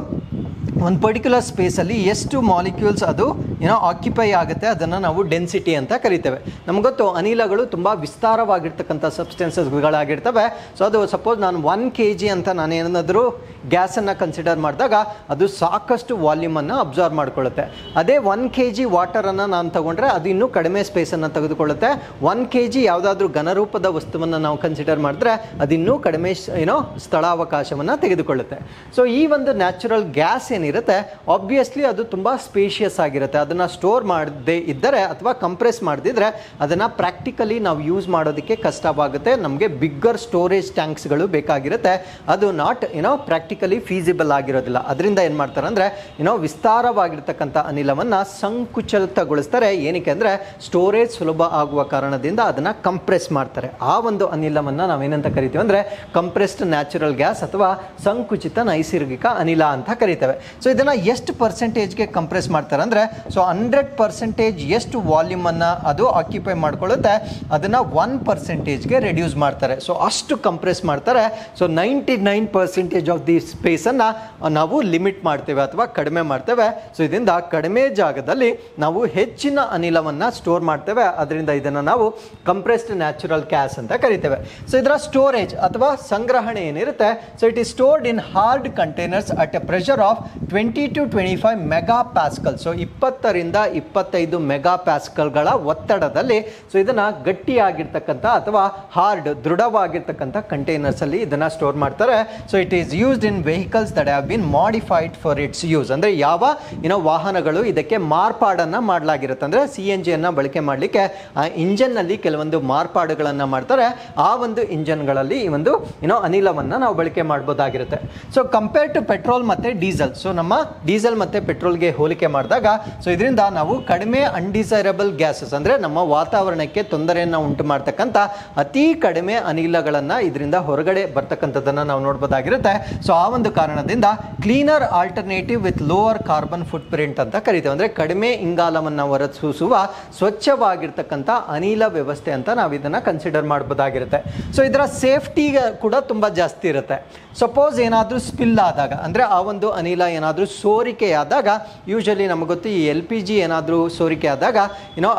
ಪರ್ಟಿಕ್ಯುಲರ್ ಸ್ಪೇಸಲ್ಲಿ ಎಷ್ಟು ಮಾಲಿಕ್ಯೂಲ್ಸ್ ಅದು ಆಕ್ಯುಪೈ ಆಗುತ್ತೆ ಅದನ್ನು ನಾವು ಡೆನ್ಸಿಟಿ ಅಂತ ಕರಿತೇವೆ. ನಮ್ಗೆ ಗೊತ್ತು ಅನಿಲಗಳು ತುಂಬ ವಿಸ್ತಾರವಾಗಿರ್ತಕ್ಕಂಥ ಸಬ್ಸ್ಟೆನ್ಸಸ್ಗಳಾಗಿರ್ತವೆ. ಸೊ ಅದು ಸಪೋಸ್ ನಾನು 1 kg ಅಂತ ನಾನು ಏನಾದರೂ ಗ್ಯಾಸನ್ನು ಕನ್ಸಿಡರ್ ಮಾಡಿದಾಗ ಅದು ಸಾಕಷ್ಟು ವಾಲ್ಯೂಮನ್ನು ಅಬ್ಸರ್ವ್ ಮಾಡ್ಕೊಳ್ಳುತ್ತೆ. ಅದೇ 1 kg ವಾಟರನ್ನು ನಾನು ತಗೊಂಡ್ರೆ ಅದು ಇನ್ನೂ ಕಡಿಮೆ ಸ್ಪೇಸನ್ನು ತೆಗೆದುಕೊಳ್ಳುತ್ತೆ. 1 kg ಯಾವುದಾದ್ರೂ ಘನರೂಪದ ವಸ್ತುವನ್ನು ನಾವು ಕನ್ಸಿಡರ್ ಮಾಡಿದ್ರೆ ಅದಿನ್ನೂ ಕಡಿಮೆ ಸ್ಥಳಾವಕಾಶವನ್ನು ತೆಗೆದುಕೊಳ್ಳುತ್ತೆ. ಸೊ ಈ ಒಂದು ನ್ಯಾಚುರಲ್ ಗ್ಯಾಸ್ ಏನಿರುತ್ತೆ ಆಬ್ವಿಯಸ್ಲಿ ಅದು ತುಂಬ ಸ್ಪೇಷಿಯಸ್ ಆಗಿರುತ್ತೆ. ಅದನ್ನು ಸ್ಟೋರ್ ಮಾಡದೇ ಇದ್ದರೆ ಅಥವಾ ಕಂಪ್ರೆಸ್ ಮಾಡದಿದ್ರೆ ಅದನ್ನು ಪ್ರಾಕ್ಟಿಕಲಿ ನಾವು ಯೂಸ್ ಮಾಡೋದಕ್ಕೆ ಕಷ್ಟವಾಗುತ್ತೆ. ನಮಗೆ ಬಿಗ್ಗರ್ ಸ್ಟೋರೇಜ್ ಟ್ಯಾಂಕ್ಸ್ಗಳು ಬೇಕಾಗಿರುತ್ತೆ. ಅದು ನಾಟ್ ಪ್ರಾಕ್ಟಿಕಲಿ ಫೀಸಿಬಲ್ ಆಗಿರೋದಿಲ್ಲ. ಅದರಿಂದ ಏನು ಮಾಡ್ತಾರೆ ಅಂದರೆ ವಿಸ್ತಾರವಾಗಿರ್ತಕ್ಕಂಥ ಅನಿಲವನ್ನು ಸಂಕುಚಿತಗೊಳಿಸ್ತಾರೆ. ಏನಕ್ಕೆ ಅಂದರೆ ಸ್ಟೋರೇಜ್ ಸುಲಭ ಆಗುವ ಕಾರಣದಿಂದ ಅದನ್ನು ಕಂಪ್ರೆಸ್ ಮಾಡ್ತಾರೆ. ಆ ಒಂದು ಅನಿಲವನ್ನು ನಾವೇನಂತ ಕರಿತೀವಿ ಅಂದರೆ ಕಂಪ್ರೆಸ್ಡ್ ನ್ಯಾಚುರಲ್ ಗ್ಯಾಸ್ ಅಥವಾ ಸಂಕುಚಿತ ನೈಸರ್ಗಿಕ ಅನಿಲ ಅಂತ ಕರಿತೇವೆ. ಸೊ ಇದನ್ನು ಎಷ್ಟು ಪರ್ಸೆಂಟೇಜ್ಗೆ ಕಂಪ್ರೆಸ್ ಮಾಡ್ತಾರೆ ಅಂದರೆ 100% ಎಷ್ಟು ವಾಲ್ಯೂಮನ್ನು ಅದು ಆಕ್ಯುಪೈ ಮಾಡ್ಕೊಳ್ಳುತ್ತೆ ಅದನ್ನು 1%ಗೆ ರೆಡ್ಯೂಸ್ ಮಾಡ್ತಾರೆ. ಸೊ ಅಷ್ಟು ಕಂಪ್ರೆಸ್ ಮಾಡ್ತಾರೆ. ಸೊ 99% ಆಫ್ ದಿ ಸ್ಪೇಸನ್ನು ನಾವು ಲಿಮಿಟ್ ಮಾಡ್ತೇವೆ ಅಥವಾ ಕಡಿಮೆ ಮಾಡ್ತೇವೆ. ಸೊ ಇದರಿಂದ ಕಡಿಮೆ ಜಾಗದಲ್ಲಿ ನಾವು ಹೆಚ್ಚಿನ ಅನಿಲವನ್ನು ಸ್ಟೋರ್ ಮಾಡ್ತೇವೆ. ಅದರಿಂದ ಇದನ್ನು ನಾವು ಕಂಪ್ರೆಸ್ಡ್ ನ್ಯಾಚುರಲ್ ಗ್ಯಾಸ್ ಅಂತ ಕರಿತೇವೆ. ಸೊ ಇದರ ಸ್ಟೋರೇಜ್ ಅಥವಾ ಸಂಗ್ರಹಣೆ ಏನಿರುತ್ತೆ, so it is stored in hard containers at A pressure of 20 to 25 mega pascal. So 20 ರಿಂದ 25 ಮೆಗಾ ಪ್ಯಾಸ್ಕಲ್ಗಳ ಒತ್ತಡದಲ್ಲಿ ಸೊ ಇದನ್ನ ಗಟ್ಟಿಯಾಗಿರ್ತಕ್ಕಂಥ ಅಥವಾ ಹಾರ್ಡ್ ದೃಢವಾಗಿರ್ತಕ್ಕಂಥ ಕಂಟೈನರ್ಸ್ ಅಲ್ಲಿ ಇದನ್ನ ಸ್ಟೋರ್ ಮಾಡ್ತಾರೆ. So it is used in vehicles that have been modified for it's use. ಅಂದ್ರೆ ಯಾವ ವಾಹನಗಳು ಇದಕ್ಕೆ ಮಾರ್ಪಾಡನ್ನ ಮಾಡಲಾಗಿರುತ್ತೆ ಅಂದ್ರೆ CNG ಅನ್ನ ಬಳಕೆ ಮಾಡಲಿಕ್ಕೆ ಆ ಇಂಜನ್ ನಲ್ಲಿ ಕೆಲವೊಂದು ಮಾರ್ಪಾಡುಗಳನ್ನ ಮಾಡ್ತಾರೆ. ಆ ಒಂದು ಇಂಜನ್ಗಳಲ್ಲಿ ಈ ಒಂದು ಅನಿಲವನ್ನ ನಾವು ಬಳಕೆ ಮಾಡಬಹುದಾಗಿರುತ್ತೆ. ಸೊ ಕಂಪೇರ್ ಟು ಪೆಟ್ರೋಲ್ ಮತ್ತೆ ಡೀಸೆಲ್, ಸೊ ನಮ್ಮ ಡೀಸೆಲ್ ಮತ್ತೆ ಪೆಟ್ರೋಲ್ಗೆ ಹೋಲಿಕೆ ಮಾಡಿದಾಗ ಸೊ ಇದರಿಂದ ನಾವು ಕಡಿಮೆ ಅನ್ಡಿಸೈರಬಲ್ ಗ್ಯಾಸಸ್ ಅಂದ್ರೆ ನಮ್ಮ ವಾತಾವರಣಕ್ಕೆ ತೊಂದರೆಯನ್ನು ಉಂಟು ಮಾಡ್ತಕ್ಕಂಥ ಅತಿ ಕಡಿಮೆ ಅನಿಲಗಳನ್ನ ಇದರಿಂದ ಹೊರಗಡೆ ಬರ್ತಕ್ಕಂಥದ್ದನ್ನ ನಾವು ನೋಡಬಹುದಾಗಿರುತ್ತೆ. ಸೊ ಆ ಒಂದು ಕಾರಣದಿಂದ cleaner alternative with lower carbon foot print ಅಂತ ಕರಿತೇವೆ. ಅಂದ್ರೆ ಕಡಿಮೆ ಇಂಗಾಲವನ್ನು ಹೊರಸೂಸುವ ಸ್ವಚ್ಛವಾಗಿರ್ತಕ್ಕಂಥ ಅನಿಲ ವ್ಯವಸ್ಥೆ ಅಂತ ನಾವು ಇದನ್ನ ಕನ್ಸಿಡರ್ ಮಾಡಬಹುದಾಗಿರುತ್ತೆ. ಸೊ ಇದರ ಸೇಫ್ಟಿ ಕೂಡ ತುಂಬಾ ಜಾಸ್ತಿ ಇರುತ್ತೆ. ಸಪೋಸ್ ಏನಾದರೂ ಸ್ಪಿಲ್ ಆದಾಗ ಅಂದರೆ ಆ ಒಂದು ಅನಿಲ ಏನಾದರೂ ಸೋರಿಕೆಯಾದಾಗ, ಯೂಶಲಿ ನಮಗೆ ಗೊತ್ತು ಈ LPG ಏನಾದರೂ ಸೋರಿಕೆ ಆದಾಗ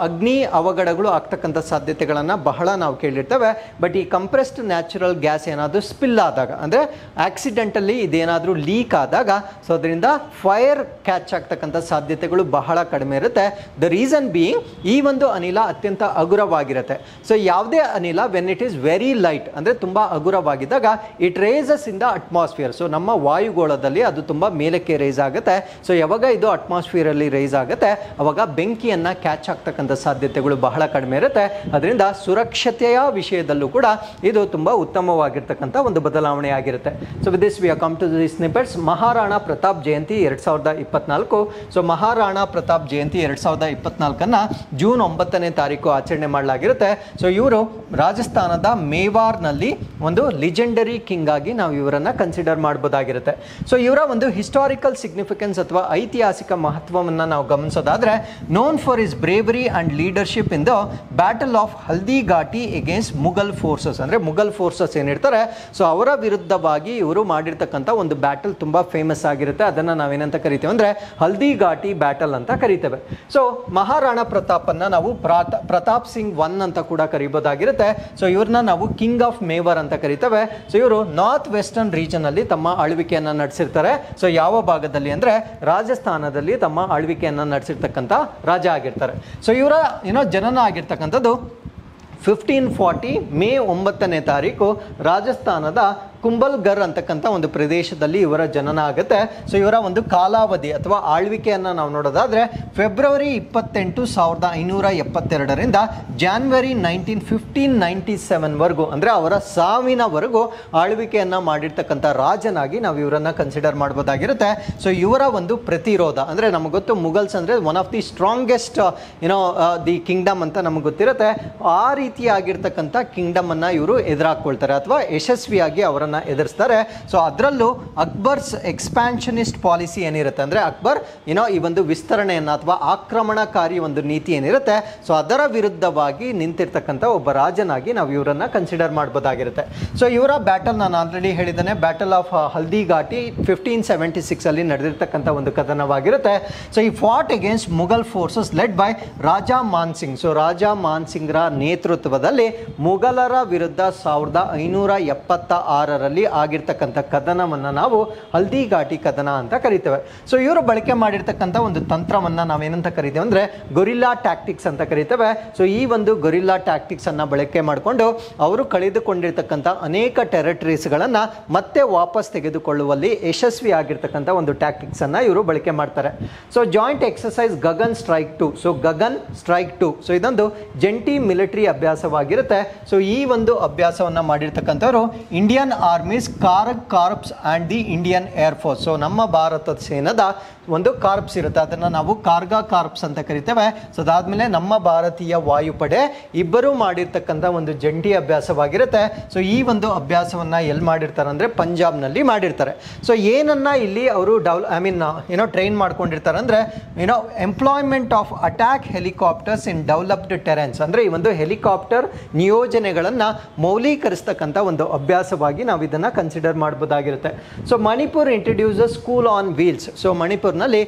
ಅಗ್ನಿ ಅವಘಡಗಳು ಆಗ್ತಕ್ಕಂಥ ಸಾಧ್ಯತೆಗಳನ್ನು ಬಹಳ ನಾವು ಕೇಳಿರ್ತೇವೆ. ಬಟ್ ಈ ಕಂಪ್ರೆಸ್ಡ್ ನ್ಯಾಚುರಲ್ ಗ್ಯಾಸ್ ಏನಾದರೂ ಸ್ಪಿಲ್ ಆದಾಗ ಅಂದರೆ ಆಕ್ಸಿಡೆಂಟಲ್ಲಿ ಇದೇನಾದರೂ ಲೀಕ್ ಆದಾಗ ಸೊ ಅದರಿಂದ ಫೈರ್ ಕ್ಯಾಚ್ ಆಗ್ತಕ್ಕಂಥ ಸಾಧ್ಯತೆಗಳು ಬಹಳ ಕಡಿಮೆ ಇರುತ್ತೆ. ದ ರೀಸನ್ ಬೀಯಿಂಗ್ ಈ ಒಂದು ಅನಿಲ ಅತ್ಯಂತ ಹಗುರವಾಗಿರುತ್ತೆ. ಸೊ ಯಾವುದೇ ಅನಿಲ when it is very light ಅಂದರೆ ತುಂಬ ಹಗುರವಾಗಿದ್ದಾಗ it raises in the atmosphere. So ನಮ್ಮ ವಾಯುಗೋಳದಲ್ಲಿ ಅದು ತುಂಬ ಮೇಲಕ್ಕೆ ರೈಸ್ ಆಗುತ್ತೆ. ಸೊ ಯಾವಾಗ ಇದು ಅಟ್ಮಾಸ್ಫಿಯರ್ ಅಲ್ಲಿ ರೈಸ್ ಆಗುತ್ತೆ ಅವಾಗ ಬೆಂಕಿಯನ್ನ ಕ್ಯಾಚ್ ಆಗ್ತಕ್ಕಂಥ ಸಾಧ್ಯತೆಗಳು ಬಹಳ ಕಡಿಮೆ ಇರುತ್ತೆ. ಅದರಿಂದ ಸುರಕ್ಷತೆಯ ವಿಷಯದಲ್ಲೂ ಕೂಡ ಇದು ತುಂಬಾ ಉತ್ತಮವಾಗಿರ್ತಕ್ಕಂಥ ಒಂದು ಬದಲಾವಣೆ ಆಗಿರುತ್ತೆ. So with this we have come to the snippets. Maharana Pratap Jayanti 2024. So Maharana Pratap Jayanti 2024 June 9ನೇ ತಾರೀಕು ಆಚರಣೆ ಮಾಡಲಾಗಿರುತ್ತೆ. ಸೊ ಇವರು ರಾಜಸ್ಥಾನದ ಮೇವಾರ್ನಲ್ಲಿ ಒಂದು ಲಿಜೆಂಡರಿ ಕಿಂಗ್ ಆಗಿ ನಾವು ಇವರನ್ನ ಕನ್ಸಿಡರ್ ಮಾಡಬಹುದಾಗಿರುತ್ತೆ. ಸೊ ಇವರ ಒಂದು ಹಿಸ್ಟಾರಿಕಲ್ ಸಿಗ್ನಿಫಿಕೆನ್ಸ್ ಅಥವಾ ಐತಿಹಾಸಿಕ ಮಹತ್ವವನ್ನು ನಾವು ಗಮನಿಸೋದಾದ್ರೆ, known for his bravery and leadership in the battle of Haldi Ghati against Mughal forces. ಅಂದ್ರೆ ಮುಘಲ್ ಫೋರ್ಸಸ್ ಏನಿರ್ತಾರೆ ಸೊ ಅವರ ವಿರುದ್ಧವಾಗಿ ಇವರು ಮಾಡಿರ್ತಕ್ಕಂಥ ಒಂದು ಬ್ಯಾಟಲ್ ತುಂಬಾ ಫೇಮಸ್ ಆಗಿರುತ್ತೆ. ಅದನ್ನ ನಾವೇನಂತ ಕರಿತೇವೆ ಅಂದ್ರೆ ಹಲ್ದಿ ಘಾಟಿ ಬ್ಯಾಟಲ್ ಅಂತ ಕರಿತೇವೆ. ಸೊ ಮಹಾರಾಣಾ ಪ್ರತಾಪನ್ನ ನಾವು ಪ್ರತಾಪ್ ಸಿಂಗ್ 1 ಅಂತ ಕೂಡ ಕರಿಬಹುದಾಗಿರುತ್ತೆ. ಸೊ ಇವ್ರನ್ನ ನಾವು ಕಿಂಗ್ ಆಫ್ ಮೇವರ್ ಅಂತ ಕರಿತೇವೆ. ಸೊ ಇವರು ನಾರ್ತ್ ವೆಸ್ಟರ್ನ್ ರೀಜನ್ ಅಲ್ಲಿ ತಮ್ಮ ಆಳ್ವಿಕೆಯನ್ನ ನಡೆಸಿರ್ತಾರೆ. ಸೊ ಯಾವ ಭಾಗದಲ್ಲಿ ಅಂದ್ರೆ ರಾಜಸ್ಥಾನದಲ್ಲಿ ತಮ್ಮ ಆಳ್ವಿಕೆಯನ್ನ ನಡೆಸಿರ್ತಕ್ಕಂಥ ರಾಜ ಆಗಿರ್ತಾರೆ. ಸೊ ಇವರ ಜನನ ಆಗಿರ್ತಕ್ಕಂಥದ್ದು 1540 ಮೇ 9ನೇ ತಾರೀಕು ರಾಜಸ್ಥಾನದ ಕುಂಬಲ್ಗರ್ ಅಂತಕ್ಕಂಥ ಒಂದು ಪ್ರದೇಶದಲ್ಲಿ ಇವರ ಜನನ ಆಗುತ್ತೆ. ಸೊ ಇವರ ಒಂದು ಕಾಲಾವಧಿ ಅಥವಾ ಆಳ್ವಿಕೆಯನ್ನು ನಾವು ನೋಡೋದಾದ್ರೆ ಫೆಬ್ರವರಿ 28, 1572 ಜಾನ್ವರಿ 1597 ವರೆಗೂ ಅಂದರೆ ಅವರ ಸಾವಿನವರೆಗೂ ಆಳ್ವಿಕೆಯನ್ನು ಮಾಡಿರ್ತಕ್ಕಂಥ ರಾಜನಾಗಿ ನಾವು ಇವರನ್ನ ಕನ್ಸಿಡರ್ ಮಾಡಬಹುದಾಗಿರುತ್ತೆ. ಸೊ ಇವರ ಒಂದು ಪ್ರತಿರೋಧ ಅಂದರೆ ನಮಗೆ ಗೊತ್ತು ಮುಘಲ್ಸ್ ಅಂದರೆ one of the strongest the Kingdom ಅಂತ ನಮಗೆ ಗೊತ್ತಿರುತ್ತೆ. ಆ ರೀತಿಯಾಗಿರ್ತಕ್ಕಂಥ ಕಿಂಗ್ಡಮ್ ಅನ್ನ ಇವರು ಎದುರಾಕೊಳ್ತಾರೆ ಅಥವಾ ಯಶಸ್ವಿಯಾಗಿ ಅವರನ್ನ ಎದುರಿಸ್ತಾರೆ. ಸೊ ಅದರಲ್ಲೂ ಅಕ್ಬರ್ಸ್ ಎಕ್ಸ್ಪ್ಯಾನ್ಷನಿಸ್ಟ್ ಪಾಲಿಸಿ ಏನಿರುತ್ತೆ ಅಂದ್ರೆ ಅಕ್ಬರ್ ಈ ಒಂದು ವಿಸ್ತರಣೆಯನ್ನ ಅಥವಾ ಆಕ್ರಮಣಕಾರಿ ಒಂದು ನೀತಿ ಏನಿರುತ್ತೆ ಸೊ ಅದರ ವಿರುದ್ಧವಾಗಿ ನಿಂತಿರ್ತಕ್ಕಂಥ ಒಬ್ಬ ರಾಜನಾಗಿ ನಾವು ಇವರನ್ನ ಕನ್ಸಿಡರ್ ಮಾಡಬಹುದಾಗಿರುತ್ತೆ. ಸೊ ಇವರ ಬ್ಯಾಟಲ್ ನಾನು ಆಲ್ರೆಡಿ ಹೇಳಿದ್ದೇನೆ, ಬ್ಯಾಟಲ್ ಆಫ್ ಹಲ್ದಿ ಘಾಟಿ 1576 ಅಲ್ಲಿ ನಡೆದಿರ್ತಕ್ಕಂಥ ಒಂದು ಕದನವಾಗಿರುತ್ತೆ. ಸೊ ಈ fought against Mughal forces led by Raja Man Singh. So Raja Man ಸಿಂಗ್ರ ನೇತೃತ್ವದಲ್ಲಿ ಮುಘಲರ ವಿರುದ್ಧ 1576 ರಲ್ಲಿ ಆಗಿರ್ತಕ್ಕಂಥ ಕದನವನ್ನು ನಾವು ಹಲ್ದಿ ಘಾಟಿ ಕದನ ಅಂತ ಕರಿತೇವೆ. ಸೊ ಇವರು ಬಳಕೆ ಮಾಡಿರ್ತಕ್ಕಂಥ ಒಂದು ತಂತ್ರವನ್ನು ನಾವೇನಂತ ಕರಿತೇವೆ ಅಂದರೆ ಗೊರಿಲ್ಲಾ ಟ್ಯಾಕ್ಟಿಕ್ಸ್ ಅಂತ ಕರಿತೇವೆ. ಸೊ ಈ ಒಂದು ಗೊರಿಲ್ಲಾ ಟ್ಯಾಕ್ಟಿಕ್ಸ್ ಅನ್ನು ಬಳಕೆ ಮಾಡಿಕೊಂಡು ಅವರು ಕಳೆದುಕೊಂಡಿರ್ತಕ್ಕಂಥ ಅನೇಕ ಟೆರಿಟರೀಸ್ಗಳನ್ನು ಮತ್ತೆ ವಾಪಸ್ ತೆಗೆದುಕೊಳ್ಳುವಲ್ಲಿ ಯಶಸ್ವಿ ಆಗಿರ್ತಕ್ಕಂಥ ಒಂದು ಟ್ಯಾಕ್ಟಿಕ್ಸ್ ಅನ್ನು ಇವರು ಬಳಕೆ ಮಾಡ್ತಾರೆ. So joint exercise Gagan strike 2. So Gagan strike 2 so ಇದೊಂದು ಜಂಟಿ ಮಿಲಿಟರಿ ಅಭ್ಯಾಸವಾಗಿರುತ್ತೆ. ಸೊ ಈ ಒಂದು ಅಭ್ಯಾಸವನ್ನು ಮಾಡಿರ್ತಕ್ಕಂಥವ್ರು ಇಂಡಿಯನ್ ಆರ್ಮೀಸ್ ಕಾರ್ಗ್ corps and the Indian air force. So ನಮ್ಮ ಭಾರತದ ಸೇನಾದ ಒಂದು ಕಾರ್ಪ್ಸ್ ಇರುತ್ತೆ, ಅದನ್ನು ನಾವು ಕಾರ್ಗಾ ಕಾರ್ಪ್ಸ್ ಅಂತ ಕರಿತೇವೆ. ಸೊ ಅದಾದಮೇಲೆ ನಮ್ಮ ಭಾರತೀಯ ವಾಯುಪಡೆ ಇಬ್ಬರೂ ಮಾಡಿರ್ತಕ್ಕಂಥ ಒಂದು ಜಂಟಿ ಅಭ್ಯಾಸವಾಗಿರುತ್ತೆ. ಸೊ ಈ ಒಂದು ಅಭ್ಯಾಸವನ್ನು ಎಲ್ಲಿ ಮಾಡಿರ್ತಾರೆ ಅಂದರೆ ಪಂಜಾಬ್ನಲ್ಲಿ ಮಾಡಿರ್ತಾರೆ. ಸೊ ಏನನ್ನ ಇಲ್ಲಿ ಅವರು ಟ್ರೈನ್ ಮಾಡ್ಕೊಂಡಿರ್ತಾರೆ ಅಂದರೆ employment of attack helicopters in developed Terence. ಅಂದರೆ ಈ ಒಂದು ಹೆಲಿಕಾಪ್ಟರ್ ನಿಯೋಜನೆಗಳನ್ನು ಮೌಲ್ಯೀಕರಿಸ್ತಕ್ಕಂಥ ಒಂದು ಅಭ್ಯಾಸವಾಗಿ ನಾವು ಇದನ್ನು ಕನ್ಸಿಡರ್ ಮಾಡ್ಬೋದಾಗಿರುತ್ತೆ. So Manipur introduces school on wheels. So ಮಣಿಪುರ್ನಲ್ಲಿ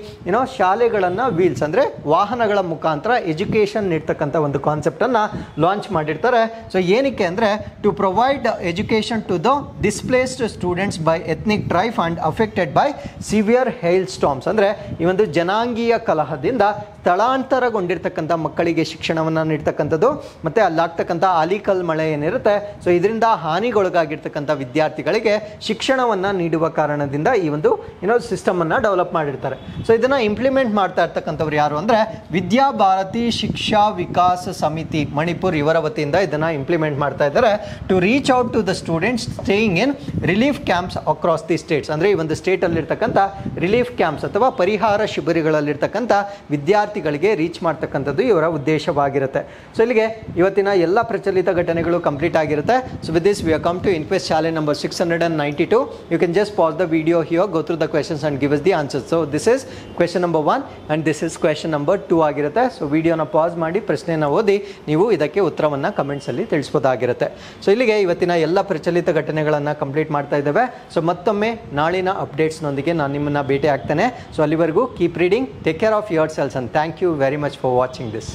ಶಾಲೆಗಳನ್ನು ವೀಲ್ಸ್ ಅಂದರೆ ವಾಹನಗಳ ಮುಖಾಂತರ ಎಜುಕೇಷನ್ ನೀಡ್ತಕ್ಕಂಥ ಒಂದು ಕಾನ್ಸೆಪ್ಟನ್ನು ಲಾಂಚ್ ಮಾಡಿರ್ತಾರೆ. ಸೊ ಏನಕ್ಕೆ ಅಂದರೆ to provide education to the displaced students by ethnic strife and affected by severe hailstorms. ಅಂದರೆ ಈ ಒಂದು ಜನಾಂಗೀಯ ಕಲಹದಿಂದ ಸ್ಥಳಾಂತರಗೊಂಡಿರ್ತಕ್ಕಂಥ ಮಕ್ಕಳಿಗೆ ಶಿಕ್ಷಣವನ್ನು ನೀಡ್ತಕ್ಕಂಥದ್ದು ಮತ್ತು ಅಲ್ಲಾಗ್ತಕ್ಕಂಥ ಆಲಿಕಲ್ ಮಳೆ ಏನಿರುತ್ತೆ ಸೊ ಇದರಿಂದ ಹಾನಿಗೊಳಗಾಗಿರ್ತಕ್ಕಂಥ ವಿದ್ಯಾರ್ಥಿಗಳಿಗೆ ಶಿಕ್ಷಣವನ್ನು ನೀಡುವ ಕಾರಣದಿಂದ ಈ ಒಂದು ಸಿಸ್ಟಮನ್ನು ಡೆವಲಪ್ ಮಾಡಿರ್ತಾರೆ. ಸೊ ಇದನ್ನು ಇಂಪ್ಲಿಮೆಂಟ್ ಮಾಡ್ತಾ ಇರ್ತಕ್ಕಂಥವ್ರು ಯಾರು ಅಂದರೆ ವಿದ್ಯಾಭಾರತಿ ಶಿಕ್ಷಾ ವಿಕಾಸ ಸಮಿತಿ ಮಣಿಪುರ್ ಇವರ ವತಿಯಿಂದ ಇದನ್ನು ಇಂಪ್ಲಿಮೆಂಟ್ ಮಾಡ್ತಾ ಇದ್ದಾರೆ. To reach out to the students staying in relief camps across the states. ಅಂದರೆ ಈ ಒಂದು ಸ್ಟೇಟಲ್ಲಿರ್ತಕ್ಕಂಥ ರಿಲೀಫ್ ಕ್ಯಾಂಪ್ಸ್ ಅಥವಾ ಪರಿಹಾರ ಶಿಬಿರಗಳಲ್ಲಿರ್ತಕ್ಕಂಥ ವಿದ್ಯಾರ್ಥಿಗಳಿಗೆ ರೀಚ್ ಮಾಡ್ತಕ್ಕಂಥದ್ದು ಇವರ ಉದ್ದೇಶವಾಗಿರುತ್ತೆ. ಸೊ ಇಲ್ಲಿಗೆ ಇವತ್ತಿನ ಎಲ್ಲ ಪ್ರಚಲಿತ ಘಟನೆಗಳು ಕಂಪ್ಲೀಟ್ ಆಗಿರುತ್ತೆ. So with this we are come to inquest challenge number 692. You can just pass the video here, go through the questions and give us the answers. So this is question number 1 and this is question number 2 ಆಗಿರುತ್ತೆ. So ವಿಡಿಯೋನ pass ಮಾಡಿ ಪ್ರಶ್ನೆಯನ್ನು ಓದಿ ನೀವು ಇದಕ್ಕೆ ಉತ್ತರವನ್ನು ಕಮೆಂಟ್ಸಲ್ಲಿ ತಿಳಿಸ್ಬೋದಾಗಿರುತ್ತೆ. So ಇಲ್ಲಿಗೆ ಇವತ್ತಿನ ಎಲ್ಲ ಪ್ರಚಲಿತ ಘಟನೆಗಳನ್ನು ಕಂಪ್ಲೀಟ್ ಮಾಡ್ತಾ ಇದ್ದೇವೆ. ಸೊ ಮತ್ತೊಮ್ಮೆ ನಾಳಿನ ಅಪ್ಡೇಟ್ಸ್ನೊಂದಿಗೆ ನಾನು ನಿಮ್ಮನ್ನು ಭೇಟಿ ಆಗ್ತೇನೆ. ಸೊ ಅಲ್ಲಿವರೆಗೂ keep reading, take care of your selves, and thank you very much for watching this.